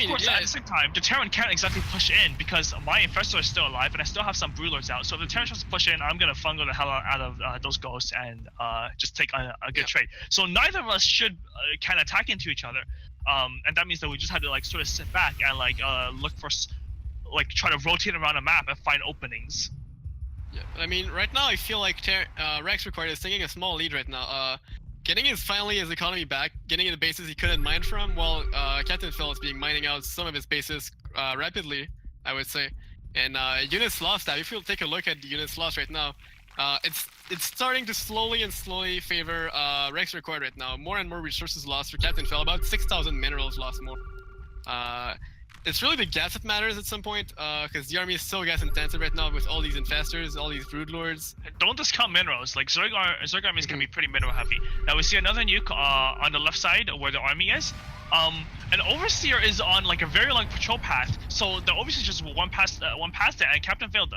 course, at the same time, the Terran can't exactly push in because my infestor is still alive and I still have some broodlords out. So if the Terran tries to push in, I'm gonna fungal the hell out of those ghosts and just take a good trade. So neither of us can attack into each other, and that means that we just have to like sort of sit back and like look for try to rotate around a map and find openings. Yeah, I mean, right now I feel like Rex Required is taking a small lead right now. Getting his economy back, getting in the bases he couldn't mine from, while Captain Phil is mining out some of his bases rapidly, I would say. And units lost that. If you take a look at the units lost right now, it's starting to slowly favor Rex Required right now. More and more resources lost for Captain Phil. About 6,000 minerals lost more. It's really the gas that matters at some point, because the army is so gas intensive right now with all these infestors, all these broodlords. Don't discount minerals. Like Zerg army is gonna be pretty mineral heavy. Now we see another nuke on the left side where the army is, An overseer is on like a very long patrol path, so the overseer just one past it, and Captain failed.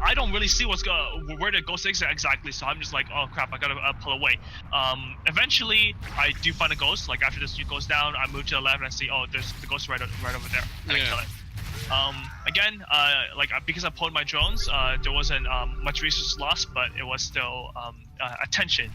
I don't really see where the ghost is exactly, so I'm just like, oh crap, I gotta pull away. Eventually, I do find a ghost. Like after this nuke goes down, I move to the left and I see, oh, there's the ghost right over there, and I kill it. Again, because I pulled my drones, there wasn't much resources lost, but it was still attention.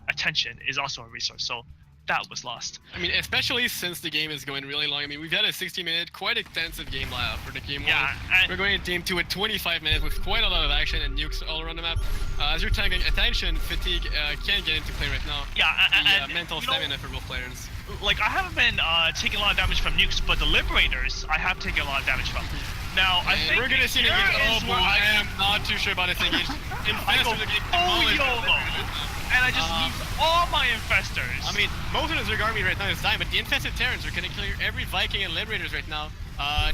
Attention is also a resource, so that was lost. I mean, especially since the game is going really long. I mean, we've had a 60-minute, quite extensive game lab for the game Yeah, one. We're going into it 25 minutes with quite a lot of action and nukes all around the map. As you're talking, attention fatigue can't get into play right now. Yeah, and mental stamina for both players. Like, I haven't been taking a lot of damage from nukes, but the Liberators, I have taken a lot of damage from. Now, I think we're gonna see the here is where I am not too sure about this engage. I go full YOLO, and I just use all my infestors. I mean, most of the Zerg army right now is dying, but the infested Terrans are gonna clear every Viking and Liberators right now.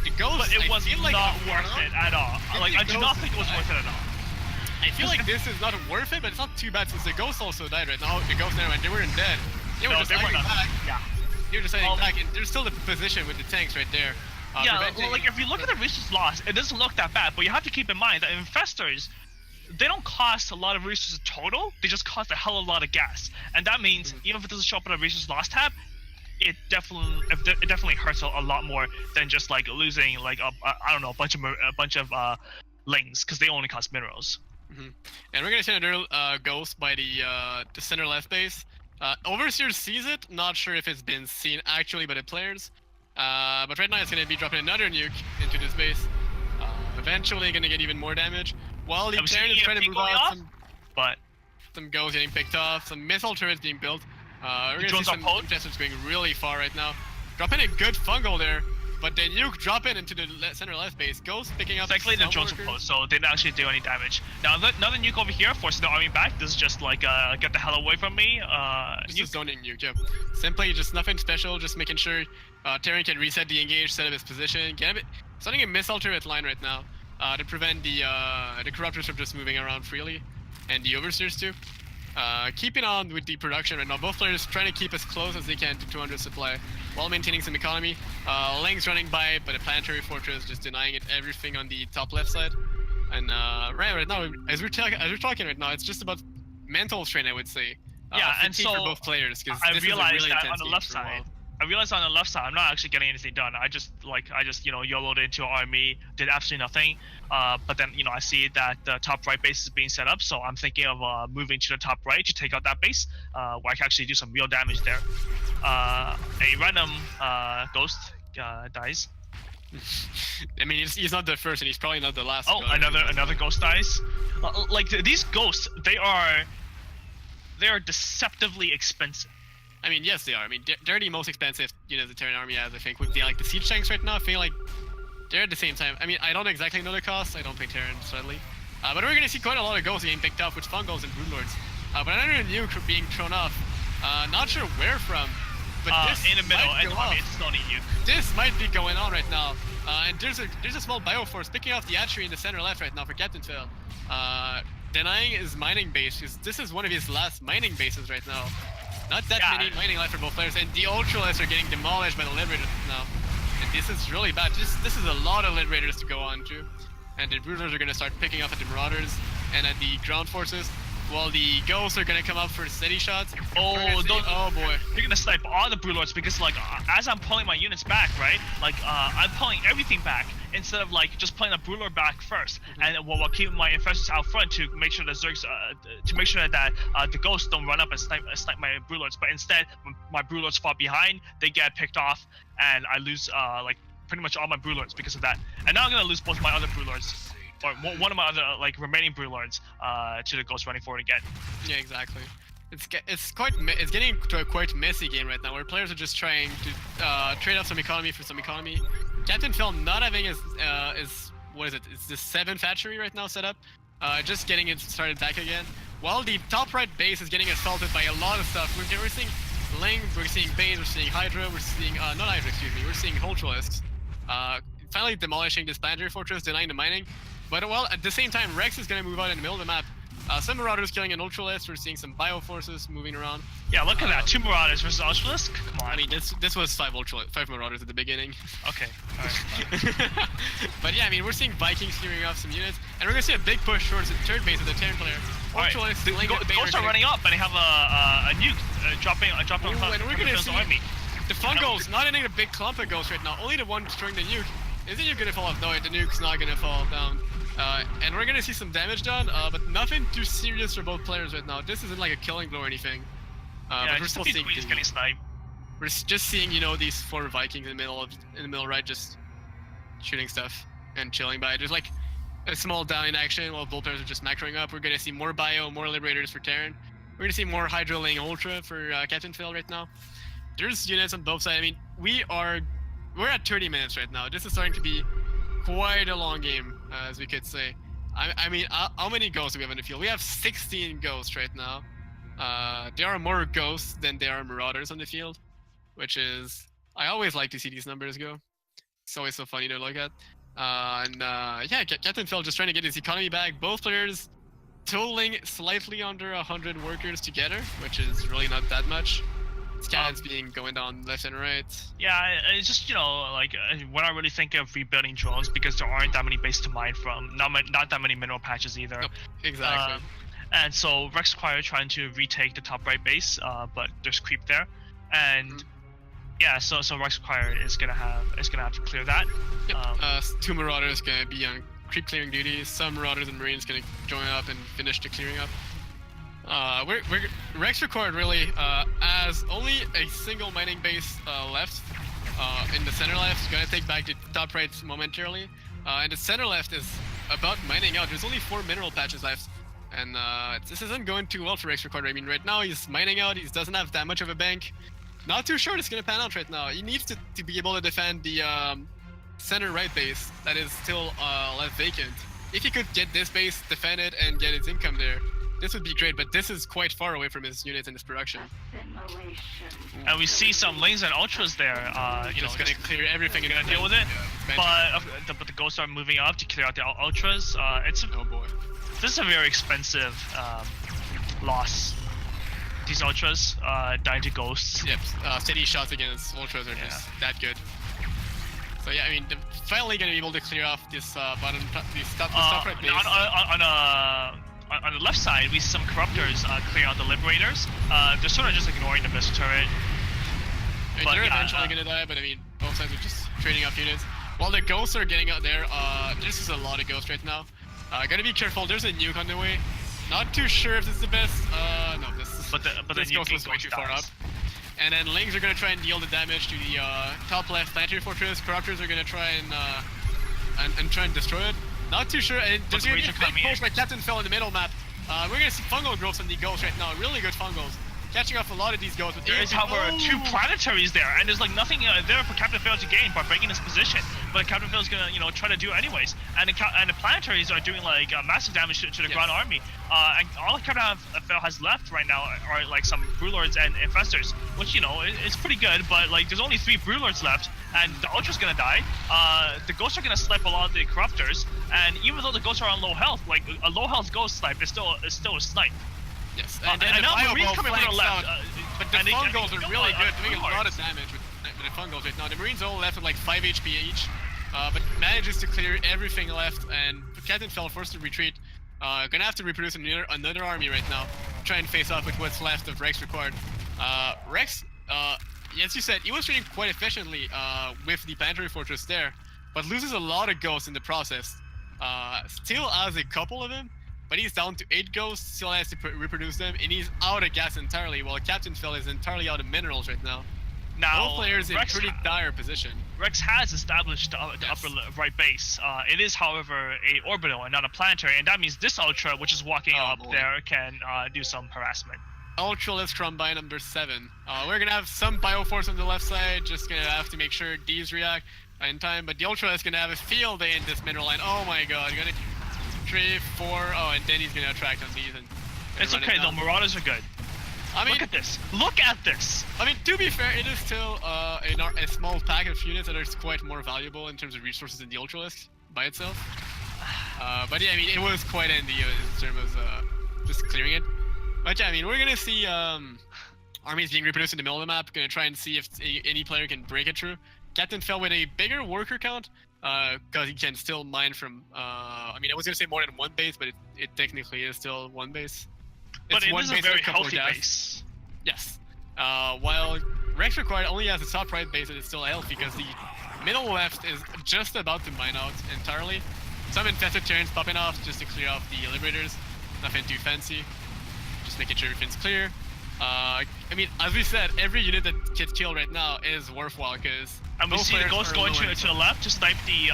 The Ghost, but it was like not worth it at all. Like, I do not think it was worth it at all. I feel like this is not worth it, but it's not too bad since the Ghost also died right now. The Ghost, never mind, they weren't dead. They were just hiding back. Yeah. They were just hiding back, and there's still the position with the tanks right there. Well, like if you look at the resources lost, it doesn't look that bad, but you have to keep in mind that infestors, they don't cost a lot of resources total, they just cost a hell of a lot of gas. And that means even if it doesn't show up on the resource loss tab, it definitely hurts a lot more than just like losing like a bunch of lings, because they only cost minerals. And we're gonna see another ghost by the center left base. Overseer sees it, not sure if it's been seen actually by the players. But right now it's going to be dropping another nuke into this base. Eventually going to get even more damage. While the Terran is trying to move out, some ghosts getting picked off, some missile turrets being built. We're going to see some contestants going really far right now. Dropping a good fungal there, but the nuke dropping into the center left base. Ghosts picking up. Thankfully the drones were close, so they didn't actually do any damage. Now another nuke over here forcing the army back. This is just like get the hell away from me. Just a zoning nuke, yeah. Simply just nothing special, just making sure Terran can reset the engage, set up his position, starting a missile turret line right now to prevent the corruptors from just moving around freely, and the overseers too. Keeping on with the production right now, both players trying to keep as close as they can to 200 supply while maintaining some economy. Ling's running by, but a planetary fortress just denying it everything on the top left side. And right now, as we're talking right now, it's just about mental strain, I would say. And so for both players, because I realized that on the left side. I'm not actually getting anything done. I just YOLO'd into our army, did absolutely nothing. But then I see that the top right base is being set up, so I'm thinking of moving to the top right to take out that base, where I can actually do some real damage there. A random ghost dies. I mean, he's not the first, and he's probably not the last. Oh, another ghost dies. Like these ghosts, they are deceptively expensive. I mean, yes, they are. I mean, they're the most expensive, the Terran army has, I think, with the siege tanks right now. I feel like they're at the same time. I mean, I don't exactly know the cost. I don't play Terran, sadly. But we're gonna see quite a lot of ghosts getting picked up with Fungals and Broodlords. But another nuke being thrown off. Not sure where from, but this in the middle, might and go off. it's not a nuke. This might be going on right now. And there's a small bioforce picking off the archery in the center left right now for Captain Phil. Denying his mining base, because this is one of his last mining bases right now. Not that many mining left for both players, and the Ultralists are getting demolished by the Liberators now. And this is really bad. This is a lot of Liberators to go on to. And the Broodlords are going to start picking off at the Marauders and at the ground forces, while the Ghosts are going to come up for steady shots. Oh boy. They're going to snipe all the Broodlords, because like as I'm pulling my units back, right? Like I'm pulling everything back instead of like just pulling the Broodlord back first, and while keeping my infestors out front to make sure the Zergs, to make sure that the Ghosts don't run up and snipe my Broodlords. But instead, my Broodlords fall behind, they get picked off, and I lose like pretty much all my Broodlords because of that. And now I'm gonna lose both my other Broodlords, or one of my other like remaining Broodlords, to the Ghosts running forward again. Yeah, exactly. It's getting to a quite messy game right now, where players are just trying to trade off some economy for some economy. Captain Phil not having his what is it? It's the 7th hatchery right now set up, just getting it started back again. While the top right base is getting assaulted by a lot of stuff. We're seeing Ling, we're seeing Bane, we're seeing Hydra, we're seeing not Hydra, excuse me. We're seeing Ultralisks. Finally demolishing this planetary fortress, denying the mining. But well, at the same time, Rex is gonna move out in the middle of the map. Some Marauders killing an Ultralisk. We're seeing some Bioforces moving around. Yeah, look at that. 2 Marauders versus Ultralisk. Come on. I mean, this was 5 Marauders at the beginning. Okay. Alright. But yeah, I mean, we're seeing Vikings clearing off some units, and we're gonna see a big push towards the third base of the Terran player. Alright. Ultralisk, The Ghosts are running up, and they have a nuke dropping on top and we're gonna see army. the Fungos not ending a big clump of ghosts right now. Only the one destroying the nuke. Is the nuke gonna fall off? No, the nuke's not gonna fall down. And we're gonna see some damage done, but nothing too serious for both players right now. This isn't like a killing blow or anything. Yeah, But we're still seeing he's getting sniped. we're just seeing, you know, these 4 Vikings in the middle, right, just shooting stuff and chilling by. There's like a small down in action while both players are just macroing up. We're gonna see more Bio, more Liberators for Terran. We're gonna see more Hydro laying Ultra for Captain Phil right now. There's units on both sides. I mean, we're at 30 minutes right now. This is starting to be quite a long game, as we could say. I mean, how many ghosts do we have in the field? We have 16 ghosts right now. There are more ghosts than there are Marauders on the field, which is, I always like to see these numbers go. It's always so funny to look at. Yeah, Captain Phil just trying to get his economy back. Both players totaling slightly under 100 workers together, which is really not that much. Scans being going down left and right. Yeah, it's just, you know, like when I really think of rebuilding drones, because there aren't that many bases to mine from, not that many mineral patches either. Nope, exactly. And so Rex Squire trying to retake the top right base, but there's creep there, and yeah, so Rex Squire is gonna have to clear that. Yep. 2 Marauders gonna be on creep clearing duty. Some Marauders and Marines gonna join up and finish the clearing up. Rex Record really has only a single mining base left in the center left. Gonna take back the top right momentarily, and the center left is about mining out. There's only 4 mineral patches left, and this isn't going too well for Rex Record. I mean, right now he's mining out. He doesn't have that much of a bank. Not too sure it's gonna pan out right now. He needs to be able to defend the center right base that is still left vacant. If he could get this base, defend it, and get his income there, this would be great, but this is quite far away from his units and his production. And we see some lanes and ultras there. You know, Just gonna clear everything and gonna deal with it. Yeah, But the ghosts are moving up to clear out the ultras. oh boy. This is a very expensive loss. These ultras dying to ghosts. Yep. Steady shots against ultras are just that good. So yeah, I mean, they're finally gonna be able to clear off this bottom, this top right base. On the left side, we see some corruptors clear out the liberators. They're sort of just ignoring the missile turret. I mean, they're eventually gonna die, but I mean, both sides are just trading up units. While the ghosts are getting out there, this is a lot of ghosts right now. Gotta be careful. There's a nuke on the way. Not too sure if this is the best. No, this is. But this the ghost was way too far up. And then Lings are gonna try and deal the damage to the top left planetary fortress. Corruptors are gonna try and try and destroy it. Not too sure. And there's gonna be a big push by Captain Phil in the middle map. We're gonna see fungal growth on the ghosts right now. Really good fungals. Catching off a lot of these ghosts. There is, however, 2 planetaries there, and there's like nothing there for Captain Phil to gain by breaking his position. But Captain Phil's gonna, you know, try to do it anyways. And the planetaries are doing like massive damage to the ground army. And all Captain Phil has left right now are like some Brewlords and Infestors, which, you know, it's pretty good. But like, there's only 3 Brewlords left, and the Ultra's gonna die. The Ghosts are gonna snipe a lot of the Corruptors, and even though the Ghosts are on low health, like a low health Ghost snipe is still a snipe. Yes, and now Marines coming from the left. But the fungals are really good, doing a lot of damage with the fungals right now. The Marines all left with like 5 HP each, but manages to clear everything left, and Captain Phil forced to retreat. Gonna have to reproduce another army right now, try and face off with what's left of Rex Record. Rex, as you said, he was trading quite efficiently with the planetary fortress there, but loses a lot of ghosts in the process. Still has a couple of them, but he's down to 8 ghosts, still has to reproduce them, and he's out of gas entirely, while Captain Phil is entirely out of minerals right now. Both players in pretty dire position. Rex has established the upper right base. It is, however, a orbital and not a planetary, and that means this Ultra, which is walking up there, can do some harassment. Ultralisk Combine number 7. We're gonna have some Bioforce on the left side, just gonna have to make sure these react in time, but the Ultralisk gonna have a field day in this mineral line. Oh my god, you're gonna 3, 4, and then he's gonna attract on these. And it's okay though, Marauders are good. I mean, look at this. Look at this. I mean, to be fair, it is still a small pack of units that are quite more valuable in terms of resources than the Ultralisk by itself. But yeah, I mean, it was quite handy in terms of just clearing it. But yeah, I mean, we're gonna see armies being reproduced in the middle of the map. Gonna try and see if any player can break it through. Captain fell with a bigger worker count, because he can still mine from. I mean, I was gonna say more than one base, but it technically is still one base. But it one is a base with very couple of healthy gas. base. Yes. While Rex Required only has a top right base that is still healthy because the middle left is just about to mine out entirely. Some infested terrains popping off just to clear off the liberators. Nothing too fancy. Just making sure everything's clear. I mean, as we said, every unit that gets killed right now is worthwhile because. And we see the Ghost going to the left to snipe the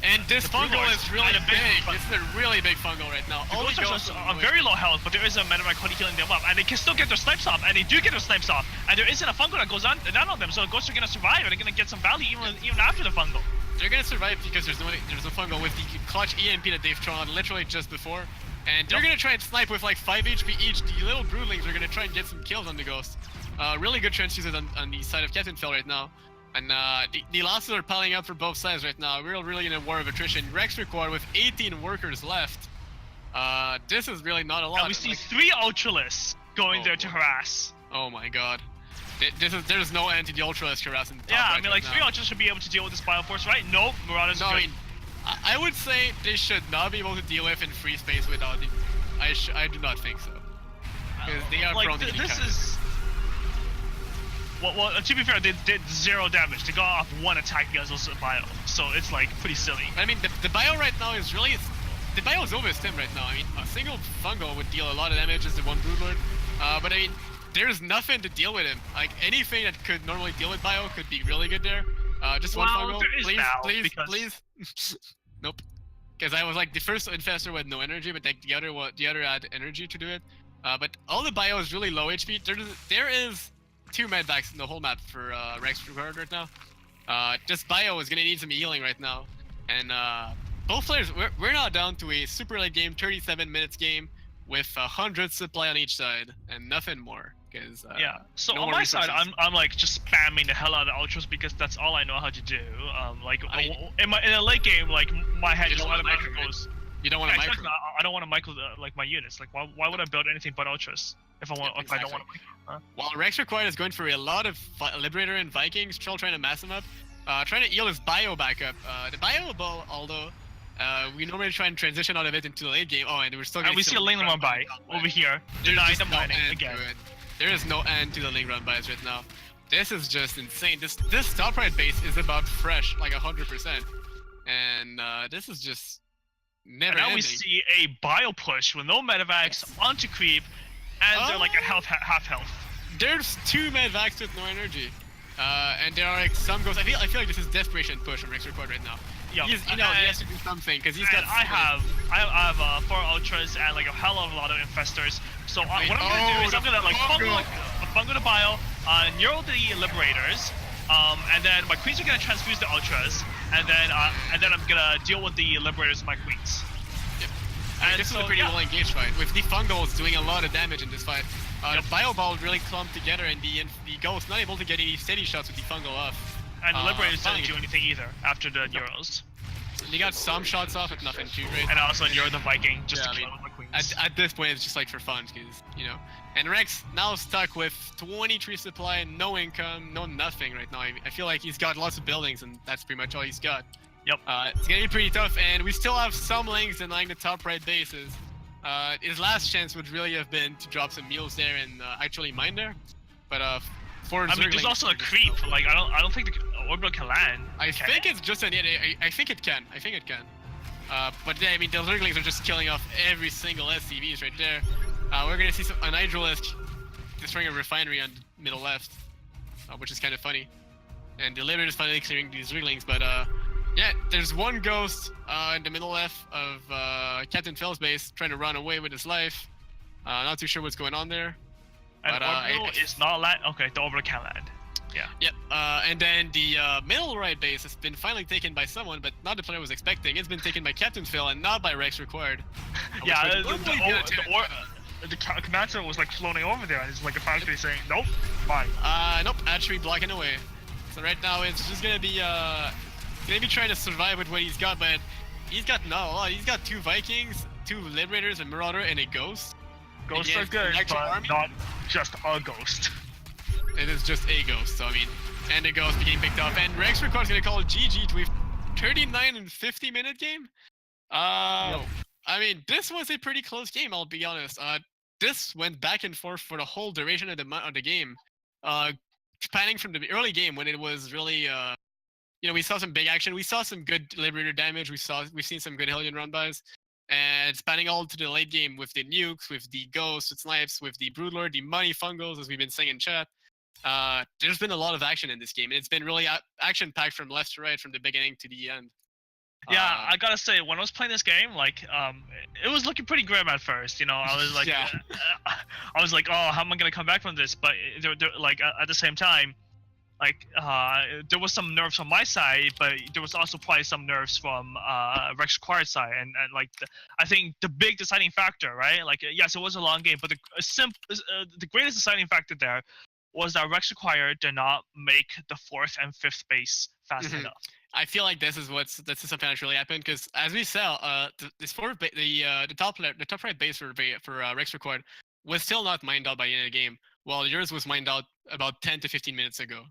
And this the fungal Brewers is really and a big big. fun- This is a really big fungal right now. The Only Ghosts goes are very low health, but there is a Medivac Cody killing them up, and they can still get their snipes off, and they do get their snipes off, and there isn't a fungal that goes down on them, so the Ghosts are gonna survive, and they're gonna get some value even after the fungal. They're gonna survive because there's no fungal with the clutch EMP that they've thrown out literally just before. And they're gonna try and snipe with like 5 HP each. The little broodlings are gonna try and get some kills on the Ghost. Really good trench users on the side of Captain Fell right now. And the losses are piling up for both sides right now. We're really in a war of attrition. Rex Required with 18 workers left. This is really not a lot. And we see 3 Ultralists going there to harass. Oh my god. There's no end to the Ultralisk harass in the top Yeah, right I mean, like, right 3 now. Ultras should be able to deal with this Bioforce, right? Nope, Marauders No, are I good. mean, I would say they should not be able to deal with in free space without the. I do not think so. Because they are prone to getting this countered. is... Well, to be fair, they did 0 damage. They got off 1 attack against those Bio, so it's, like, pretty silly. I mean, the bio right now is really. The bio is overstimmed right now. I mean, a single fungal would deal a lot of damage as the one broodlord. But I mean, there's nothing to deal with him. Like, anything that could normally deal with bio could be really good there. Just one Well, fungal, there is please, now, please, because- please. Nope. Because I was like the first infestor with no energy, but like the other had energy to do it. But all the bio is really low HP. There is 2 medvacs in the whole map for Rex Required right now. This bio is gonna need some healing right now, and both players we're now down to a super late game, 37 minutes game with 100 supply on each side and nothing more. Because Yeah, so no on more my side, resources. I'm like just spamming the hell out of Ultras because that's all I know how to do. In a late game, like my head You just don't wanna automatically micro, goes. you don't want to Yeah, micro. exactly. I don't want to micro like my units. Like why would I build anything but Ultras if I want if I don't want to micro? While Rex Required is going for a lot of Liberator and Vikings, still trying to mass him up, trying to heal his bio back up. The bio ball, although we normally try and transition out of it into the late game. Oh, and we're still. And we see a lane run by over here, denying the mining again. There is no end to the link run buys right now. This is just insane. This top right base is about fresh, like 100%, and this is just never And now ending. we see a bio push with no medevacs onto creep, and they're like at half health. There's 2 medvacs with no energy, and there are like some ghosts. I feel like this is desperation push from Rex Required right now. Yo, He has to do something because he's and got. I have 4 Ultras and like a hell of a lot of infestors. So what I'm gonna do is I'm gonna like fungal the bio, neural the liberators, and then my queens are gonna transfuse the Ultras, and then I'm gonna deal with the liberators with my queens. And this is a pretty well engaged fight with the fungals doing a lot of damage in this fight. The bio ball really clumped together, and the ghost not able to get any steady shots with the fungal off. And the liberators didn't finally. do anything either after the neuros. They got some shots off, but nothing too great. And I also neural the Viking just Yeah, to I kill mean, with my queens. At this point, it's just like for fun, because, you know. And Rex now stuck with 23 supply, no income, no nothing right now. I feel like he's got lots of buildings, and that's pretty much all he's got. Yep. It's gonna be pretty tough, and we still have some lanes denying the top right bases. His last chance would really have been to drop some mules there and actually mine there. But for I mean, there's also a creep. Like I don't think the orbital can land. I think it's just an I think it can. I think it can. But yeah, I mean, the Zerglings are just killing off every single SCVs right there. We're gonna see an Hydralisk destroying a refinery on the middle left, which is kind of funny. And the Liberator is finally clearing these Zerglings, but yeah, there's one ghost in the middle left of Captain Fell's base trying to run away with his life. Not too sure what's going on there. And But, orbital is not land. Okay, the orbital can land. Yeah. Yep, and then the middle right base has been finally taken by someone, but not the player was expecting. It's been taken by Captain Phil and not by Rex Required. Yeah, Which was really good. the command center was like floating over there. It's like a factory saying, nope, bye. Nope, actually blocking away. So right now it's just gonna be trying to survive with what he's got, but he's got not a lot. He's got 2 Vikings, 2 Liberators, a Marauder, and a Ghost. Ghosts are against good, Electro but Army. not just a ghost. It is just a ghost. So I mean, and the ghost getting picked up, and Rex Record's gonna call GG to a 39 and 50-minute game. I mean, this was a pretty close game. I'll be honest. This went back and forth for the whole duration of the game. Spanning from the early game when it was really we saw some big action. We saw some good Liberator damage. We've seen some good Hellion run-bys. And spanning all to the late game with the nukes, with the ghosts, with snipes, with the Broodlord, the money fungals, as we've been saying in chat. There's been a lot of action in this game, and it's been really action-packed from left to right, from the beginning to the end. Yeah, I gotta say, when I was playing this game, like, it was looking pretty grim at first. You know, I was like, Yeah. I was like, oh, how am I gonna come back from this? But like at the same time, like, there was some nerves on my side, but there was also probably some nerves from Rex Required side, and like, I think the big deciding factor, right? Like, yes, it was a long game, but the greatest deciding factor there was that Rex Required did not make the 4th and 5th base fast enough. I feel like this is something that's really happened because as we saw, the top right base for Rex Record was still not mined out by the end of the game, while yours was mined out about 10 to 15 minutes ago,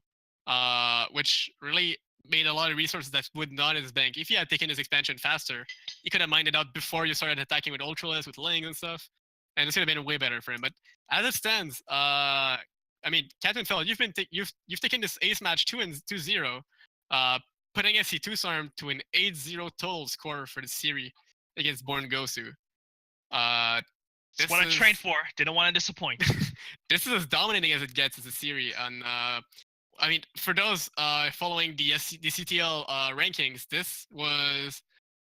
which really made a lot of resources that would not in his bank. If you had taken his expansion faster, you could have mined it out before you started attacking with Ultralisk, with Lings and stuff, and this would have been way better for him. But as it stands, I mean, Captain Fell, you've taken this ace match 2-0. Putting Sc2 Sarm to an 8-0 total score for the series against Born Gosu. That's what I trained for. Didn't want to disappoint. This is as dominating as it gets as a series. And I mean, for those following the CTL rankings, this was,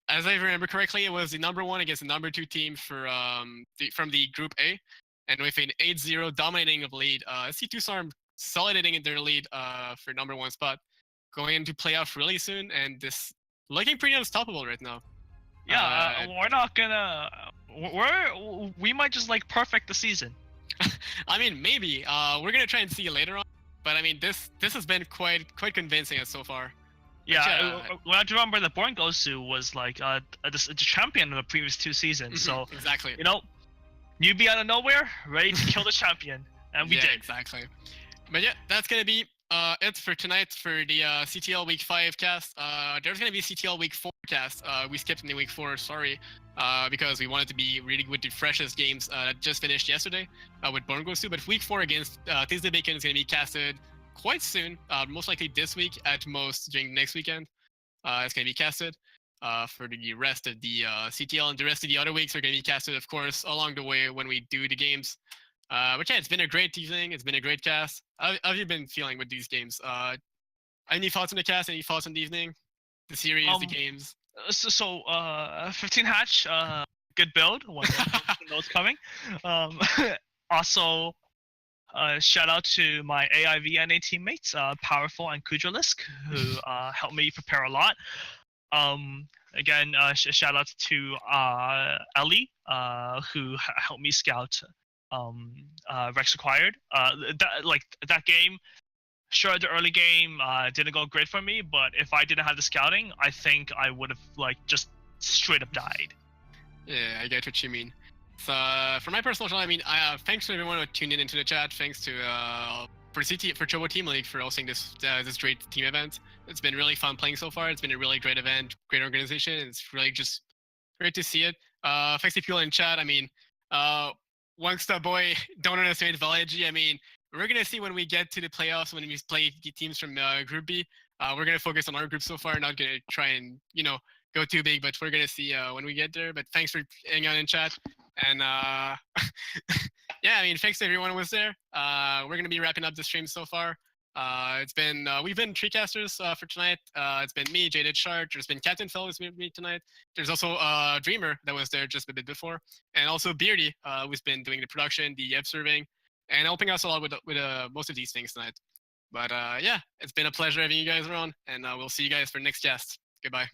as I remember correctly, it was the #1 against the #2 team for from the Group A, and with an 8-0 dominating of lead, Sc2 Sarm solidating in their lead for #1 spot, going into playoff really soon, and this looking pretty unstoppable right now. Yeah, we're not gonna. We might just like perfect the season. I mean, maybe. We're gonna try and see later on, but I mean, this has been quite convincing us so far. Yeah, well, I have to remember that Born Gosu was like the champion of the previous 2 seasons. So exactly, you know, newbie out of nowhere, ready to kill the champion, and we did. Exactly. But yeah, that's gonna be it for tonight for the CTL Week 5 cast. There's going to be CTL Week 4 cast. We skipped in the Week 4, sorry, because we wanted to be really with the freshest games that just finished yesterday with Born Gosu. But Week 4 against Tuesday Bacon is going to be casted quite soon, most likely this week, at most during next weekend. It's going to be casted for the rest of the CTL, and the rest of the other weeks are going to be casted, of course, along the way when we do the games. But yeah, it's been a great evening. It's been a great cast. How have you been feeling with these games? Any thoughts on the cast? Any thoughts on the evening? The series, the games? So 15 hatch, good build. One those coming. Also, shout out to my AIVNA teammates, Powerful and Kudralisk, who helped me prepare a lot. Again, shout out to Ellie, who helped me scout Rex Required. That game, sure, the early game didn't go great for me, but if I didn't have the scouting, I think I would have just straight up died. Yeah, I get what you mean. So for my personal channel, I mean, thanks to everyone who tuned in into the chat. Thanks to for Chobo Team League for hosting this great team event. It's been really fun playing so far. It's been a really great event, great organization. It's really just great to see it. Thanks to people in chat. I mean, Wangsta boy, don't underestimate Valigy. I mean, we're gonna see when we get to the playoffs, when we play teams from Group B. We're gonna focus on our group so far, not gonna try and go too big, but we're gonna see when we get there. But thanks for hanging out in chat, and yeah, I mean, thanks to everyone who was there. We're gonna be wrapping up the stream so far. It's been we've been three casters for tonight. It's been me, Jaded Shark. There's been Captain Fell who's with me tonight. There's also Dreamer that was there just a bit before, and also Beardy who's been doing the production, the observing, and helping us a lot with most of these things tonight. But yeah, it's been a pleasure having you guys around, and we'll see you guys for next cast. Goodbye.